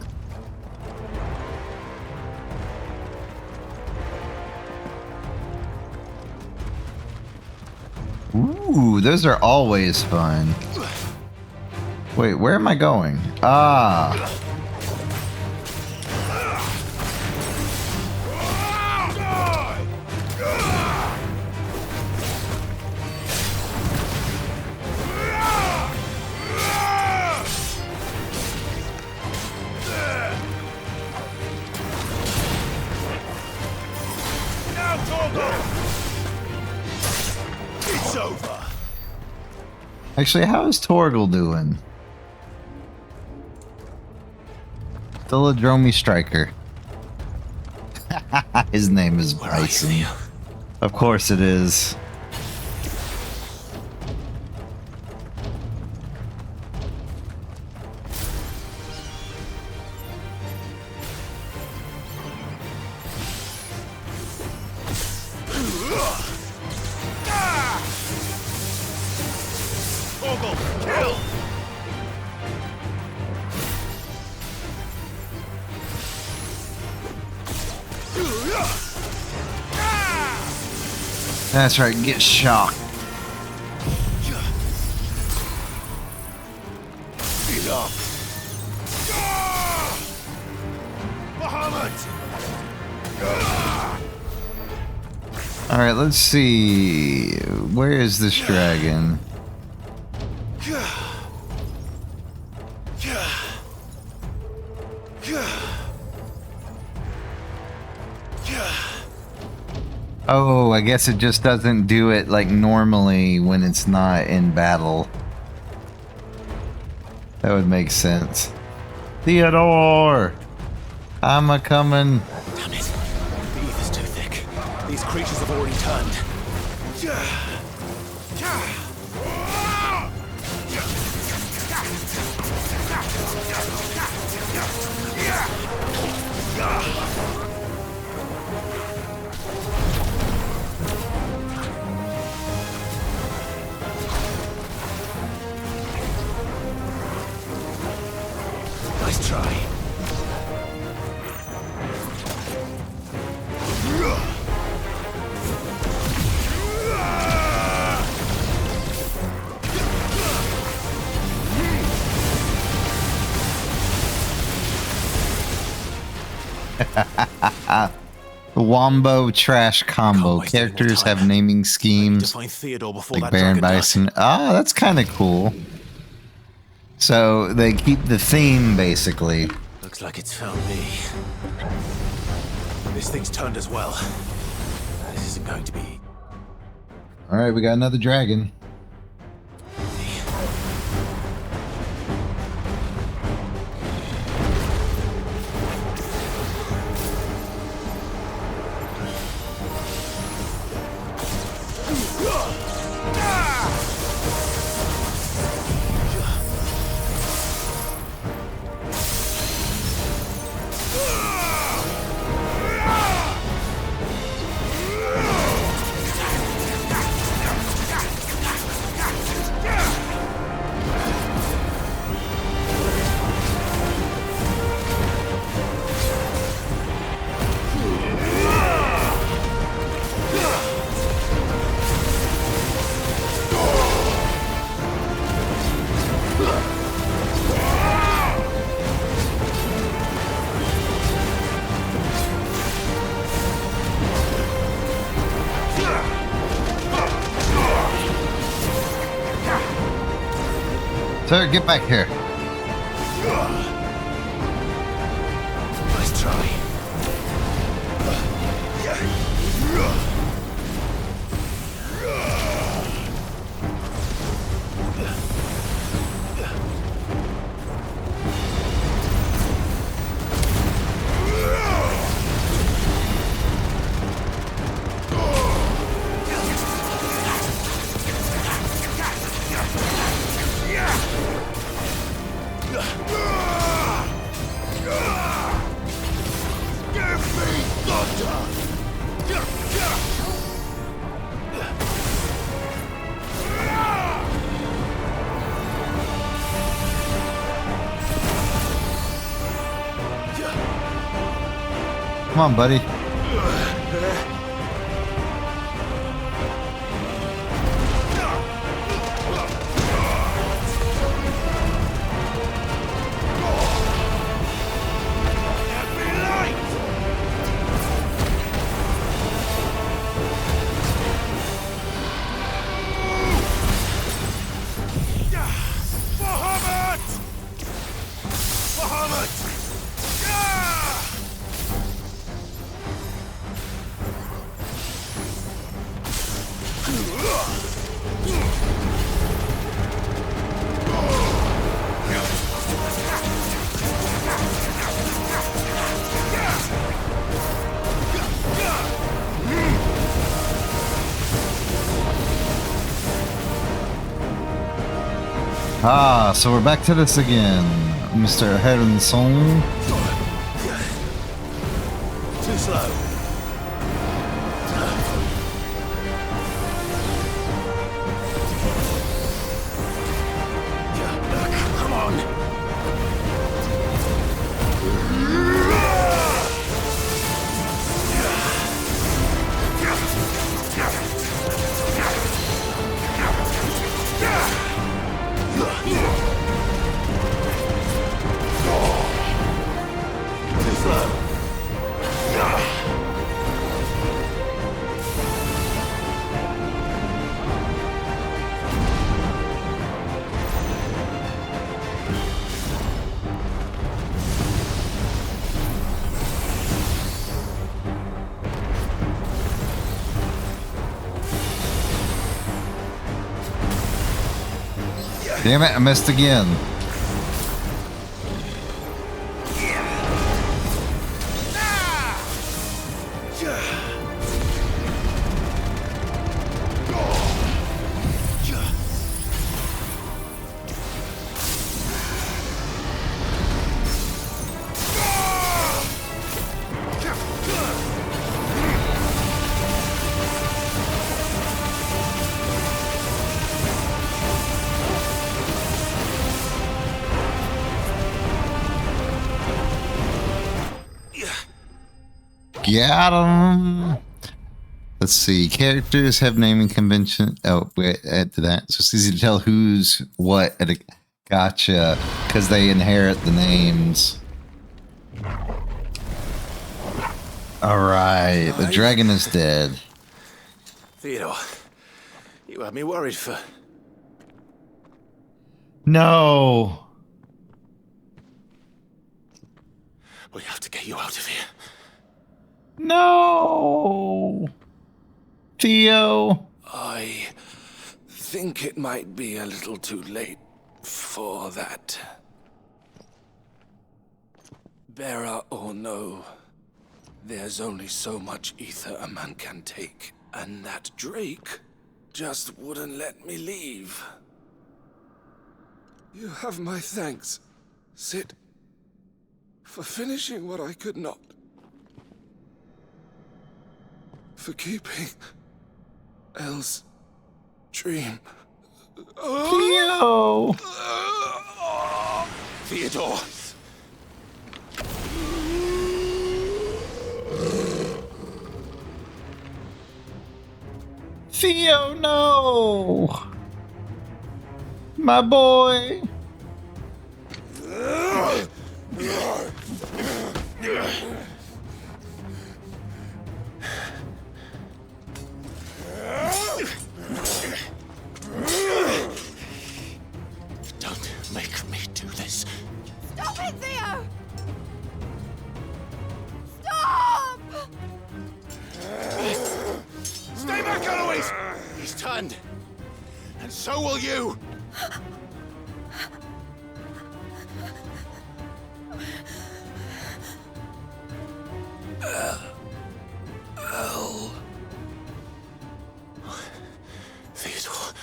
Ooh, those are always fun. Wait, where am I going? Ah. Actually, how is Torgal doing? Still a Dromy striker. His name is Bryson. Of course it is. That's right, get shocked. Alright, let's see. Where is this dragon? Oh, I guess it just doesn't do it like normally when it's not in battle. That would make sense. Theodore! I'm a coming. Damn it. The ether's too thick. These creatures have already turned. Nice try. The Wombo Trash Combo. Characters have naming schemes Find Theodore before like that Baron dragon does. Bison. Ah, that's kind of cool. So they keep the theme basically. Looks like it's found me. This thing's turned as well. This isn't going to be. All right, we got another dragon. Sir, get back here. Nice try. Come on, buddy. Ah, so we're back to this again, Mr. Heronson. Too slow. Come on. Too slow. Damn it, I missed again. Got him. Let's see. Characters have naming convention. Oh, wait, add to that. So it's easy to tell who's what at a gotcha because they inherit the names. All right, the dragon is dead. Theodore, you had me worried for... No. We have to get you out of here. No. Theo. I think it might be a little too late for that. Bearer or no, there's only so much ether a man can take, and that Drake just wouldn't let me leave. You have my thanks, Sid, for finishing what I could not. For keeping Elle's dream. Theo! Theodore! Theo, no! My boy! Don't make me do this. Stop it, Theo! Stop! Stay back, Eloise! He's turned. And so will you! Elle. Theodore.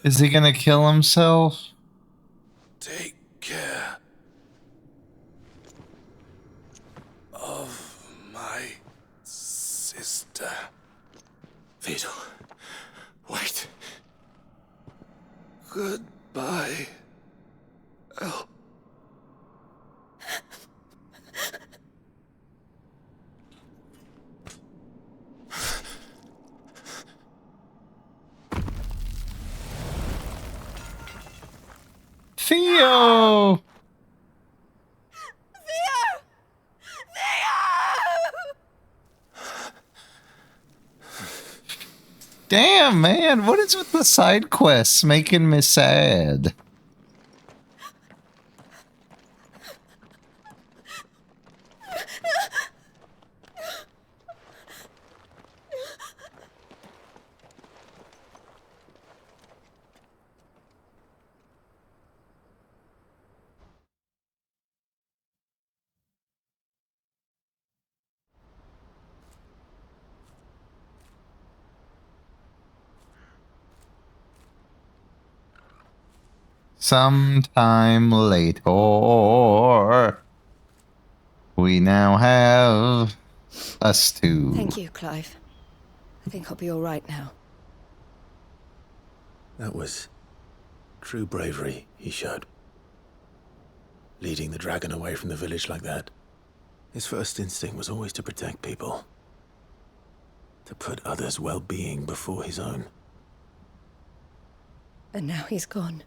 Is he gonna kill himself? Take care of my sister. Theodore, wait. Goodbye, Elle. Theo! Damn, man, what is with the side quests making me sad? Sometime later, we now have us two. Thank you, Clive. I think I'll be all right now. That was true bravery he showed. Leading the dragon away from the village like that. His first instinct was always to protect people. To put others' well-being before his own. And now he's gone.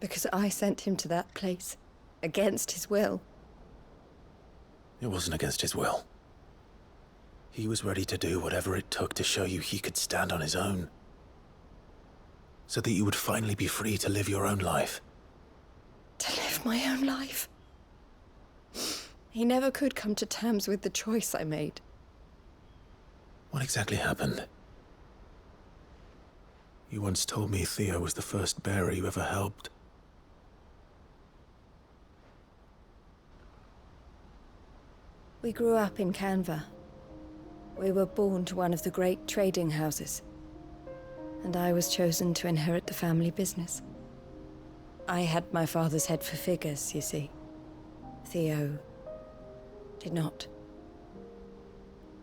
Because I sent him to that place, against his will. It wasn't against his will. He was ready to do whatever it took to show you he could stand on his own. So that you would finally be free to live your own life. To live my own life. He never could come to terms with the choice I made. What exactly happened? You once told me Theo was the first bearer you ever helped. We grew up in Canva. We were born to one of the great trading houses. And I was chosen to inherit the family business. I had my father's head for figures, you see. Theo did not.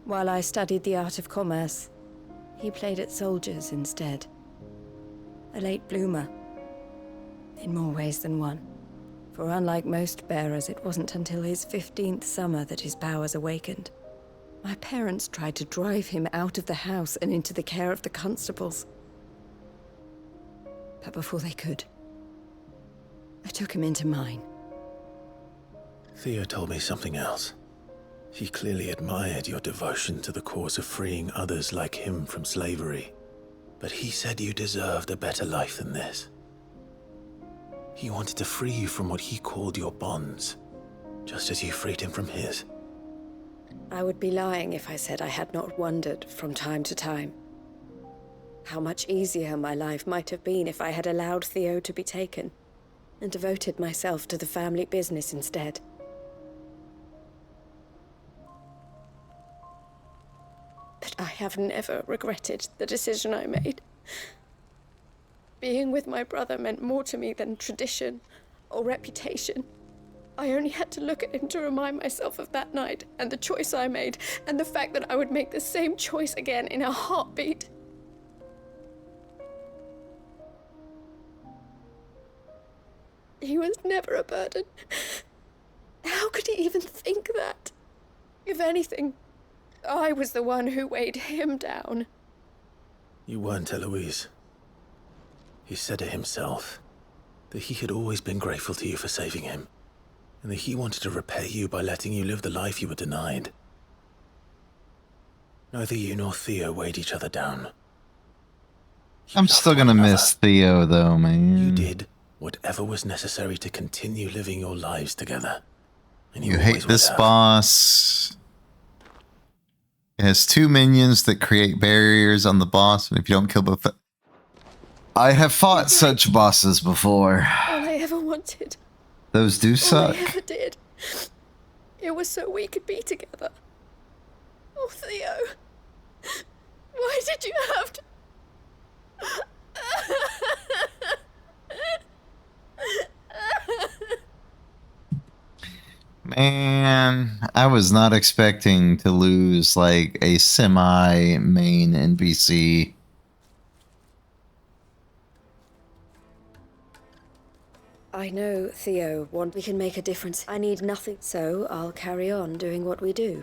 While I studied the art of commerce, he played at soldiers instead. A late bloomer, in more ways than one. For unlike most bearers, it wasn't until his 15th summer that his powers awakened. My parents tried to drive him out of the house and into the care of the constables. But before they could, I took him into mine. Theo told me something else. He clearly admired your devotion to the cause of freeing others like him from slavery. But he said you deserved a better life than this. He wanted to free you from what he called your bonds, just as you freed him from his. I would be lying if I said I had not wondered from time to time how much easier my life might have been if I had allowed Theo to be taken and devoted myself to the family business instead. But I have never regretted the decision I made. Being with my brother meant more to me than tradition or reputation. I only had to look at him to remind myself of that night and the choice I made and the fact that I would make the same choice again in a heartbeat. He was never a burden. How could he even think that? If anything, I was the one who weighed him down. You weren't, Eloise. He said it himself, that he had always been grateful to you for saving him, and that he wanted to repay you by letting you live the life you were denied. Neither you nor Theo weighed each other down. I'm still gonna miss Theo, though, man. You did whatever was necessary to continue living your lives together. And You hate this boss. It has 2 minions that create barriers on the boss, and if you don't kill both... I have fought such bosses before. All I ever wanted. Those do suck. All I ever did. It was so we could be together. Oh, Theo. Why did you have to... Man, I was not expecting to lose like a semi-main NPC. I know, Theo, we can make a difference. I need nothing, so I'll carry on doing what we do.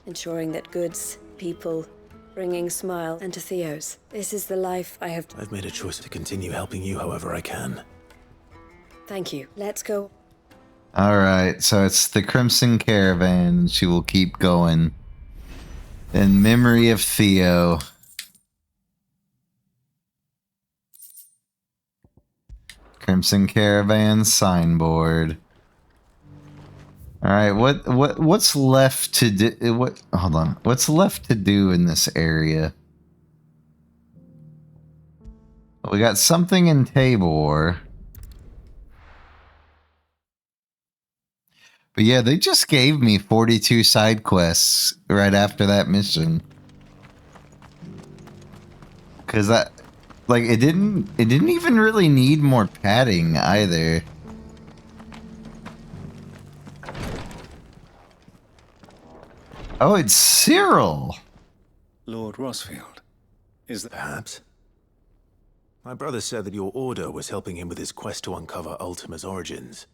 Ensuring that goods, people, bringing smile, and to Theo's. This is the life I have... I've made a choice to continue helping you however I can. Thank you. Let's go. Alright, so it's the Crimson Caravan. She will keep going. In memory of Theo. Crimson Caravan signboard. Alright, what's left to do? Hold on. What's left to do in this area? We got something in Tabor. But yeah, they just gave me 42 side quests right after that mission. Because Like, it didn't even really need more padding either. Oh, it's Cyril. Lord Rosfield. Is that perhaps? My brother said that your order was helping him with his quest to uncover Ultima's origins.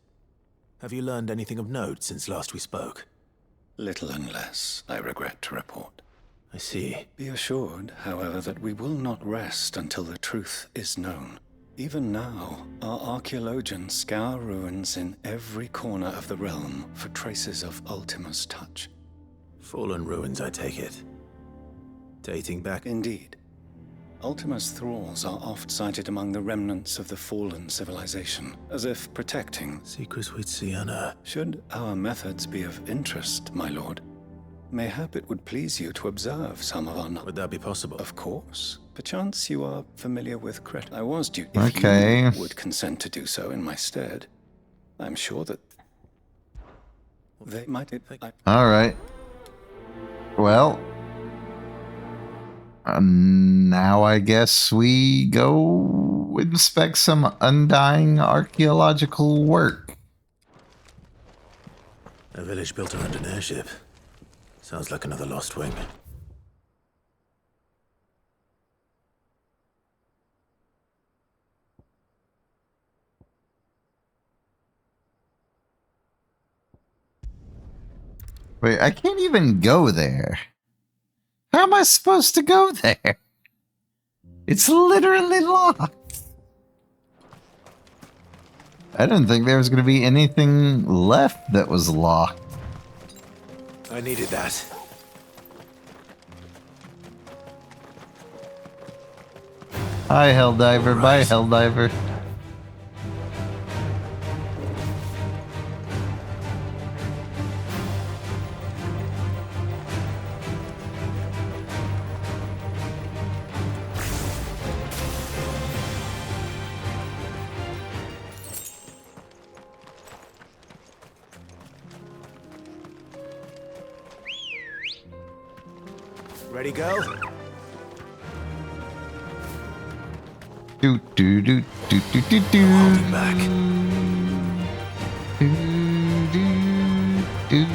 Have you learned anything of note since last we spoke? little unless, I regret to report. I see. Be assured, however, that we will not rest until the truth is known. Even now, our archaeologians scour ruins in every corner of the realm for traces of Ultima's touch. Fallen ruins, I take it. Dating back? Indeed. Ultima's thralls are oft sighted among the remnants of the fallen civilization, as if protecting secrets we'd see unearthed. Should our methods be of interest, my lord, mayhap it would please you to observe some of our... Would that be possible? Of course. Perchance you are familiar with Cret. I was due... Okay. If you would consent to do so in my stead, I'm sure that they might... All right. Well... now I guess we go inspect some undying archaeological work. A village built around an airship. Sounds like another lost wing. Wait, I can't even go there. How am I supposed to go there? It's literally locked. I didn't think there was going to be anything left that was locked. I needed that. Hi, Helldiver. Bye, Helldiver. Ready, go? Do do do do do do do. Holding back. Do do do.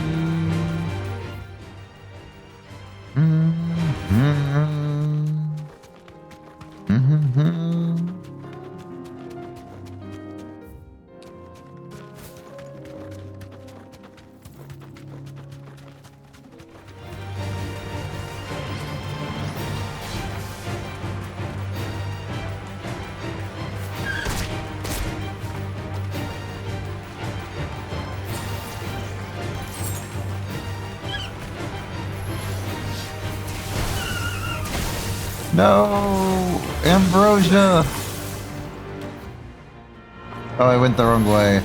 No, Ambrosia. Oh, I went the wrong way.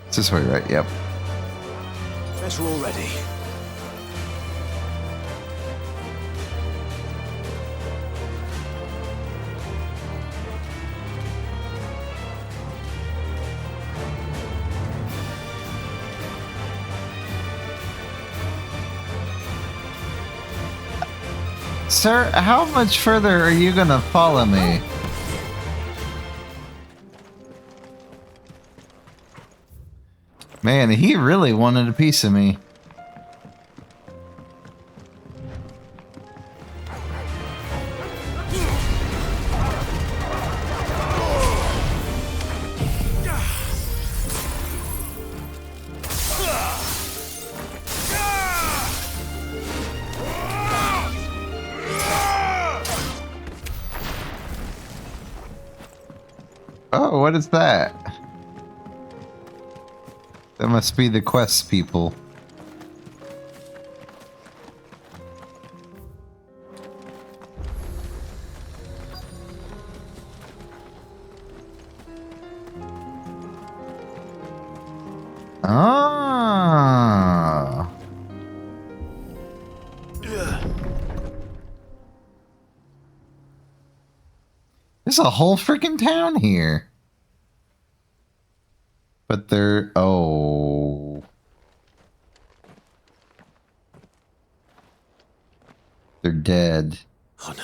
It's this way, right? Yep. Guess we're all ready. Sir, how much further are you gonna follow me? Man, he really wanted a piece of me. Oh, what is that? That must be the quest people. Ah. There's a whole freaking town here. But they're... Oh. They're dead. Oh no.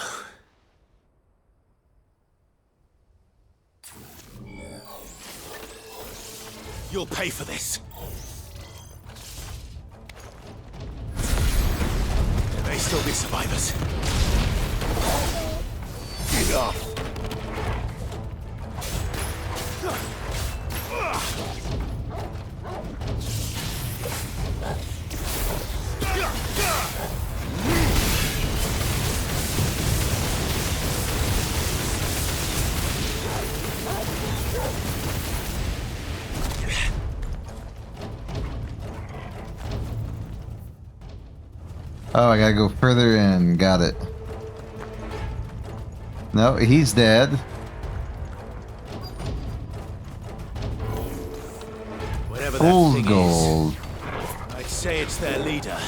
You'll pay for this. There may still be survivors. Enough. Oh, I gotta go further in. Got it. No, he's dead. Whatever that Fool's thing gold. is, I'd say it's their leader.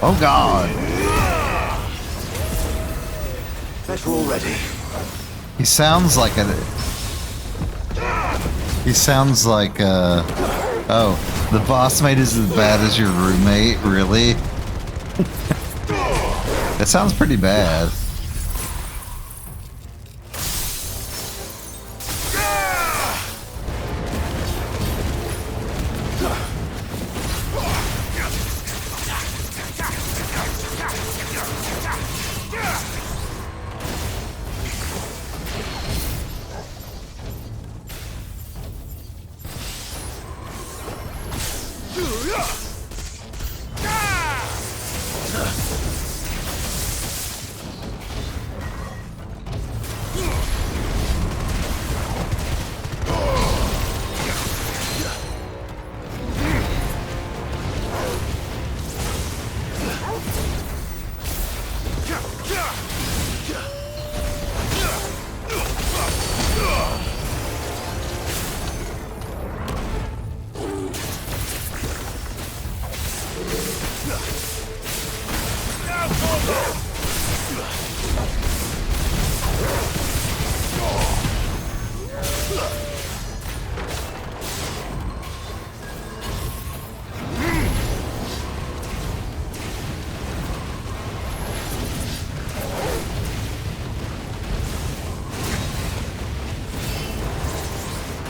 Oh God. Bet we're all ready. He sounds like a... He sounds like oh, the boss mate is as bad as your roommate, really? That sounds pretty bad.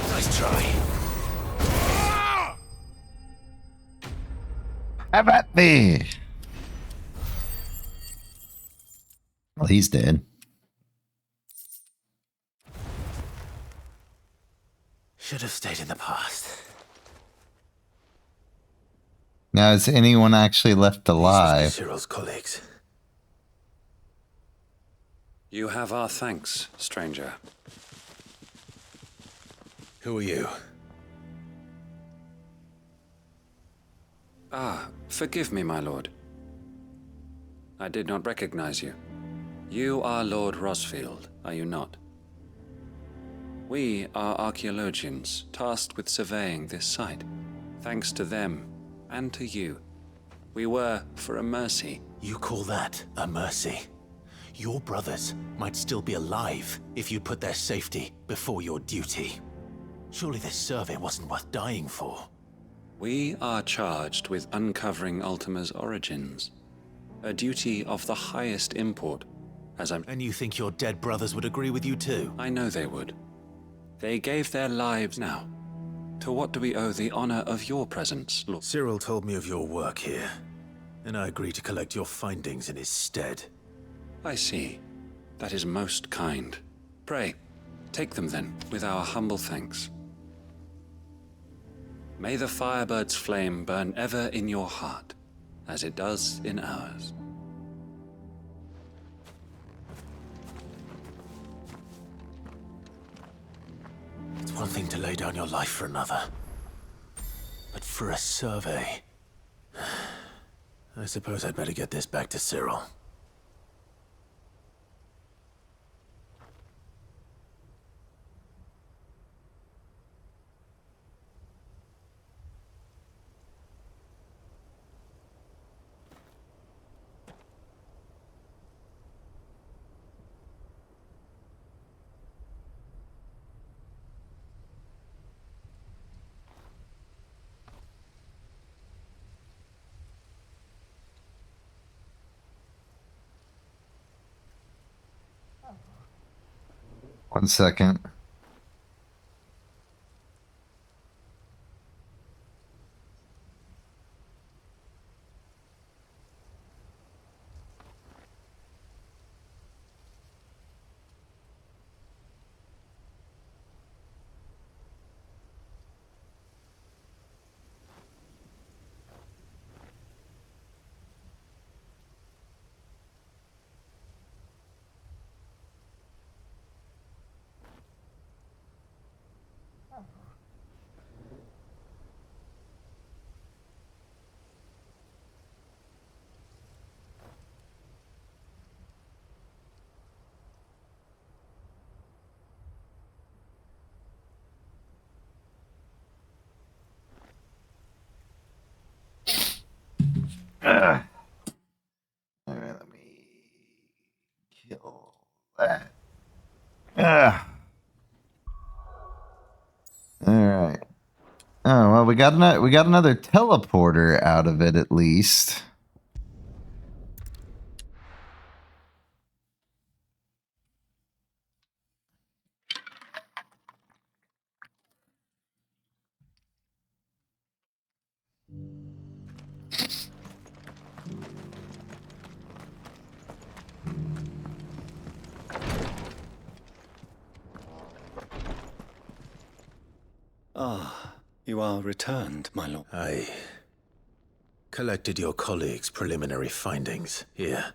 Nice try. Have at me. Well, he's dead. Should have stayed in the past. Now, is anyone actually left alive? Cyril's colleagues. You have our thanks, stranger. Who are you? Ah, forgive me, my lord. I did not recognize you. You are Lord Rosfield, are you not? We are archaeologians tasked with surveying this site. Thanks to them, and to you, we were for a mercy. You call that a mercy? Your brothers might still be alive if you'd put their safety before your duty. Surely this survey wasn't worth dying for. We are charged with uncovering Ultima's origins. A duty of the highest import, as I'm... And you think your dead brothers would agree with you too? I know they would. They gave their lives now. To what do we owe the honor of your presence, Lord? Cyril told me of your work here, and I agreed to collect your findings in his stead. I see. That is most kind. Pray, take them then, with our humble thanks. May the Firebird's flame burn ever in your heart, as it does in ours. It's one thing to lay down your life for another, but for a survey... I suppose I'd better get this back to Cyril. 1 second. Alright, let me kill that. Alright. Oh, well, we got another teleporter out of it at least. Ah, you are returned, my lord. I collected your colleagues' preliminary findings here.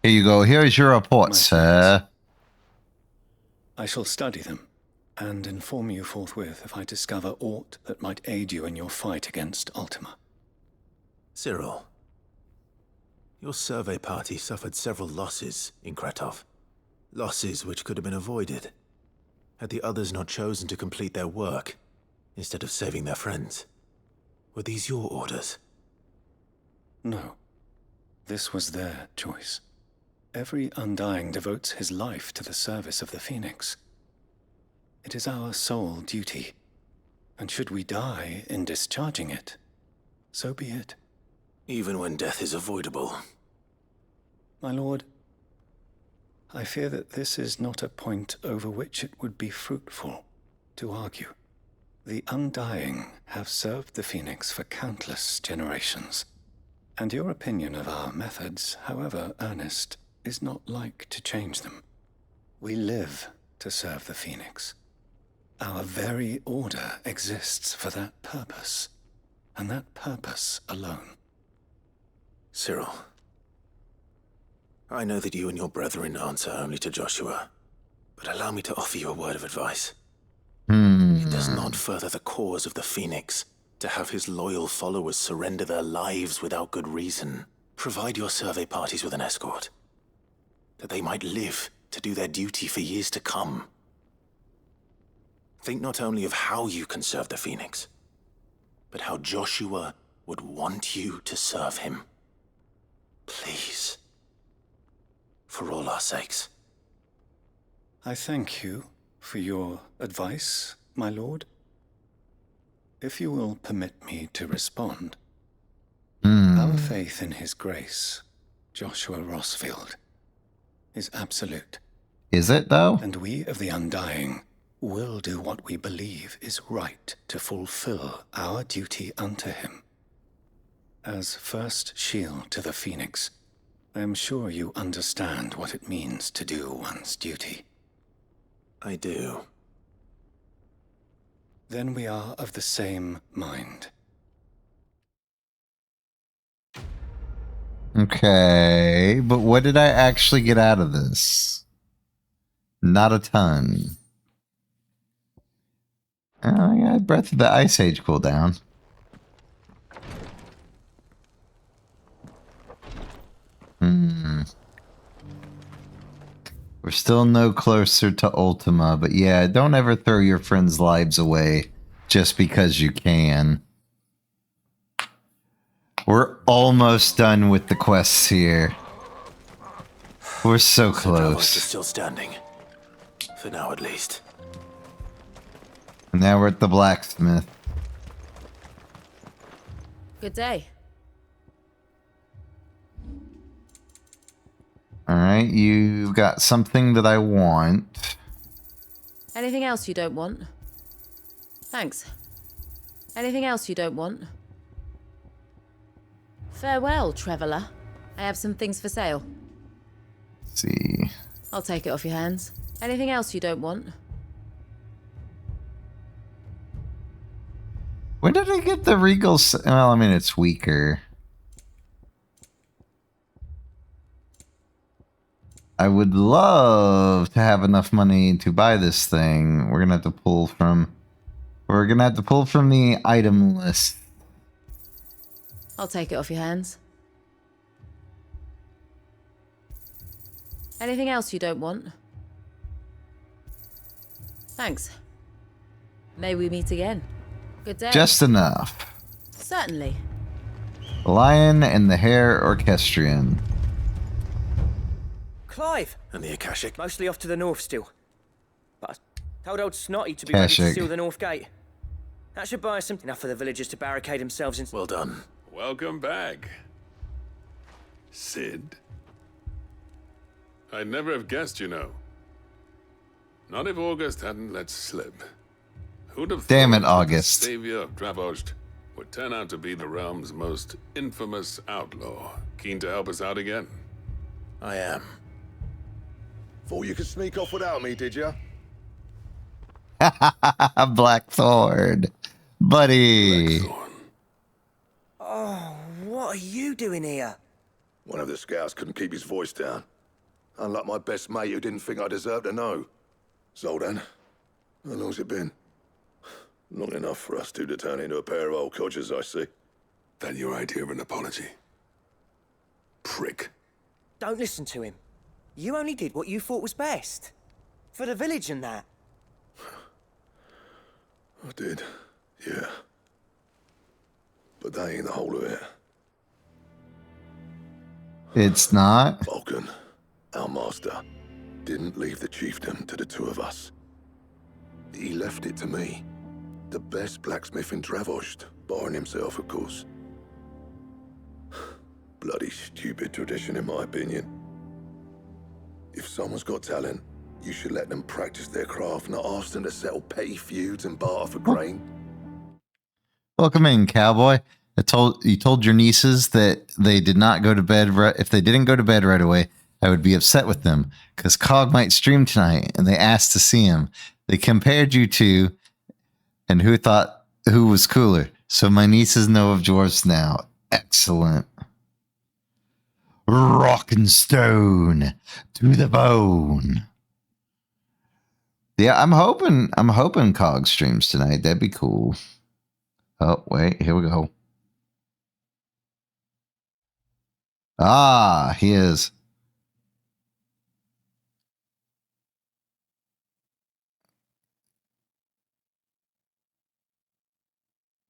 Here you go. Here is your report, sir. I shall study them and inform you forthwith if I discover aught that might aid you in your fight against Ultima. Cyril, your survey party suffered several losses in Kratov. Losses which could have been avoided had the others not chosen to complete their work instead of saving their friends. Were these your orders? No. This was their choice. Every Undying devotes his life to the service of the Phoenix. It is our sole duty, and should we die in discharging it, so be it. Even when death is avoidable. My lord, I fear that this is not a point over which it would be fruitful to argue. The Undying have served the Phoenix for countless generations, and your opinion of our methods, however earnest, is not like to change them. We live to serve the Phoenix. Our very order exists for that purpose, and that purpose alone. Cyril, I know that you and your brethren answer only to Joshua, but allow me to offer you a word of advice. It does not further the cause of the Phoenix to have his loyal followers surrender their lives without good reason. Provide your survey parties with an escort, that they might live to do their duty for years to come. Think not only of how you can serve the Phoenix, but how Joshua would want you to serve him. Please. For all our sakes. I thank you for your advice, my lord. If you will permit me to respond, our faith in his grace, Joshua Rossfield, is absolute. Is it, though? And we of the Undying will do what we believe is right to fulfill our duty unto him. As first shield to the Phoenix, I am sure you understand what it means to do one's duty. I do. Then we are of the same mind. Okay, but what did I actually get out of this? Not a ton. Oh, I got Breath of the Ice Age cooldown. We're still no closer to Ultima, but yeah, don't ever throw your friends' lives away just because you can. We're almost done with the quests here. We're so close. Is still standing. For now, at least. And now we're at the blacksmith. Good day. Alright, you've got something that I want. Anything else you don't want? Thanks. Anything else you don't want? Farewell, traveller. I have some things for sale. Let's see. I'll take it off your hands. Anything else you don't want? When did I get the Regal? Well, I mean, it's weaker. I would love to have enough money to buy this thing. We're gonna have to pull from. We're gonna have to pull from the item list. I'll take it off your hands. Anything else you don't want? Thanks. May we meet again. Good day. Just enough. Certainly. The Lion and the Hare Orchestrion. Clive! And the Akashic? Mostly off to the north still. But I told old Snotty to be ready to Akashic. seal the north gate. That should buy us enough for the villagers to barricade themselves in. Well done. Welcome back, Sid. I'd never have guessed, you know. Not if August hadn't let slip. Who'd have Damn thought it, that August. the savior of Dravosht would turn out to be the realm's most infamous outlaw. Keen to help us out again? I am. Thought you could sneak off without me, did ya? Blackthorn. Buddy. Oh, what are you doing here? One of the scouts couldn't keep his voice down. Unlike my best mate who didn't think I deserved to know. Zoldan, how long's it been? Long enough for us two to turn into a pair of old codgers, I see. That your idea of an apology? Prick. Don't listen to him. You only did what you thought was best. For the village and that. I did, yeah. But that ain't the whole of it. It's not. Vulcan, our master, didn't leave the chiefdom to the two of us. He left it to me. The best blacksmith in Dravosht, barring himself, of course. Bloody stupid tradition, in my opinion. If someone's got talent, you should let them practice their craft, not ask them to settle petty feuds and barter for grain. Welcome in, cowboy. You told your nieces that they did not go to bed. If they didn't go to bed right away, I would be upset with them because Cog might stream tonight, and they asked to see him. They compared you to, and who was cooler. So my nieces know of dwarves now. Excellent. Rock and stone to the bone. Yeah, I'm hoping Cog streams tonight. That'd be cool. Oh, wait, here we go. Ah, he is.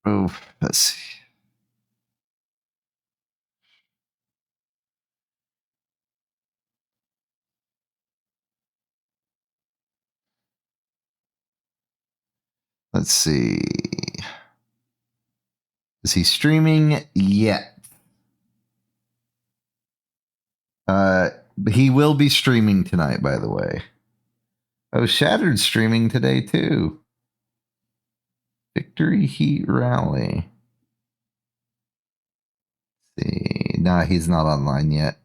Oh, let's see. Let's see. Is he streaming yet? He will be streaming tonight, by the way. Oh, Shattered's streaming today, too. Victory Heat Rally. Let's see. Nah, he's not online yet.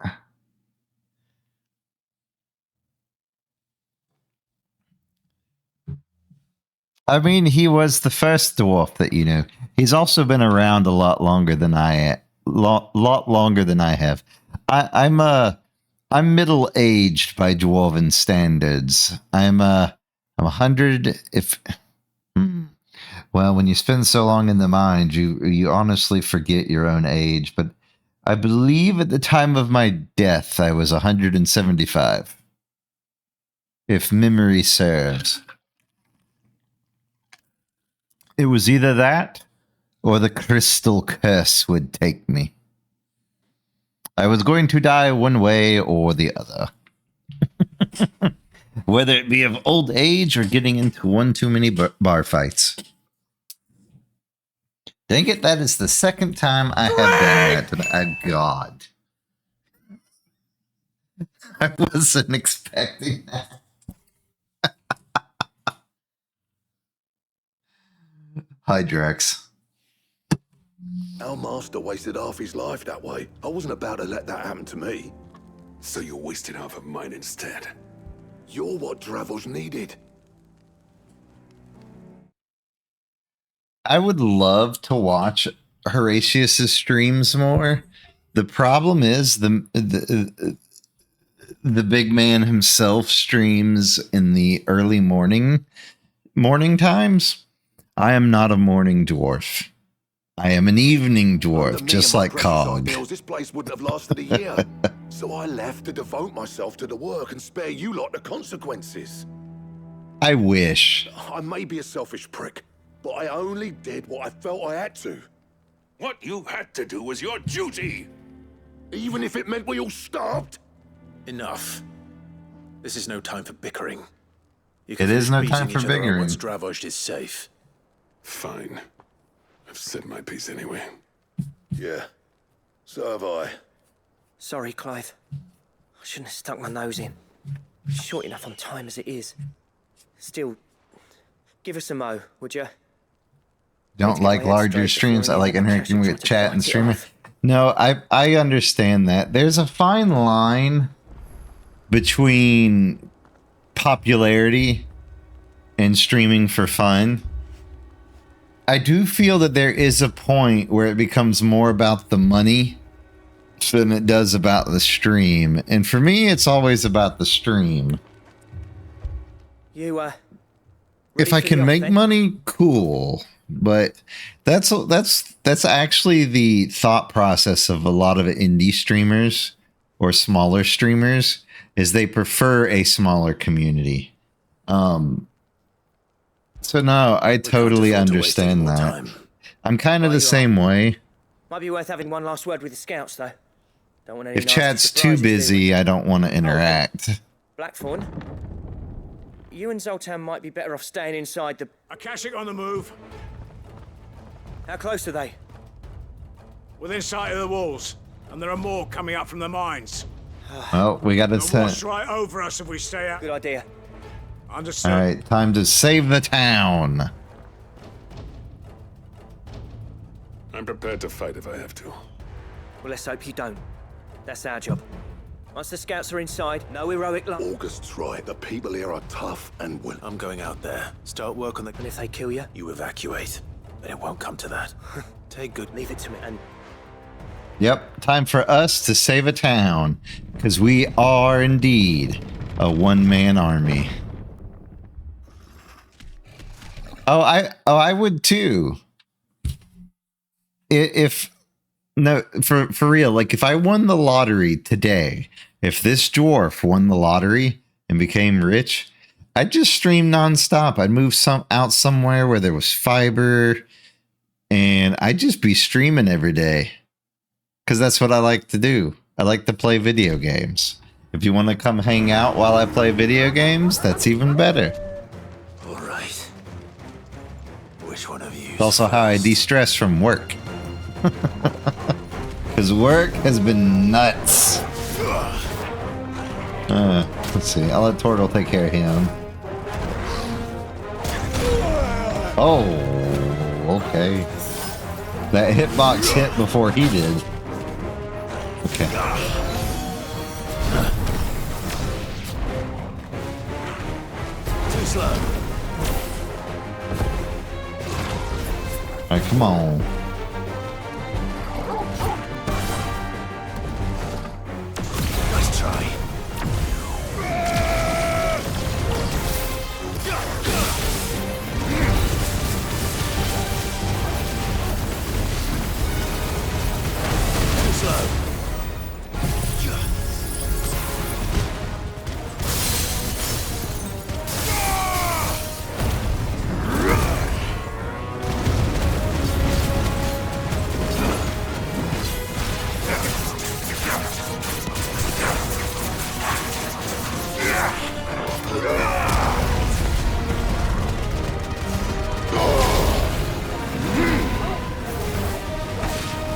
I mean, he was the first dwarf that you know. He's also been around a lot longer than lot longer than I have. I'm middle aged by dwarven standards. I'm 100. Well, when you spend so long in the mine, you honestly forget your own age. But I believe at the time of my death, I was 175, if memory serves. It was either that or the crystal curse would take me. I was going to die one way or the other. Whether it be of old age or getting into one too many bar fights. Dang it, that is the second time I have done that. Oh, God. I wasn't expecting that. Hi, Drex. Our master wasted half his life that way. I wasn't about to let that happen to me. So you wasted half of mine instead. You're what Dravos needed. I would love to watch Horatius's streams more. The problem is the big man himself streams in the early morning times. I am not a morning dwarf. I am an evening dwarf, just like Cog. This place wouldn't have lasted a year. So I left to devote myself to the work and spare you lot the consequences. I wish. I may be a selfish prick, but I only did what I felt I had to. What you had to do was your duty. Even if it meant we all starved? Enough. This is no time for bickering. It is no time for bickering. Once Dravos is safe. Fine. I've said my piece anyway. Yeah. So have I. Sorry, Clive. I shouldn't have stuck my nose in. Short enough on time as it is. Still, give us a mo, would you? Don't like larger streams. I like interacting with chat and streamer. No, I understand that. There's a fine line between popularity and streaming for fun. I do feel that there is a point where it becomes more about the money than it does about the stream. And for me, it's always about the stream. You, if I can make money, cool. But that's actually the thought process of a lot of indie streamers or smaller streamers, is they prefer a smaller community. So no, I totally understand that. I'm kind of the same way. Might be worth having one last word with the scouts, though. Don't want any If chat's too busy, I don't want to interact. Blackthorn, you and Zoltan might be better off staying inside the... Akashic on the move. How close are they? Within sight of the walls, and there are more coming up from the mines. Oh, we got to Watch right over us if we stay out. Good idea. Understood. All right, time to save the town. I'm prepared to fight if I have to. Well, let's hope you don't. That's our job. Once the scouts are inside, no heroic luck. August's right. The people here are tough and will. I'm going out there. Start work on the... And if they kill you? You evacuate. But it won't come to that. Take good... Leave it to me and... Yep, time for us to save a town. Because we are indeed a one-man army. I would too. For real, like if I won the lottery today, if this dwarf won the lottery and became rich, I'd just stream nonstop. I'd move out somewhere where there was fiber, and I'd just be streaming every day. Because that's what I like to do. I like to play video games. If you want to come hang out while I play video games, that's even better. All right. Which one of you? It's also how I de-stress from work. Because work has been nuts. Let's see. I'll let Tortle take care of him. Oh, okay. That hitbox hit before he did. Okay. Too slow. Alright, come on. Nice try. Too slow.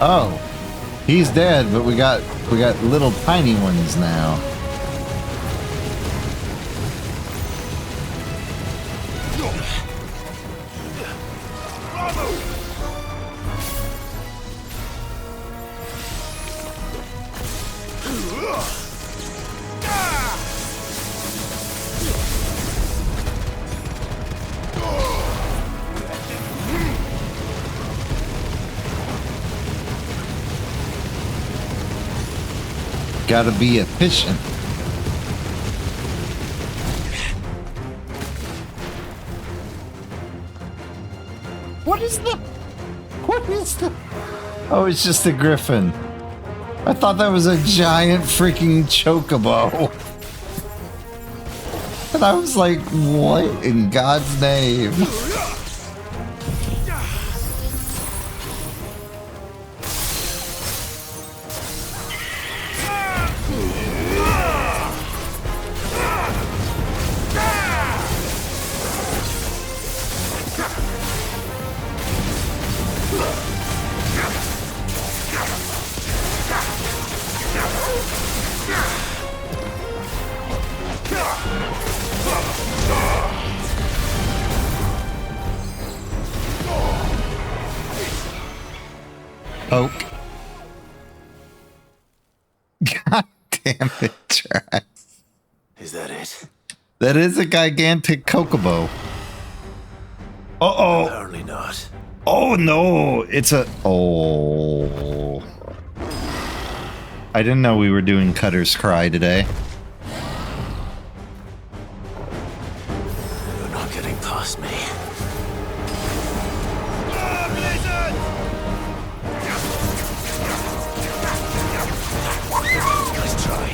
Oh, he's dead, but we got little tiny ones now. gotta be efficient. What is the... What is the... Oh, it's just a griffin. I thought that was a giant freaking chocobo. And I was like, what in God's name? Poke. God damn it, Trax. Is that it? That is a gigantic chocobo. Uh-oh. Apparently not. Oh no, it's a... Oh. I didn't know we were doing Cutter's Cry today. You're not getting past me. Nice try.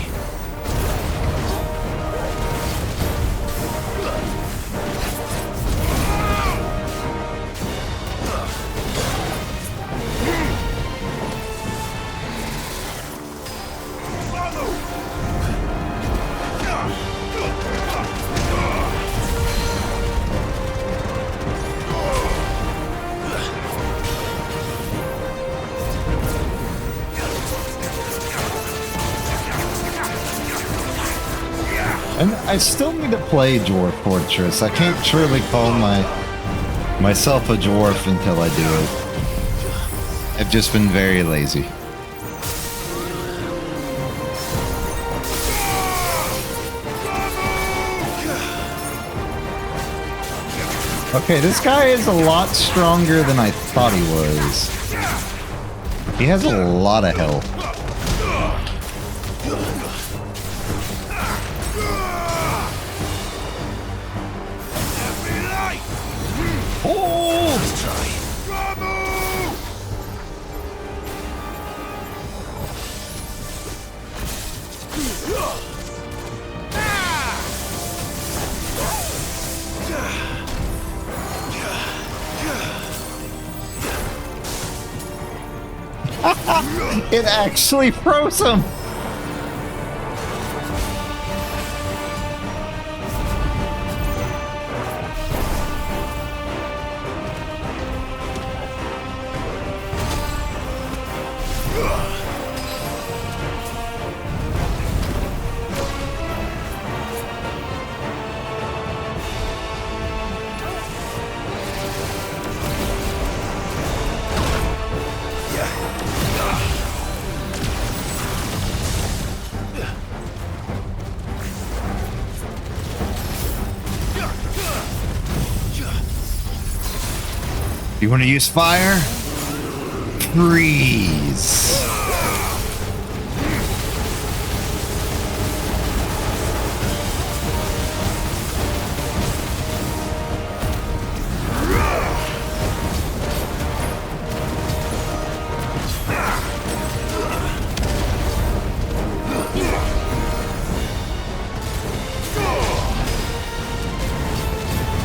And I still need to play Dwarf Fortress. I can't truly call myself a dwarf until I do it. I've just been very lazy. Okay, this guy is a lot stronger than I thought he was. He has a lot of health. It actually froze him. You want to use fire? Freeze.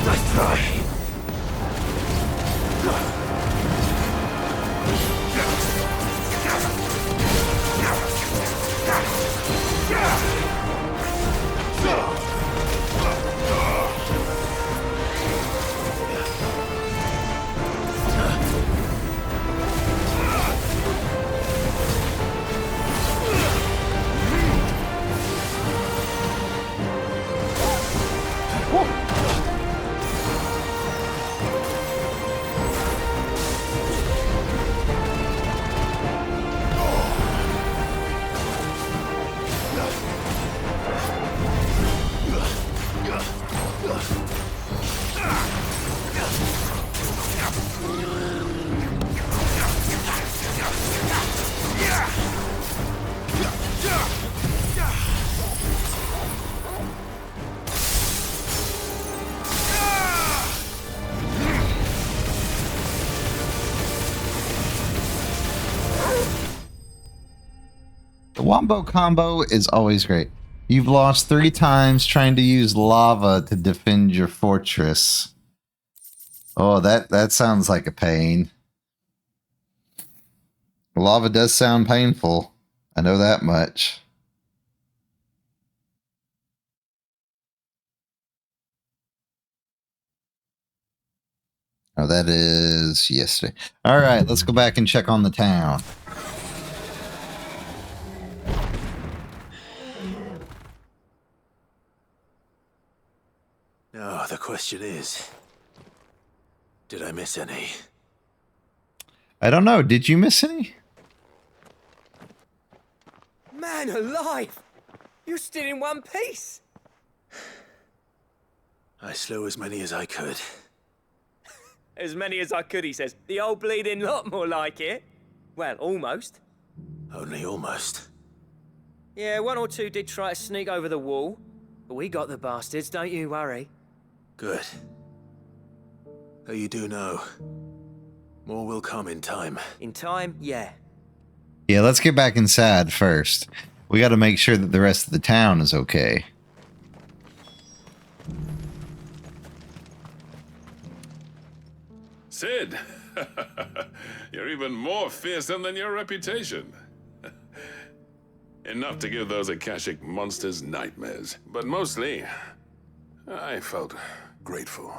Nice try. Wombo combo is always great. You've lost 3 times trying to use lava to defend your fortress. Oh, that sounds like a pain. Lava does sound painful. I know that much. Oh, that is yesterday. All right, let's go back and check on the town. Now, the question is, did I miss any? I don't know. Did you miss any? Man alive! You're still in one piece! I slew as many as I could. As many as I could, he says. The old bleeding lot, more like it. Well, almost. Only almost. Yeah, 1 or 2 did try to sneak over the wall. But we got the bastards, don't you worry. Good. Though you do know, more will come in time. In time, yeah. Yeah, let's get back inside first. We got to make sure that the rest of the town is okay. Sid, you're even more fearsome than your reputation. Enough to give those Akashic monsters nightmares. But mostly, I felt grateful.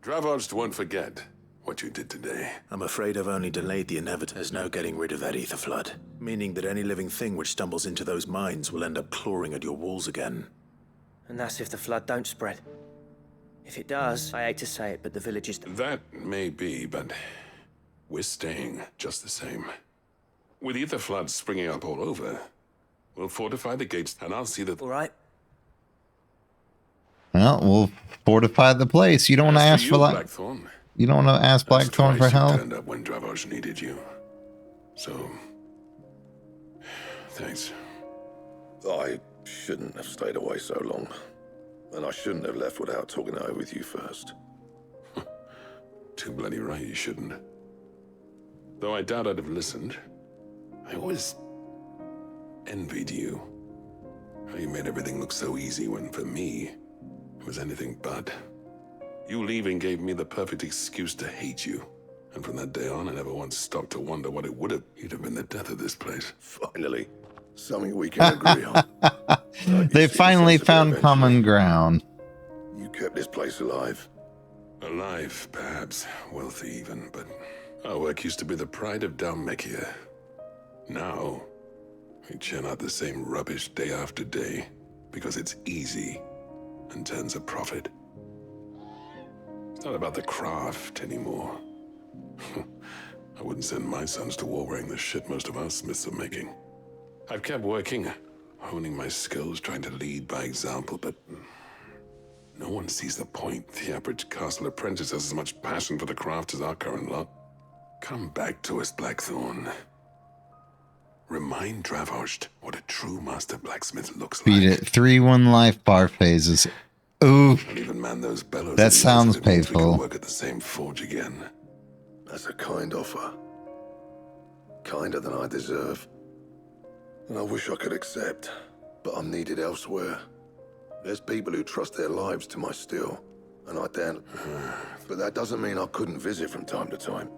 Dravoged won't forget what you did today. I'm afraid I've only delayed the inevitable. There's no getting rid of that ether flood, meaning that any living thing which stumbles into those mines will end up clawing at your walls again. And that's if the flood don't spread. If it does, I hate to say it, but the village is... That may be, but we're staying just the same. With ether floods springing up all over, we'll fortify the gates, and I'll see that... All right. Well, we'll fortify the place. You don't want to ask for like... Blackthorn. You don't want to ask Blackthorn for help? You turned up when Dravoj needed you. So... thanks. I shouldn't have stayed away so long. And I shouldn't have left without talking it over with you first. Too bloody right you shouldn't. Though I doubt I'd have listened. I always envied you. How you made everything look so easy when, for me, it was anything but. You leaving gave me the perfect excuse to hate you. And from that day on, I never once stopped to wonder what it would have. You'd have been the death of this place. Finally. Something we can agree on. They finally found common ground. You kept this place alive. Alive, perhaps. Wealthy even, but our work used to be the pride of Dalmekia. Now, we churn out the same rubbish day after day because it's easy and turns a profit. It's not about the craft anymore. I wouldn't send my sons to war wearing the shit most of our smiths are making. I've kept working, honing my skills, trying to lead by example, but no one sees the point. The average castle apprentice has as much passion for the craft as our current lot. Come back to us, Blackthorn. Remind Dravoged what a true master blacksmith looks Beat like. it. 3-1 life bar phases. Ooh. And even man those bellows. That sounds We can painful. work at the same forge again. That's a kind offer. Kinder than I deserve. And I wish I could accept, but I'm needed elsewhere. There's people who trust their lives to my steel, and I don't. But that doesn't mean I couldn't visit from time to time.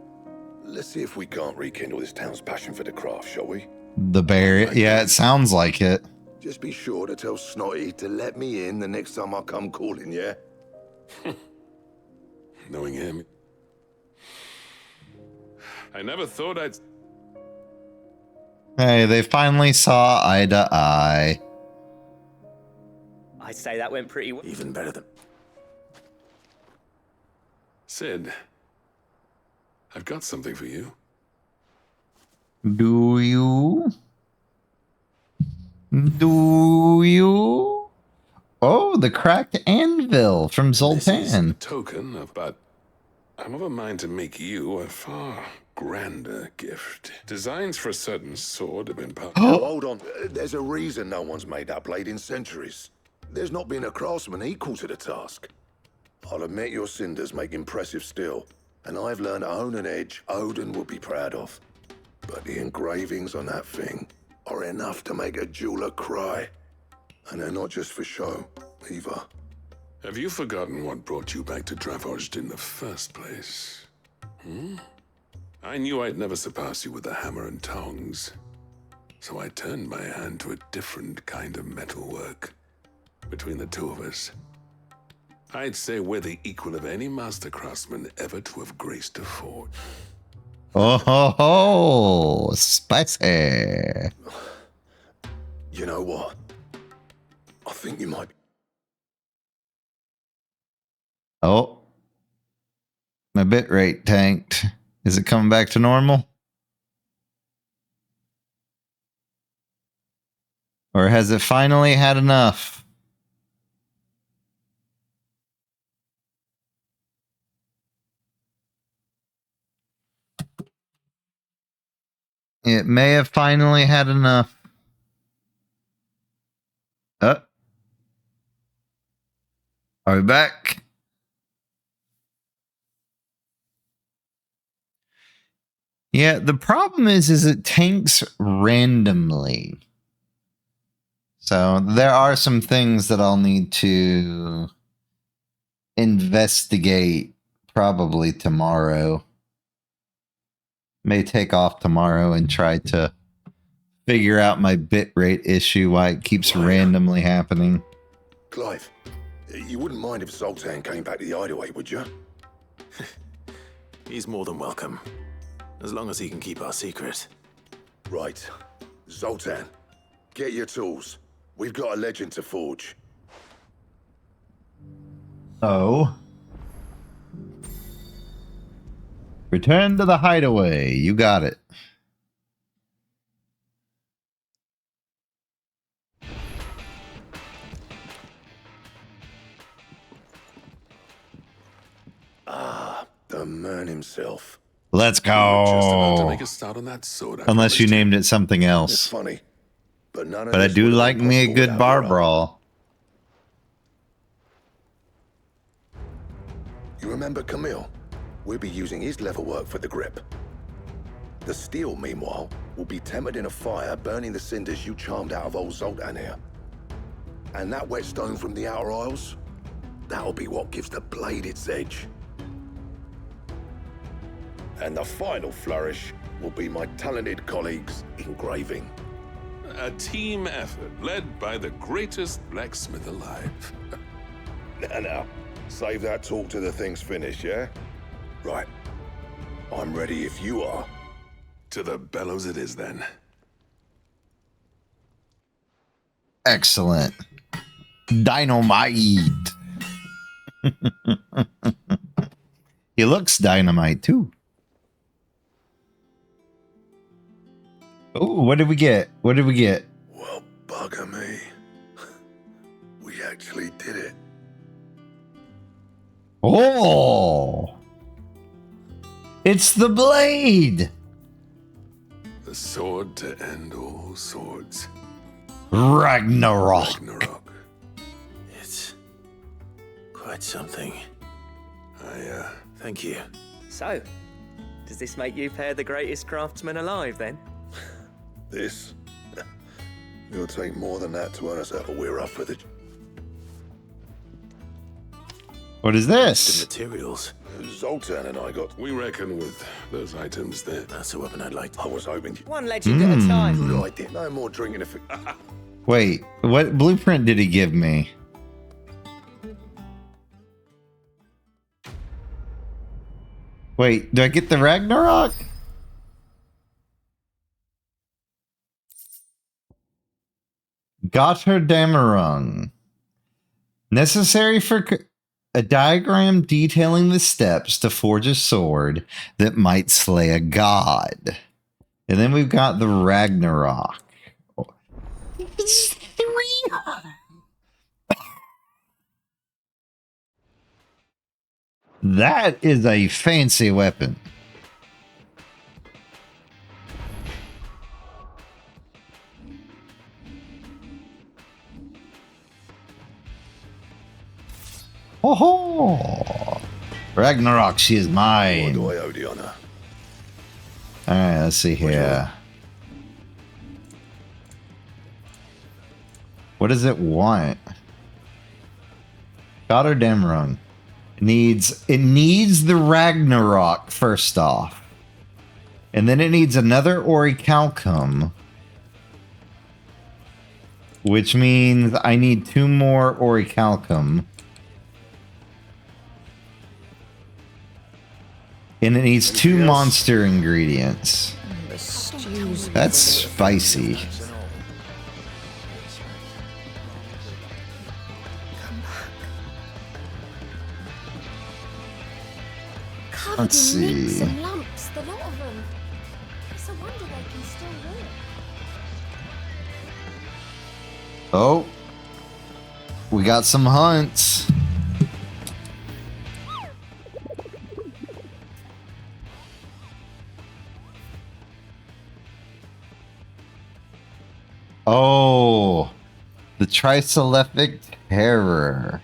Let's see if we can't rekindle this town's passion for the craft, shall we? The bear. Yeah, it sounds like it. Just be sure to tell Snotty to let me in the next time I come calling, yeah? Knowing him, I never thought I'd... Hey, they finally saw eye to eye. I'd say that went pretty well. Even better than... Sid, I've got something for you. Do you? Do you? Oh, the cracked anvil from Zoltan. Token of, but I'm of a mind to make you a far grander gift. Designs for a certain sword have been published. Oh, hold on. There's a reason no one's made that blade in centuries. There's not been a craftsman equal to the task. I'll admit your cinders make impressive steel, and I've learned to own an edge Odin would be proud of. But the engravings on that thing, are enough to make a jeweler cry. And they're not just for show, either. Have you forgotten what brought you back to Dravojd in the first place? I knew I'd never surpass you with the hammer and tongs. So I turned my hand to a different kind of metalwork. Between the two of us, I'd say we're the equal of any master craftsman ever to have graced a forge. Oh ho ho! Spicy! You know what? I think you might... Oh. My bitrate tanked. Is it coming back to normal? Or has it finally had enough? It may have finally had enough. Are we back? Yeah, the problem is it tanks randomly. So there are some things that I'll need to investigate probably tomorrow. May take off tomorrow and try to figure out my bitrate issue, why it keeps randomly happening. Clive, you wouldn't mind if Zoltan came back to the hideaway, would you? He's more than welcome. As long as he can keep our secret. Right. Zoltan, get your tools. We've got a legend to forge. Oh. Return to the hideaway. You got it. Ah, the man himself. Let's Just about to go. make a start on that sword. Unless you named it something It's else. funny, but none of But I this do would have like been me a possible good without bar your help. brawl. You remember Camille? We'll be using his leather work for the grip. The steel, meanwhile, will be tempered in a fire, burning the cinders you charmed out of old Zoltan here. And that whetstone from the Outer Isles, that'll be what gives the blade its edge. And the final flourish will be my talented colleagues' engraving. A team effort led by the greatest blacksmith alive. Now, save that talk till the thing's finished, yeah? Right. I'm ready if you are. To the bellows it is then. Excellent. Dynamite. He looks dynamite too. Oh, what did we get? What did we get? Well, bugger me. We actually did it. Oh! It's the blade! The sword to end all swords. Ragnarok. It's quite something. Thank you. So, does this make you pair the greatest craftsman alive, then? This? It'll take more than that to earn us out, but we're up for the... What is this? The materials. Zoltan and I got... We reckon with those items there. That's a weapon I'd like. I was hoping... One legend at a time. Good idea. No more drinking if... Wait, what blueprint did he give me? Wait, do I get the Ragnarok? Götterdämmerung. Necessary for a diagram detailing the steps to forge a sword that might slay a god. And then we've got the Ragnarok. That is a fancy weapon. Oh, Ragnarok, she is mine. What do I owe the honor? All right, let's see here. What does it want? Gotterdammerung. It needs the Ragnarok first off. And then it needs another Orichalcum. Which means I need 2 more Orichalcum. And it needs 2 monster ingredients. That's spicy. Let's see. Some lumps, the lot of them. It's a wonder they can still walk. Oh. We got some hunts. Oh. The Tricelephic Terror.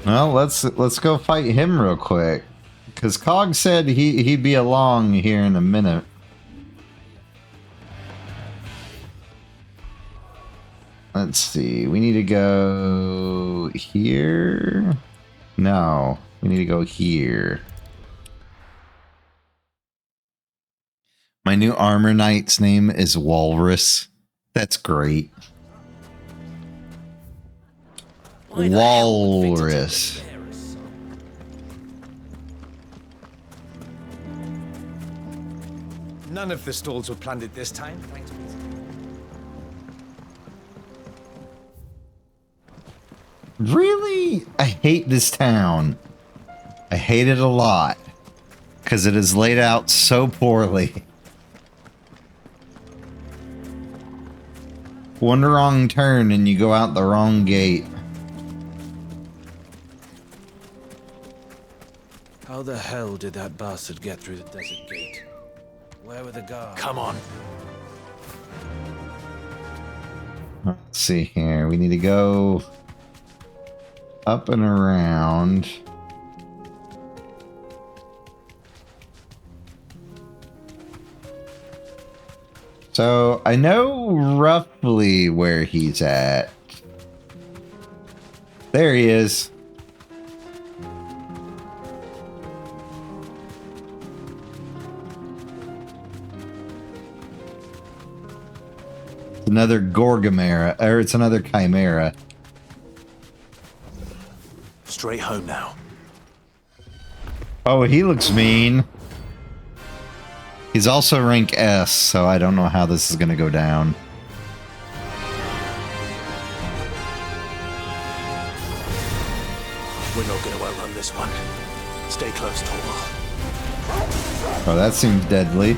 Well, let's go fight him real quick, because Cog said he'd be along here in a minute. Let's see. We need to go here. No, we need to go here. My new armor knight's name is Walrus. That's great. Walrus. None of the stalls were plundered this time, thanks be to Really? I hate this town. I hate it a lot. Because it is laid out so poorly. One wrong turn and you go out the wrong gate. How the hell did that bastard get through the desert gate? Where were the guards? Come on. Let's see here. We need to go up and around. So I know roughly where he's at. There he is. Another Gorgamera, or it's another Chimera. Straight home now. Oh, he looks mean. He's also rank S, so I don't know how this is gonna go down. We're not going to outrun this one. Stay close, Torgal. Oh, that seems deadly.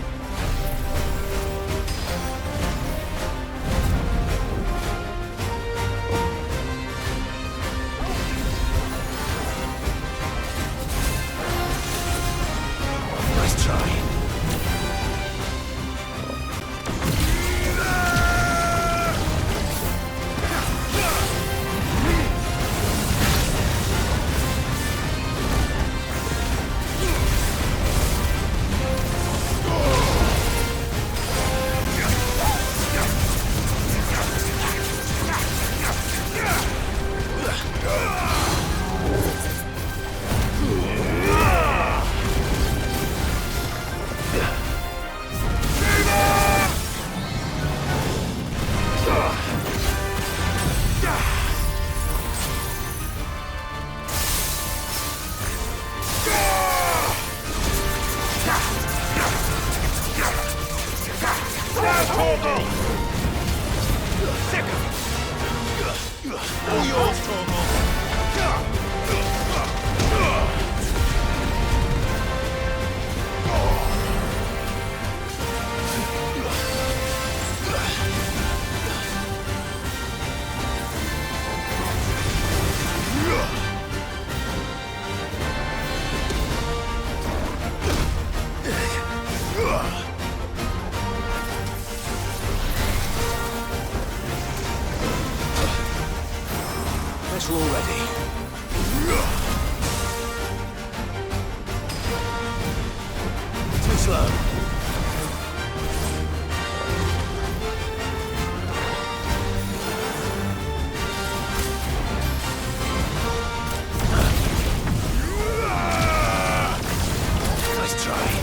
closer already. Too slow. Nice try.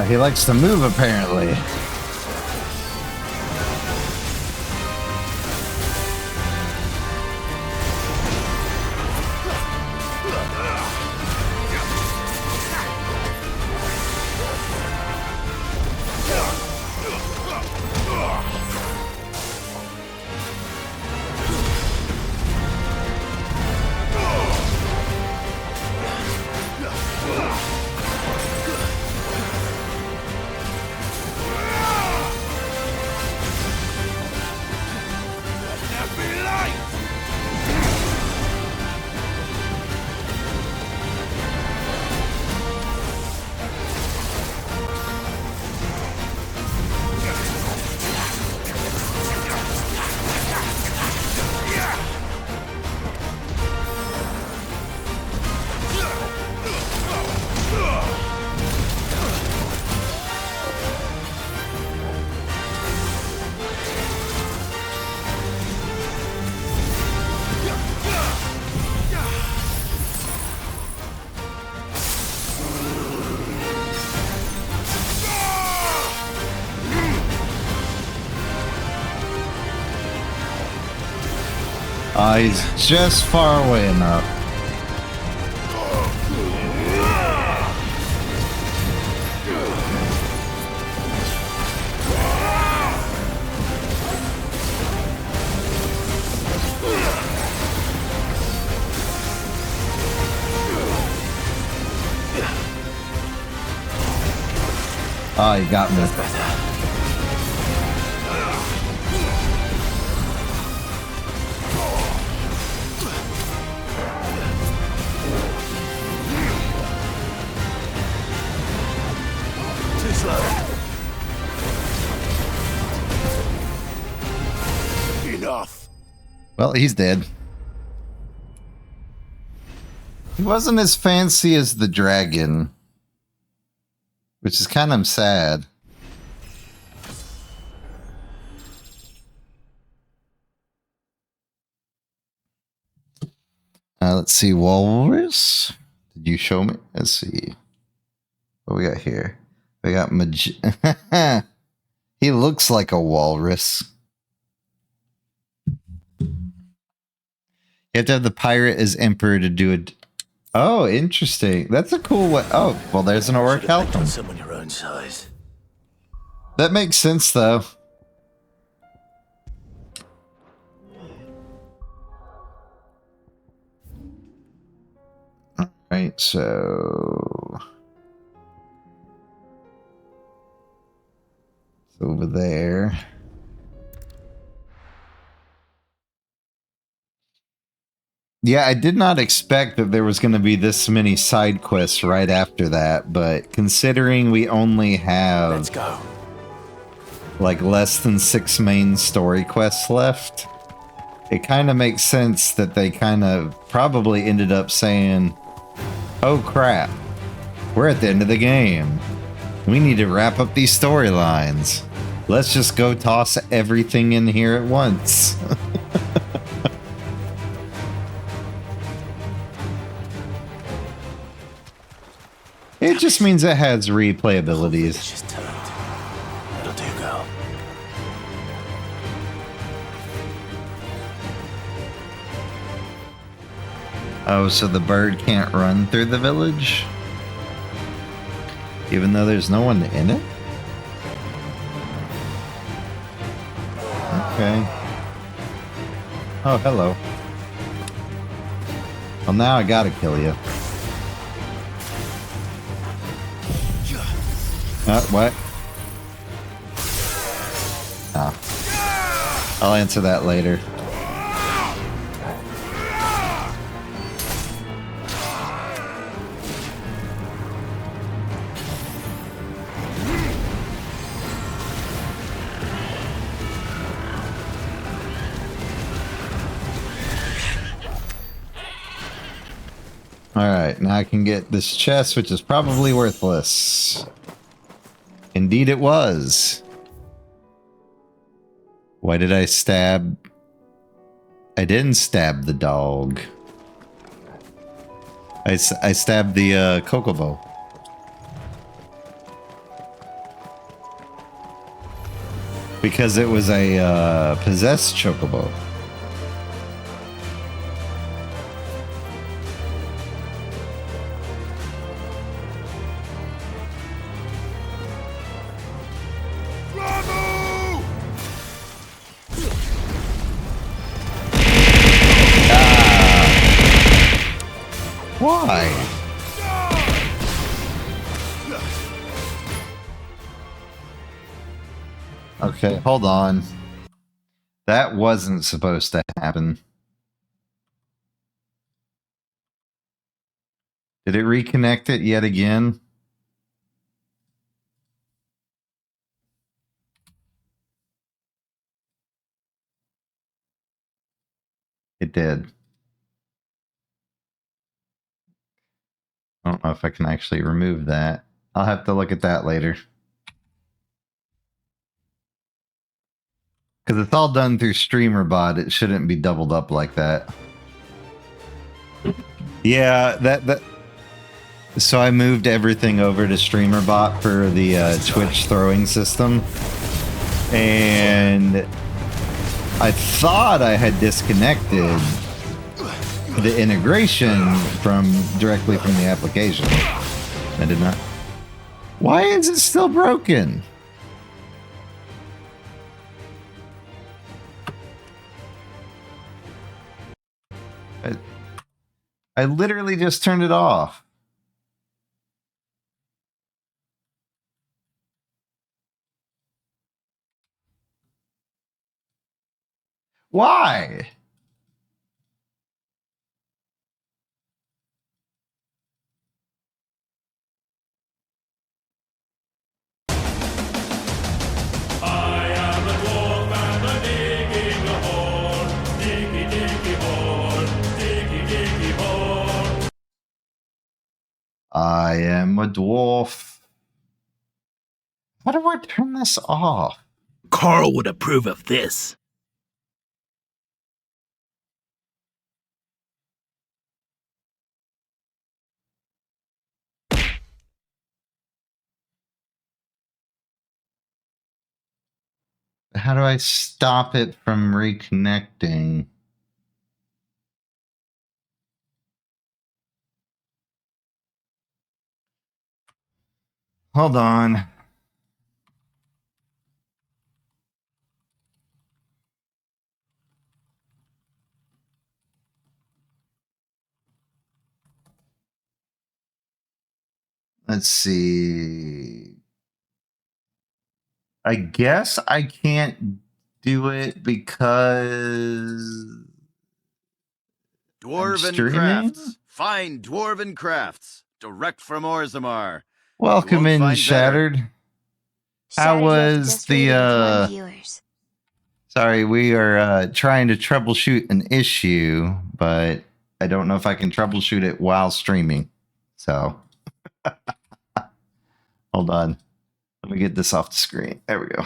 He likes to move, apparently. He's just far away enough. Oh, you got me. Enough. Well, he's dead. He wasn't as fancy as the dragon, which is kind of sad. Let's see, walrus. Did you show me? Let's see. What we got here? We got He looks like a walrus. You have to have the pirate as emperor to do it. Oh, interesting. That's a cool way. Oh, well, there's an orc helping. Someone your own size. That makes sense, though. All right, so it's over there. Yeah, I did not expect that there was going to be this many side quests right after that, but considering we only have Let's go. Like less than 6 main story quests left, it kind of makes sense that they kind of probably ended up saying, oh crap, we're at the end of the game. We need to wrap up these storylines. Let's just go toss everything in here at once. It just means it has replayabilities. It'll do, girl. Oh, so the bird can't run through the village? Even though there's no one in it? Okay. Oh, hello. Well, now I gotta kill you. What? Oh. I'll answer that later. Alright, now I can get this chest, which is probably worthless. Indeed it was. Why did I stab? I didn't stab the dog. I stabbed the Kokobo. Because it was a possessed chocobo. Why? Okay, hold on. That wasn't supposed to happen. Did it reconnect it yet again? It did. I don't know if I can actually remove that. I'll have to look at that later. Because it's all done through StreamerBot, it shouldn't be doubled up like that. Yeah, that. So I moved everything over to StreamerBot for the Twitch throwing system. And I thought I had disconnected the integration directly from the application. I did not. Why is it still broken? I literally just turned it off. Why? I am a dwarf. How do I turn this off? Carl would approve of this. How do I stop it from reconnecting? Hold on. Let's see. I guess I can't do it because Dwarven Crafts. Find Dwarven Crafts. Direct from Orzammar. Welcome in, Shattered. How was the Sorry, we are trying to troubleshoot an issue, but I don't know if I can troubleshoot it while streaming. So hold on. Let me get this off the screen. There we go.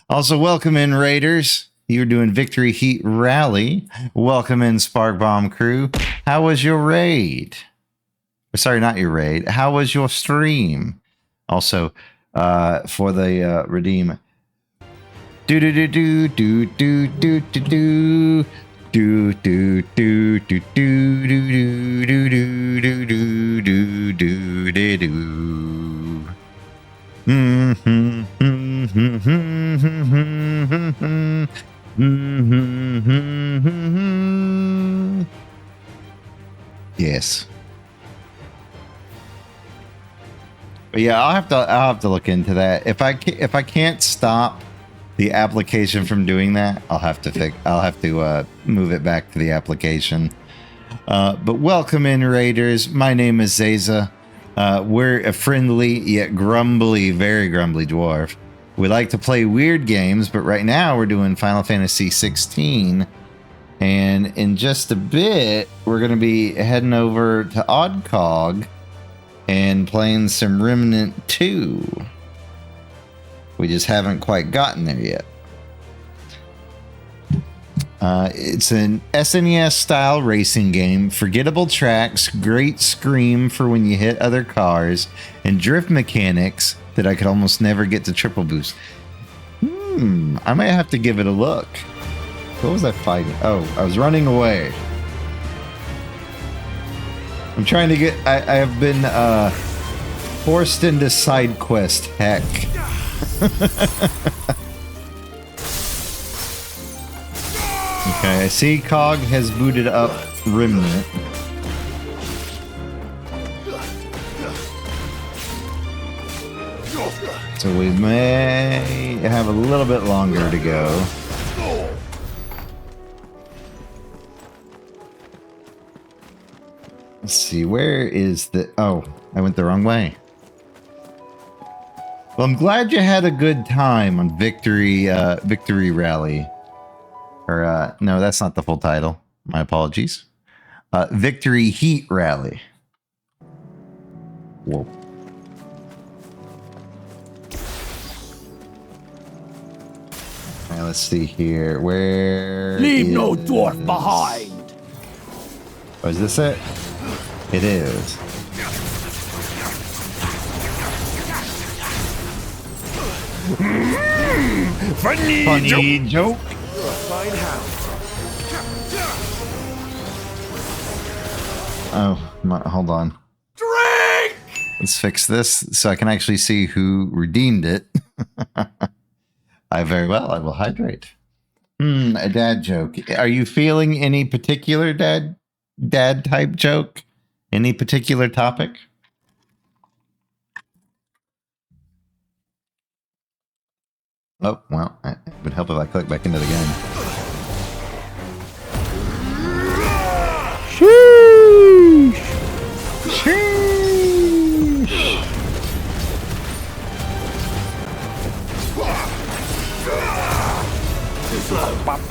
Also, welcome in, Raiders. You're doing Victory Heat Rally. Welcome in, Spark Bomb Crew. How was your raid? Sorry, not your raid. How was your stream? Also, for the redeem. Do do do do do do do do do. Do do do do do do do do do do do do do do. Yes. But yeah, I'll have to look into that. If I can't stop the application from doing that, I'll have to move it back to the application. But welcome in, Raiders. My name is Zeza. We're a friendly yet grumbly, very grumbly dwarf. We like to play weird games, but right now we're doing Final Fantasy 16. And in just a bit, we're going to be heading over to Oddcog and playing some Remnant 2. We just haven't quite gotten there yet. It's an SNES style racing game, forgettable tracks, great scream for when you hit other cars, and drift mechanics that I could almost never get to triple boost. I might have to give it a look. What was I fighting? Oh, I was running away. I'm trying to get... I have been forced into side quest heck. Okay, I see Cog has booted up Remnant. So we may have a little bit longer to go. Let's see, where is the... Oh, I went the wrong way. Well, I'm glad you had a good time on Victory Rally. Or, no, that's not the full title. My apologies. Victory Heat Rally. Whoa. Alright, let's see here. Where Leave no dwarf behind. Oh, is this it? It is. Funny joke. Oh, hold on. Drink! Let's fix this so I can actually see who redeemed it. I will hydrate. A dad joke. Are you feeling any particular dad type joke? Any particular topic? Oh, well, it would help if I click back into the game. Sheesh! Sheesh!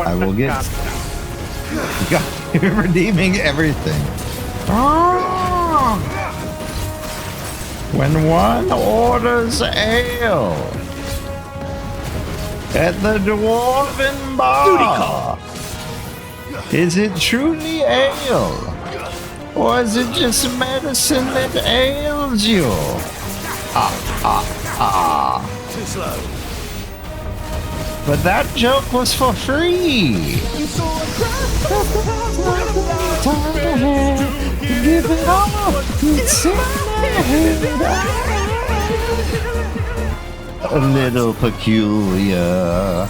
I will get... You're redeeming everything. When one orders ale at the Dwarven Bar, is it truly ale? Or is it just medicine that ails you? Too slow. But that joke was for free. Give it all. It's in a little peculiar.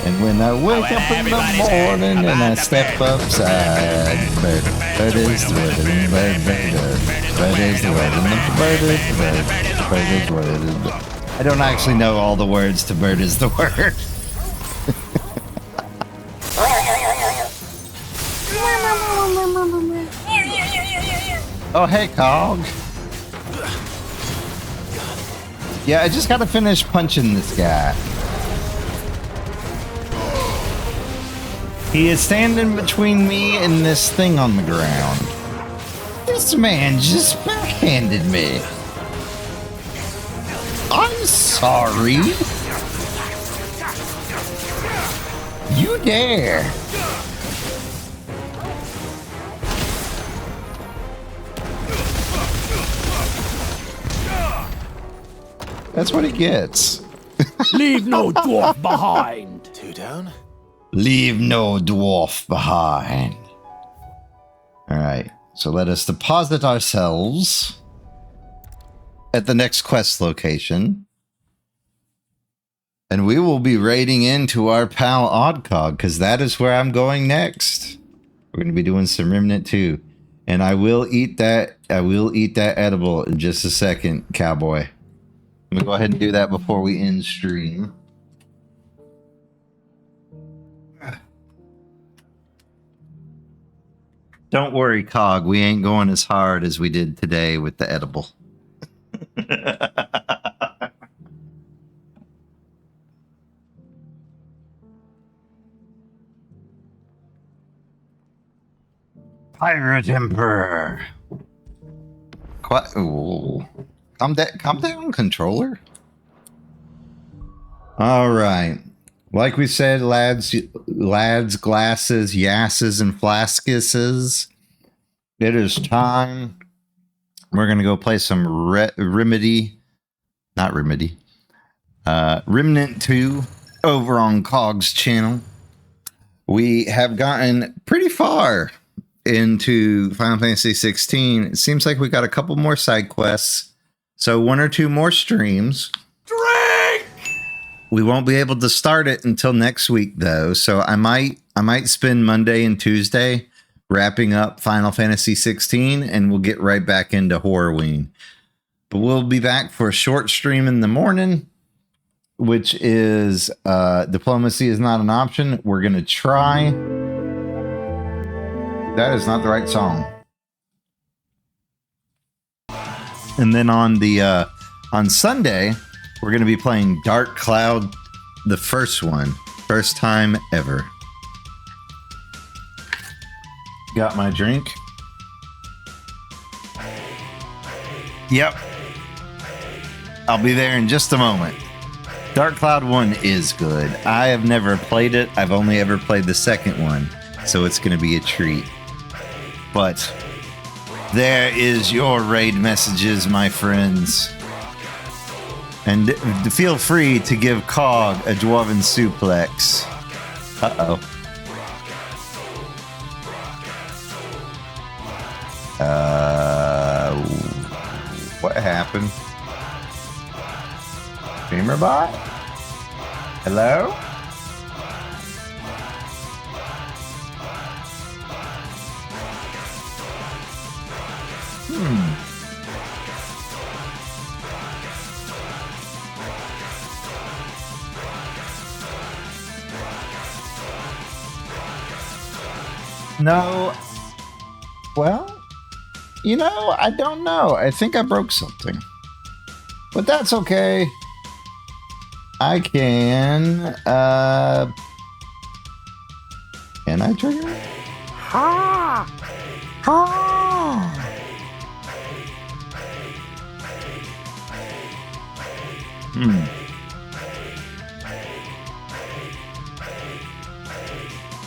And when I wake up in the morning and I step upside, bird is the word, bird is the word, bird is the word, bird is the word. I don't actually know all the words to bird is the word. Oh, hey, Cog. Yeah, I just gotta finish punching this guy. He is standing between me and this thing on the ground. This man just backhanded me. I'm sorry. you dare! That's what he gets. Leave no dwarf behind. 2 down. Leave no dwarf behind. Alright, so let us deposit ourselves at the next quest location. And we will be raiding into our pal Oddcog, because that is where I'm going next. We're going to be doing some Remnant 2. And I will eat that edible in just a second, cowboy. I'm going to go ahead and do that before we end stream. Don't worry, Cog. We ain't going as hard as we did today with the edible. Pirate Emperor. Ooh. Calm down, controller. All right. Like we said, lads, glasses, yasses, and flaskuses. It is time. We're going to go play some Remnant 2 over on Cog's channel. We have gotten pretty far into Final Fantasy 16. It seems like we got a couple more side quests. So 1 or 2 more streams. We won't be able to start it until next week, though. So I might spend Monday and Tuesday wrapping up Final Fantasy 16, and we'll get right back into Horrorween. But we'll be back for a short stream in the morning, which is Diplomacy is Not an Option. We're going to try. That is not the right song. And then on Sunday, we're going to be playing Dark Cloud, the first one. First time ever. Got my drink. Yep. I'll be there in just a moment. Dark Cloud 1 is good. I have never played it. I've only ever played the second one. So it's going to be a treat. But there is your raid messages, my friends. And feel free to give Cog a dwarven suplex. Uh-oh. What happened? StreamerBot? Hello? No. Well, you know, I don't know. I think I broke something. But that's okay. I can I trigger it? Ha! Ha!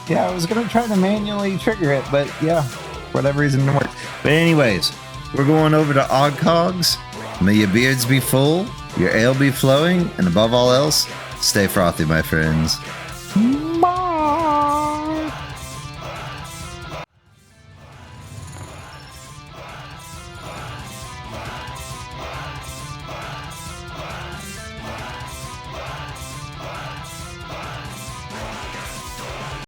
Yeah, I was gonna try to manually trigger it, but yeah, for whatever reason it didn't work. But anyways, we're going over to Oddcogs. May your beards be full, your ale be flowing, and above all else, stay frothy, my friends.